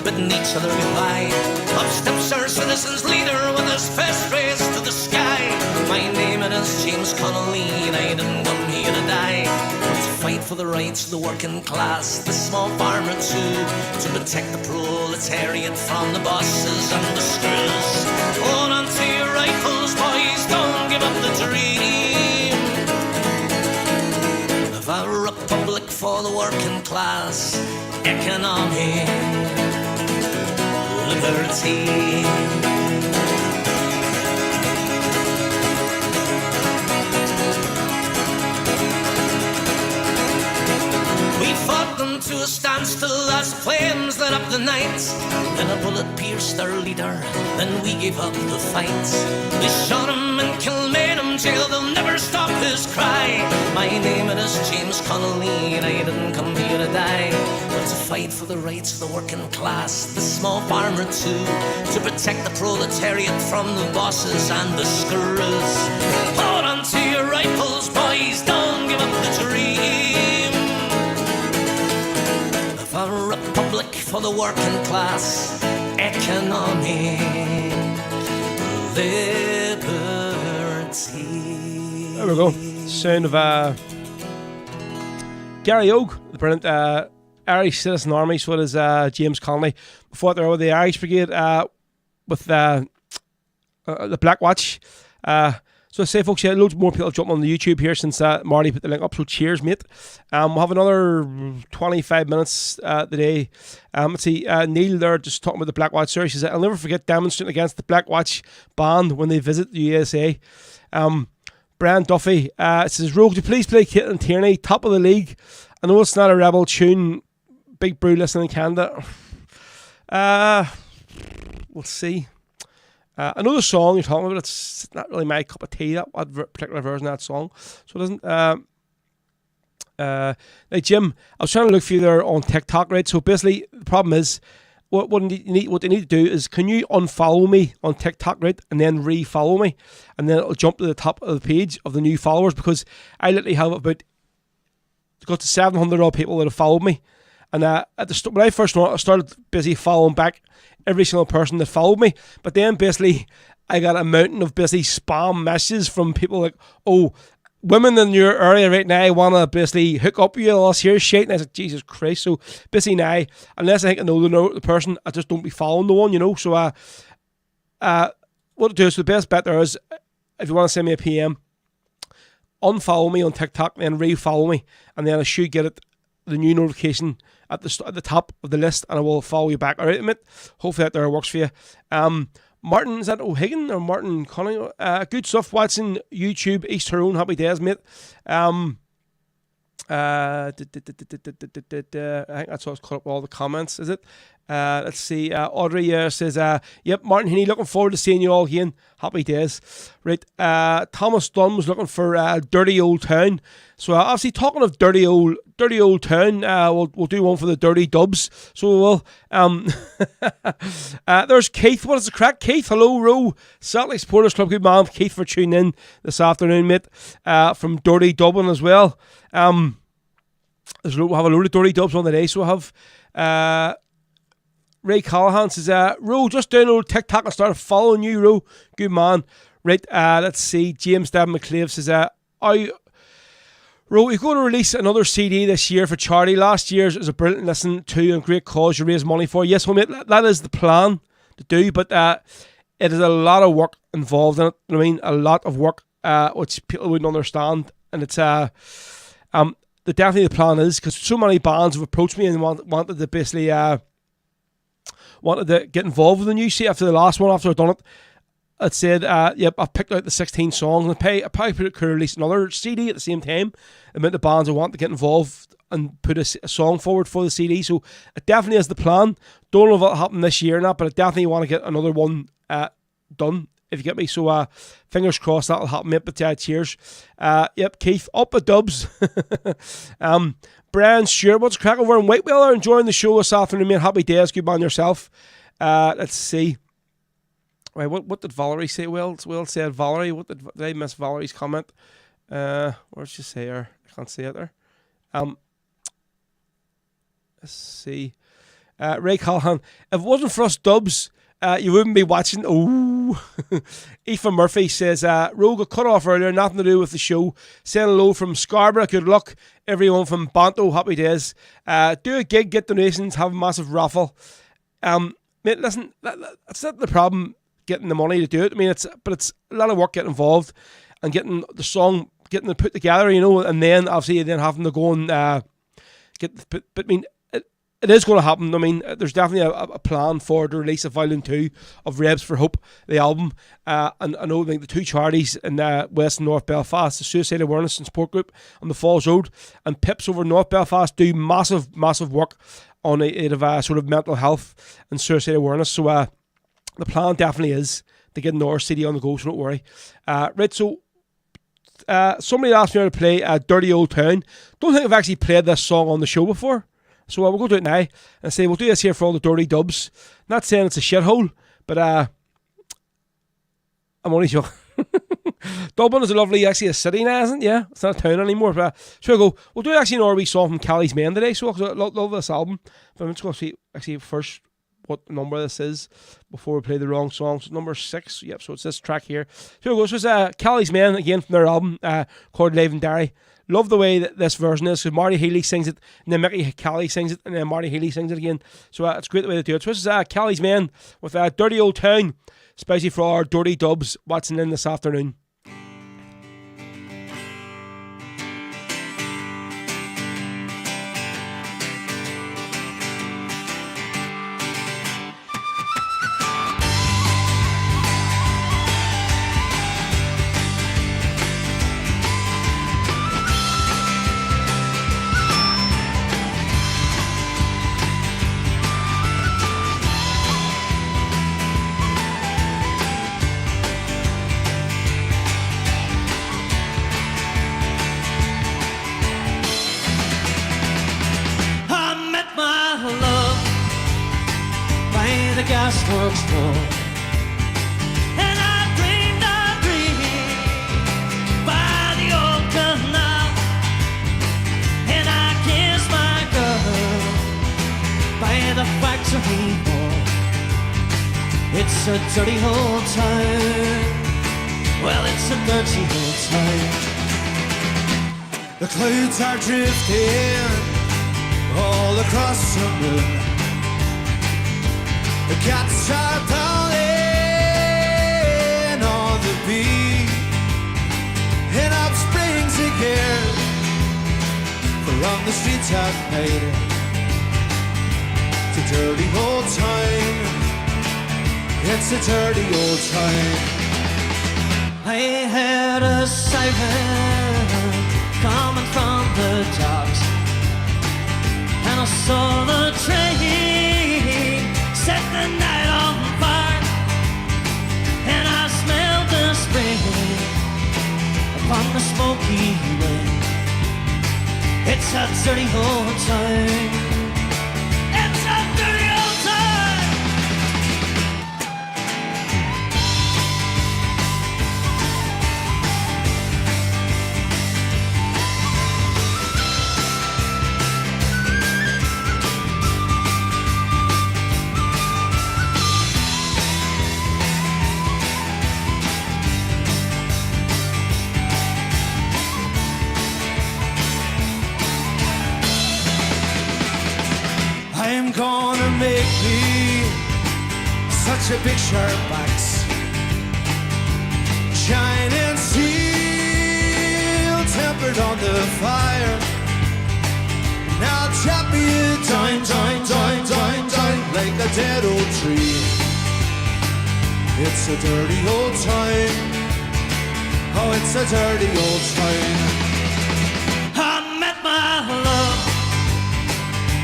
bidding each other goodbye. Up steps our citizens' leader with his fist raised to the sky. My name is is James Connolly, and I didn't come here to die, but to fight for the rights of the working class, the small farmer too, to protect the proletariat from the bosses and the screws. Hold on to your rifles, boys, don't give up the dream of a republic for the working class, economic liberty. We fought them to a standstill as flames lit up the night. Then a bullet pierced our leader, then we gave up the fight. They shot him and Kilmainham jail, they'll never stop his cry. My name is James Connolly, and I didn't come here to die, but to fight for the rights of the working class, the small farmer too, to protect the proletariat from the bosses and the screws. Hold on to your rifles, boys, don't give up the dream of a republic for the working class, economic liberty.
There we go. Sound of Gary Oak, the brilliant Irish Citizen Army, so it is James Connolly. Before there with the Irish Brigade with the Black Watch. So I say, folks, yeah, loads more people jumping on the YouTube here since Marty put the link up, so cheers, mate. We'll have another 25 minutes today. Let's see, Neil there just talking about the Black Watch series. He said, I'll never forget demonstrating against the Black Watch band when they visit the USA. Brian Duffy says, Rogue, could you please play Kit and Tierney, top of the league? I know it's not a rebel tune, Big Brew listening in Canada. We'll see. I know the song you're talking about, it's not really my cup of tea, that particular version of that song. So it doesn't. Now, Jim, I was trying to look for you there on TikTok, right? So basically, the problem is, what they need to do is, can you unfollow me on TikTok, right? And then re-follow me. And then it'll jump to the top of the page of the new followers, because I literally have about, got to 700 odd people that have followed me. And at the when I first started busy following back every single person that followed me, but then basically I got a mountain of busy spam messages from people like, oh, women in your area right now want to basically hook up with you, all this here shit. And I was like, Jesus Christ. So busy now, unless I think I know the person, I just don't be following the one, you know. So what to do is, the best bet there is, if you want to send me a PM, unfollow me on TikTok, then re-follow me, and then I should get the new notification at the top of the list, and I will follow you back. All right, mate. Hopefully that there works for you. Martin, is that O'Higgin or Martin Cunningham? Good stuff. Watching YouTube, East Tyrone. Happy days, mate. I think that's what's caught up all the comments, is it? Let's see. Audrey says, yep, Martin Heaney, looking forward to seeing you all again. Happy days. Right. Thomas Dunn was looking for Dirty Old Town. So obviously, talking of Dirty Old Town, we'll do one for the Dirty Dubs. So we will. There's Keith. What is the crack? Keith, hello, Ro. Salt Lake Supporters Club. Good man. Keith for tuning in this afternoon, mate. From Dirty Dublin as well. We'll have a load of Dirty Dubs on today. So we'll have Ray Callahan says, Ro, just download TikTok and started following you, Ro. Good man. Right, let's see. James Devon McClave says, Ro, you're going to release another CD this year for charity. Last year's is a brilliant listen to and great cause you raise money for. Yes, well, mate, that is the plan to do, but it is a lot of work involved in it. I mean, a lot of work, which people wouldn't understand. And it's definitely the plan is, because so many bands have approached me and wanted to basically wanted to get involved with the new CD after the last one, after I've done it. It said, yep, I've picked out the 16 songs, and I probably could release another CD at the same time. The amount of bands I want to get involved and put a song forward for the CD. So it definitely is the plan. Don't know if it'll happen this year or not, but I definitely want to get another one done, if you get me. So fingers crossed that'll happen, mate. But cheers. Yep, Keith, up the dubs. Brian Stewart, what's crack over in Whitewell? Enjoying the show this afternoon, mate. Happy days. Good man yourself. Let's see. Wait, what did Valerie say? Will said Valerie. What did I miss Valerie's comment? Where did she say her? I can't see it there. Let's see. Ray Callahan. If it wasn't for us dubs, You wouldn't be watching. Oh, Aoife Murphy says, Rogue got cut off earlier, nothing to do with the show. Saying hello from Scarborough. Good luck, everyone from Banto. Happy days. Do a gig, get donations, have a massive raffle. Mate, listen, that's not the problem, getting the money to do it. I mean, it's a lot of work getting involved and getting the song, getting it put together, you know, and then obviously then having to go and but I mean, it is going to happen. I mean, there's definitely a plan for the release of Volume 2 of Rebs for Hope, the album. And I know the two charities in West and North Belfast, the Suicide Awareness and Support Group on the Falls Road and Pips over North Belfast do massive, massive work on a sort of mental health and suicide awareness. So the plan definitely is to get North City on the go, so don't worry. Right, so somebody asked me how to play Dirty Old Town. Don't think I've actually played this song on the show before. So we'll go do it now and say we'll do this here for all the dirty dubs. Not saying it's a shithole, but I'm only joking. Dublin is actually a city now, isn't it? Yeah, it's not a town anymore. But so we'll do actually an R&B song from Callie's Men today. So I love this album. But I'm just going to see actually first what number this is before we play the wrong song. So number 6. Yep. So it's this track here. So it goes. So it's Callie's Men again from their album called Legendary. Love the way that this version is. So Marty Healy sings it, and then Mickey Kelly sings it, and then Marty Healy sings it again. So it's great the way they do it. So this is Callie's Men with Dirty Old Town, especially for our dirty dubs watching in this afternoon.
Gasworks floor, and I dreamed by the old canal, and I kissed my girl by the factory wall. It's a dirty old town. Well, it's a dirty old town. The clouds are drifting all across the moon. The cats are pounding on the beat, and up springs again along the streets at night. It's a dirty old time. It's a dirty old time. I heard a siren coming from the docks, and I saw the train set the night on fire, and I smelled the spring upon the smoky wind. It's a dirty old time. It's a dirty old time. I'm gonna make me such a big sharp box, shining steel tempered on the fire. Now chop you down, down, down, down, down like a dead old tree. It's a dirty old time. Oh, it's a dirty old time. I met my love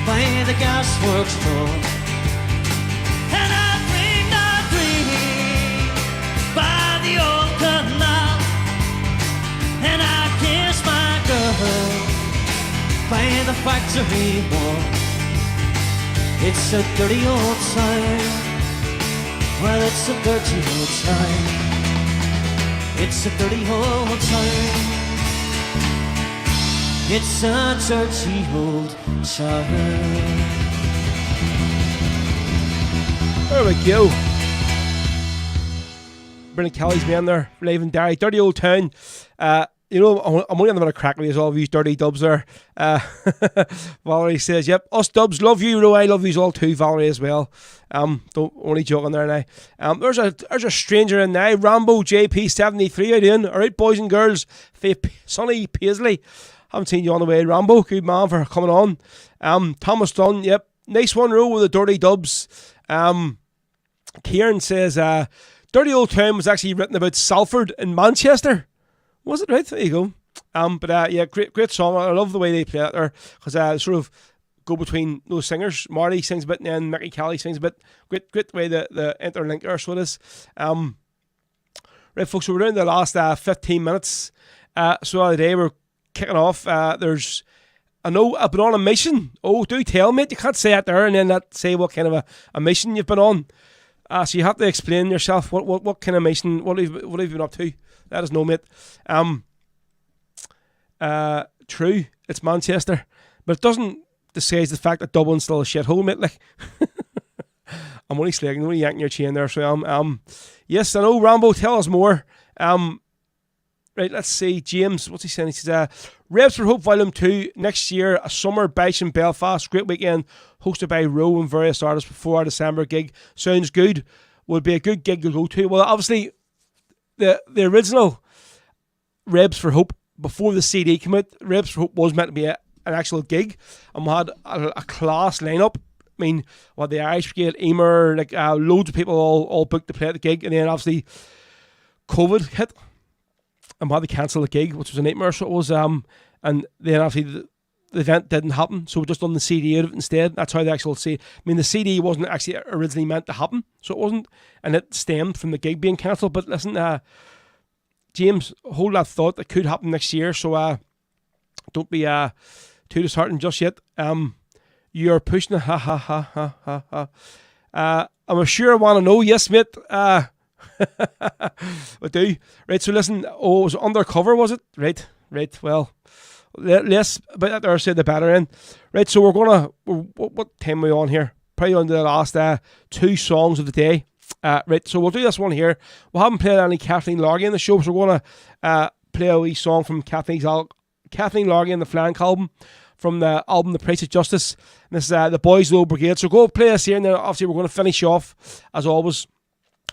by the gasworks floor, and I dreamed by the old canal, and I kissed my girl by the factory wall. It's a dirty old time. Well, it's a dirty old time. It's a dirty old time. It's a dirty old time.
There we go. Brendan Kelly's men there, live in Derry, Dirty Old Town. You know, I'm only on a bit of crack with all of you dirty dubs there. Valerie says, yep, us dubs love you, Ro. I love you all too, Valerie, as well. Don't only joking there now. There's a stranger in now, Rambo JP73. How you doing? All right, boys and girls. Sonny Paisley. Haven't seen you on the way, Rambo. Good man for coming on. Thomas Dunn, yep. Nice one, Ro, with the dirty dubs. Kieran says, Dirty Old Town was actually written about Salford in Manchester. Was it right? There you go. But yeah, great song. I love the way they play it there because sort of go between those singers. Marty sings a bit and then Mickey Kelly sings a bit. Great way the interlink there, so it is. Right, folks, so we're down to the last 15 minutes. So the day we're kicking off. There's, I know I've been on a mission. Oh, do tell, mate. You can't say that there and then not say what kind of a mission you've been on. So you have to explain yourself. What kind of mission? What have you been up to? Let us know, mate. True, it's Manchester, but it doesn't disguise the fact that Dublin's still a shithole, mate. Like, I'm only slagging, only yanking your chain there. So yes, I know. Rambo, tell us more. Right, let's see. James, what's he saying? He says, Rebs for Hope Volume 2 next year, a summer bash in Belfast, great weekend, hosted by Roe and various artists before our December gig. Sounds good. Would be a good gig to go to. Well, obviously, the original Rebs for Hope, before the CD came out, Rebs for Hope was meant to be an actual gig, and we had a class lineup. I mean, well, the Irish Brigade, Emer, like loads of people all booked to play at the gig, and then obviously COVID hit, and we had to cancel the gig, which was a nightmare. So it was, and then obviously the event didn't happen, so we just done the CD out of it instead. That's how the actual CD. I mean, the CD wasn't actually originally meant to happen, so it wasn't, and it stemmed from the gig being cancelled. But listen, James, hold that thought. That could happen next year, so don't be too disheartened just yet. You're pushing it, ha ha ha ha ha ha. I'm sure I want to know. Yes, mate. I do. Right, so listen. Oh, it was Undercover, was it? Right. Well, less about that there, say the better in. Right, so what time are we on here? Probably on to the last 2 songs of the day. Right, so we'll do this one here. We haven't played any Kathleen Largy in the show, so we're going to play a wee song from Kathleen Largy and the Flank album, from the album The Price of Justice. And this is the Boys Low Brigade. So go play us here, and then obviously we're going to finish off, as always,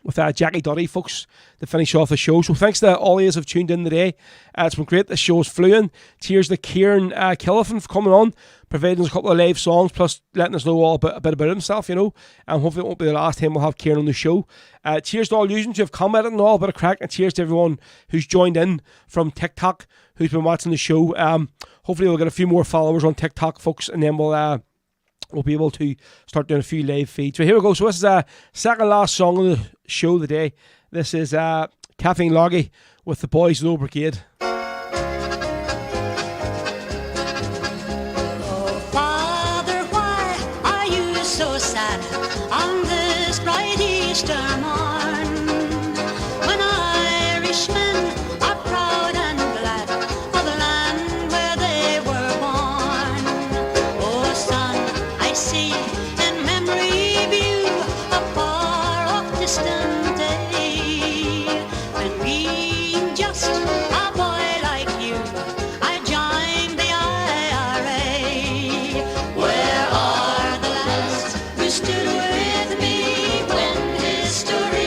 with Jackie Duddy, folks, to finish off the show. So thanks to all of you who have tuned in today. It's been great. The show's flew in. Cheers to Kieran Killiffin for coming on, providing us a couple of live songs, plus letting us know all a bit about himself, you know. And hopefully it won't be the last time we'll have Kieran on the show. Cheers to all you who have commented and all, a bit of crack. And cheers to everyone who's joined in from TikTok, who's been watching the show. Hopefully we'll get a few more followers on TikTok, folks, and then we'll be able to start doing a few live feeds. So here we go. So this is a second last song of the show of the day. This is Kathleen Largy with the Boys Low Brigade.
Oh, Father, why are you so sad on this bright Easter morn? When Irishmen are proud and glad of the land where they were born. Oh, son, I see in memory view a far off distant day, when being just a boy like you, I joined the IRA. Where are the lads who stood with me when history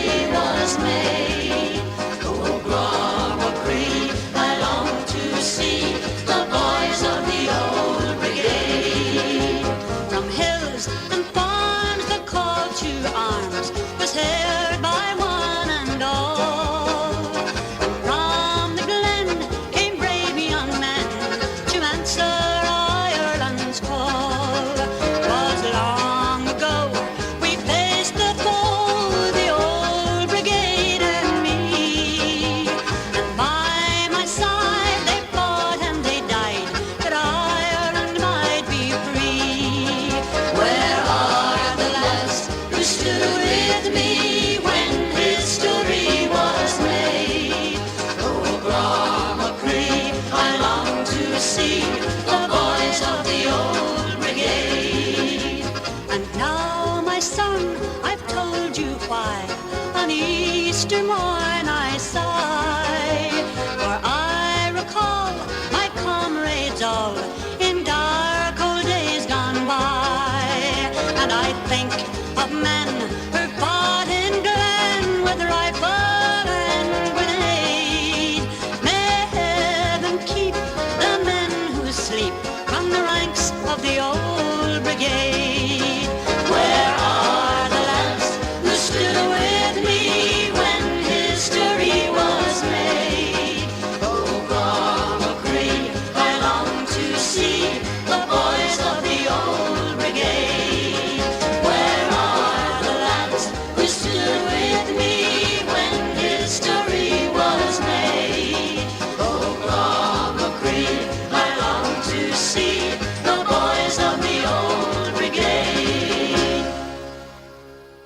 men who fought in Glen with rifle and grenade. May heaven keep the men who sleep from the ranks of the old brigade. Where are the lads who stood with me when history was made? Oh, Gramacree, I long to see the boys of the old brigade. Where are the lads who stood with me when history was made? Oh, Gramacree, I long to see the boys of the old brigade.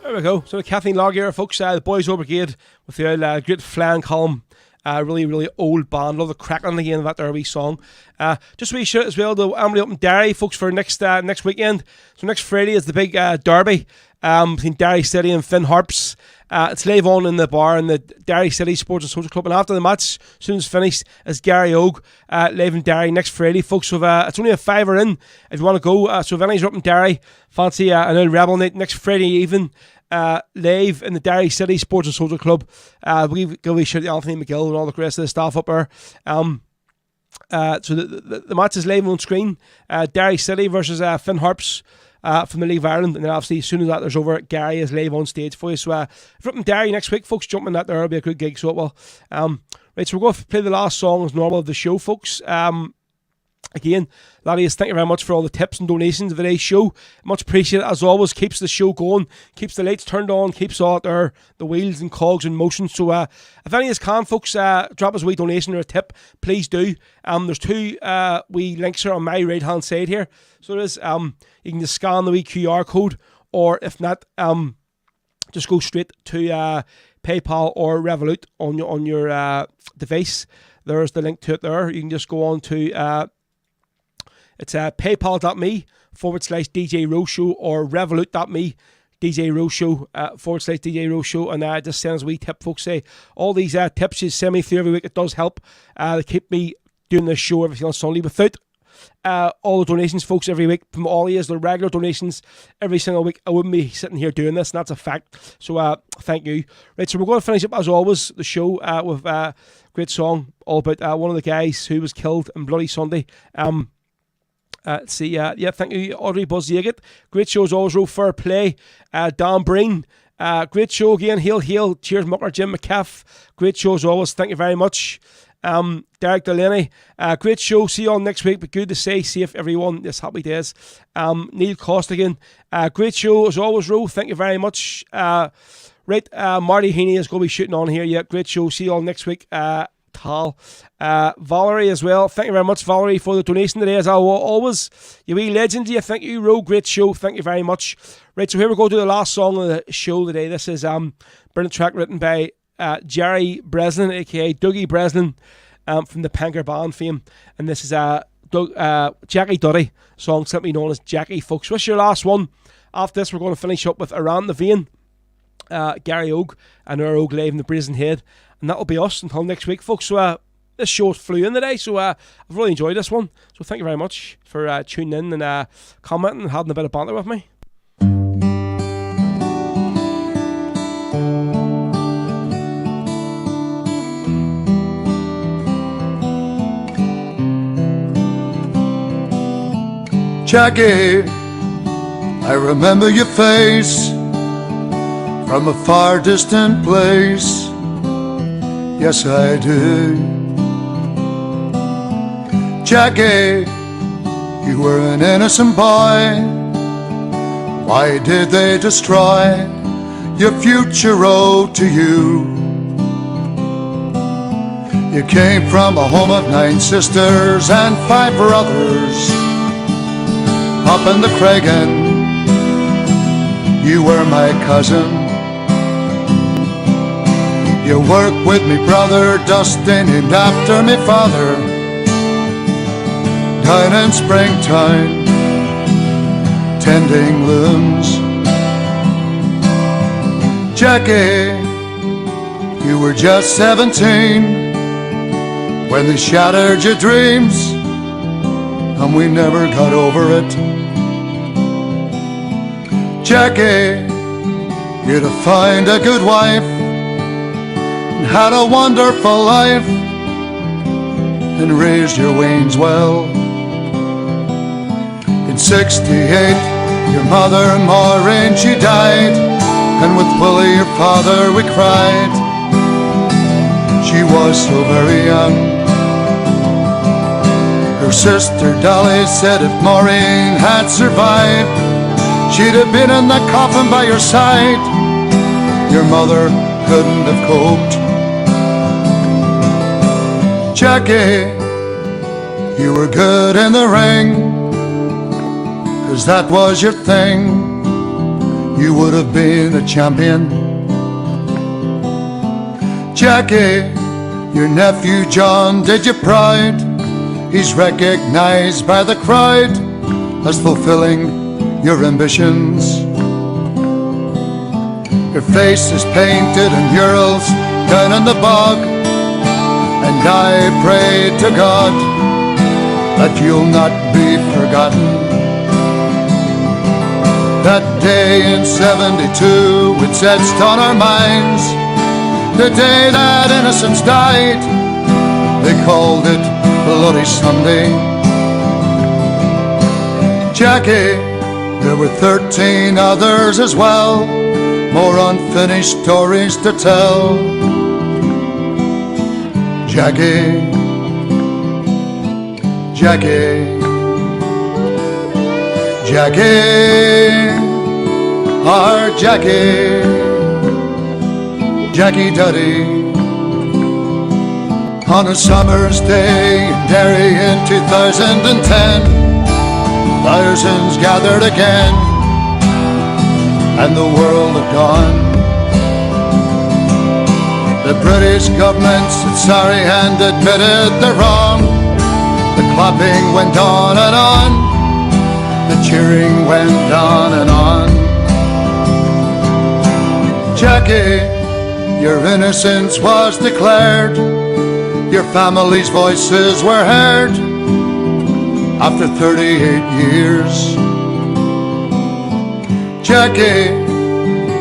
There we go. So the Kathleen Log here, folks. The Boys Old Brigade with the old, great flying column. Really, really old band. Love the crackling again of that there wee song. Just a wee shout as well to Emily up in Derry, folks, for next weekend. So next Friday is the big derby between Derry City and Finn Harps. It's live on in the bar in the Derry City Sports and Social Club, and after the match, as soon as it's finished, is Gary Ogue live in Derry next Friday, folks. So it's only a $5 in if you want to go. So if anybody's up in Derry, fancy an old Rebel night next Friday evening, live in the Derry City Sports and Social Club. We give a shout to Anthony McGill and all the rest of the staff up there. So the match is live on screen. Derry City versus Finn Harps. From the League of Ireland, and then obviously as soon as that there's over, Gary is live on stage for you. So if you're up in Derry next week, folks, jump in that there, it'll be a good gig, so it will. Right, so we're going to play the last song as normal of the show, folks. Again, ladies, thank you very much for all the tips and donations of today's show. Much appreciated as always. Keeps the show going, keeps the lights turned on, keeps all there, the wheels and cogs in motion. So if any of us can, folks, drop us a wee donation or a tip, please do. There's two wee links here on my right hand side here. So there is you can just scan the wee QR code, or if not, just go straight to PayPal or Revolut on your device. There's the link to it there. You can just go on to it's paypal.me/DJ Rose Show or revolut.me DJ Rose Show /DJ Rose Show, and just send us a wee tip, folks. Say all these tips you send me through every week. It does help. They keep me doing this show every single Sunday. Without all the donations, folks, every week from all of you, the regular donations every single week, I wouldn't be sitting here doing this, and that's a fact. So thank you. Right, so we're going to finish up as always the show with a great song all about one of the guys who was killed in Bloody Sunday. Let's see, thank you, Audrey Buzz Yeaget. Great show as always, Roe Fair Play. Dan Breen, great show again. Hail, cheers, Mucker. Jim McCaff, great show as always. Thank you very much. Derek Delaney, great show. See you all next week, but good to stay safe, everyone. Yes, happy days. Neil Costigan, great show as always, Roe. Thank you very much. Right, Marty Heaney is going to be shooting on here. Yeah, great show. See you all next week. Tal. Valerie as well. Thank you very much, Valerie, for the donation today, as always. You wee legend, you. Thank you, Ro. Great show. Thank you very much. Right, so here we go to the last song of the show today. This is brilliant track written by Jerry Breslin, aka Dougie Breslin, from the Panker Band fame. And this is Jackie Duddy, song simply known as Jackie, folks. What's your last one? After this, we're going to finish up with Around the Vein, Gary Ogue, and our Ogue live in the Brazen Head. And that'll be us until next week, folks. So this show flew in today, so I've really enjoyed this one. So thank you very much for tuning in and commenting and having a bit of banter with me.
Jackie, I remember your face from a far distant place. Yes, I do. Jackie, you were an innocent boy. Why did they destroy your future road to you? You came from a home of 9 sisters and 5 brothers. Up in the Craigan, you were my cousin. You worked with me brother Dustin, named after me father. Died in springtime, tending looms. Jackie, you were just 17 when they shattered your dreams, and we never got over it. Jackie, You'd have found a good wife and had a wonderful life and raised your weans well. In 68, your mother Maureen, she died, and with Willie, your father, we cried. She was so very young. Her sister Dolly said if Maureen had survived, she'd have been in the coffin by your side. Your mother couldn't have coped. Jackie, you were good in the ring, 'cause that was your thing. You would have been a champion. Jackie, your nephew John did you proud. He's recognized by the crowd as fulfilling your ambitions. Your face is painted in murals down in the bog, and I pray to God that you'll not be forgotten. That day in 72, it's etched on our minds, the day that innocence died. They called it Bloody Sunday. Jackie, there were 13 others as well, more unfinished stories to tell. Jackie, Jackie, Jackie, our Jackie, Jackie Duddy. On a summer's day in Derry in 2010, thousands gathered again, and the world had gone. The British government said sorry and admitted they're wrong. The clapping went on and on, the cheering went on and on. Jackie, your innocence was declared. Your family's voices were heard after 38 years. Jackie,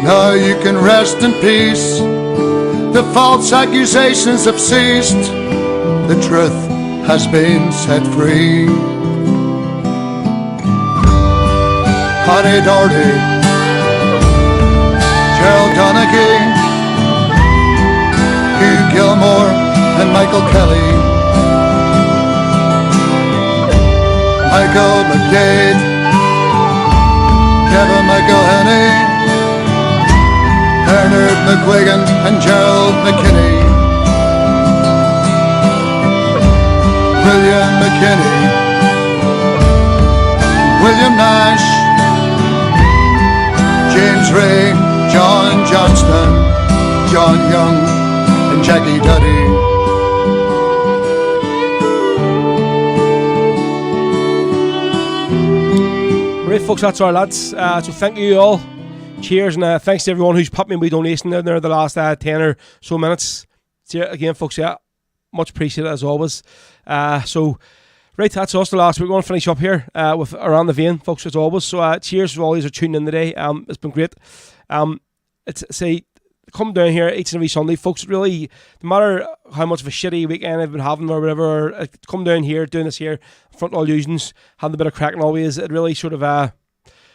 now you can rest in peace. The false accusations have ceased. The truth has been set free. Connie Doherty, Gerald Donaghy, Hugh Gilmore and Michael Kelly, Michael McDade, Kevin McElhenney, Bernard McGuigan and Gerald McKinney, William McKinney, William Nash, James Ray, John Johnston, John Young and Jackie Duddy.
Right, folks, that's our lads. So thank you all. Cheers, and thanks to everyone who's popped me a wee donation in there the last 10 or so minutes. So again, folks, yeah, much appreciated as always. So, right, that's us the last. We're going to finish up here with Around the Vein, folks, as always. So cheers to all these who are tuning in today. It's been great. Come down here each and every Sunday, folks. Really, no matter how much of a shitty weekend I've been having or whatever, come down here, doing this here, in front of all usings, having a bit of crack and always, it really sort of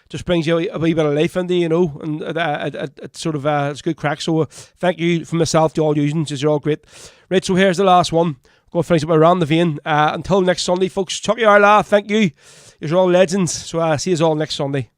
just brings you a wee bit of life into you, know, and it sort of it's good crack. So thank you from myself to all usings, you're all great. Right, so here's the last one. Going to finish up Around the Vein. Until next Sunday, folks. Chucky Arla, thank you. You're all legends. So see you all next Sunday.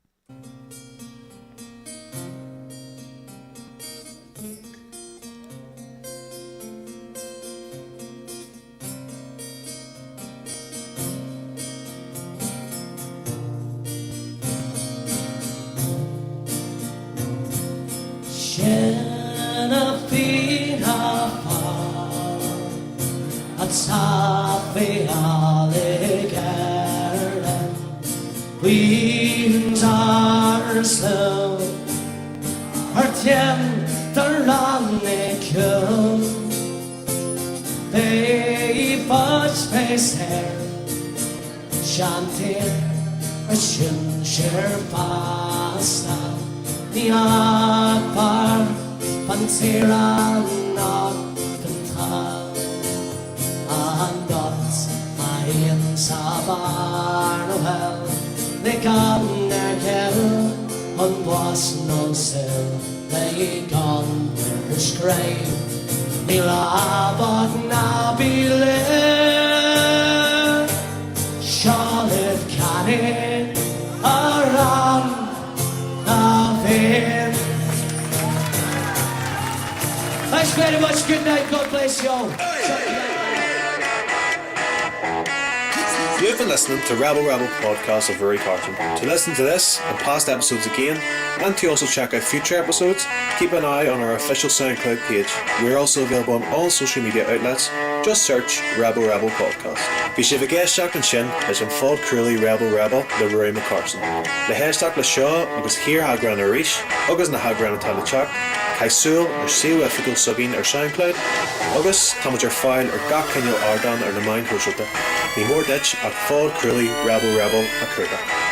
Safi Alligator, winds are slow, her tender rannikul, they fudge face hair, shantir, a shinshir pasta, the akbar pantera knock and got my sabar no hell they come their kill on was no sell they gone their scrape me labot na bile Charlotte cannon around the veil. Thanks very much, good night, God bless you all.
You've been listening to Rebel podcast of Rory Carson. To listen to this and past episodes again, and to also check out future episodes, keep an eye on our official SoundCloud page. We're also available on all social media outlets. Just search Rebel podcast. Bhí sé bhgéisteach an sin leis an fád cruúlaí Rebel le Rory McCarson. Le héisteach le seo agus hir hagran a ríis, agus na hagran atá le teach, caisúil ar COFical sugin ar SoundCloud, agus táid ar fáil ar gach cinneal ardan ar na main cruisialta. Ní mór dit ach fád cruúlaí Rebel a chuirda.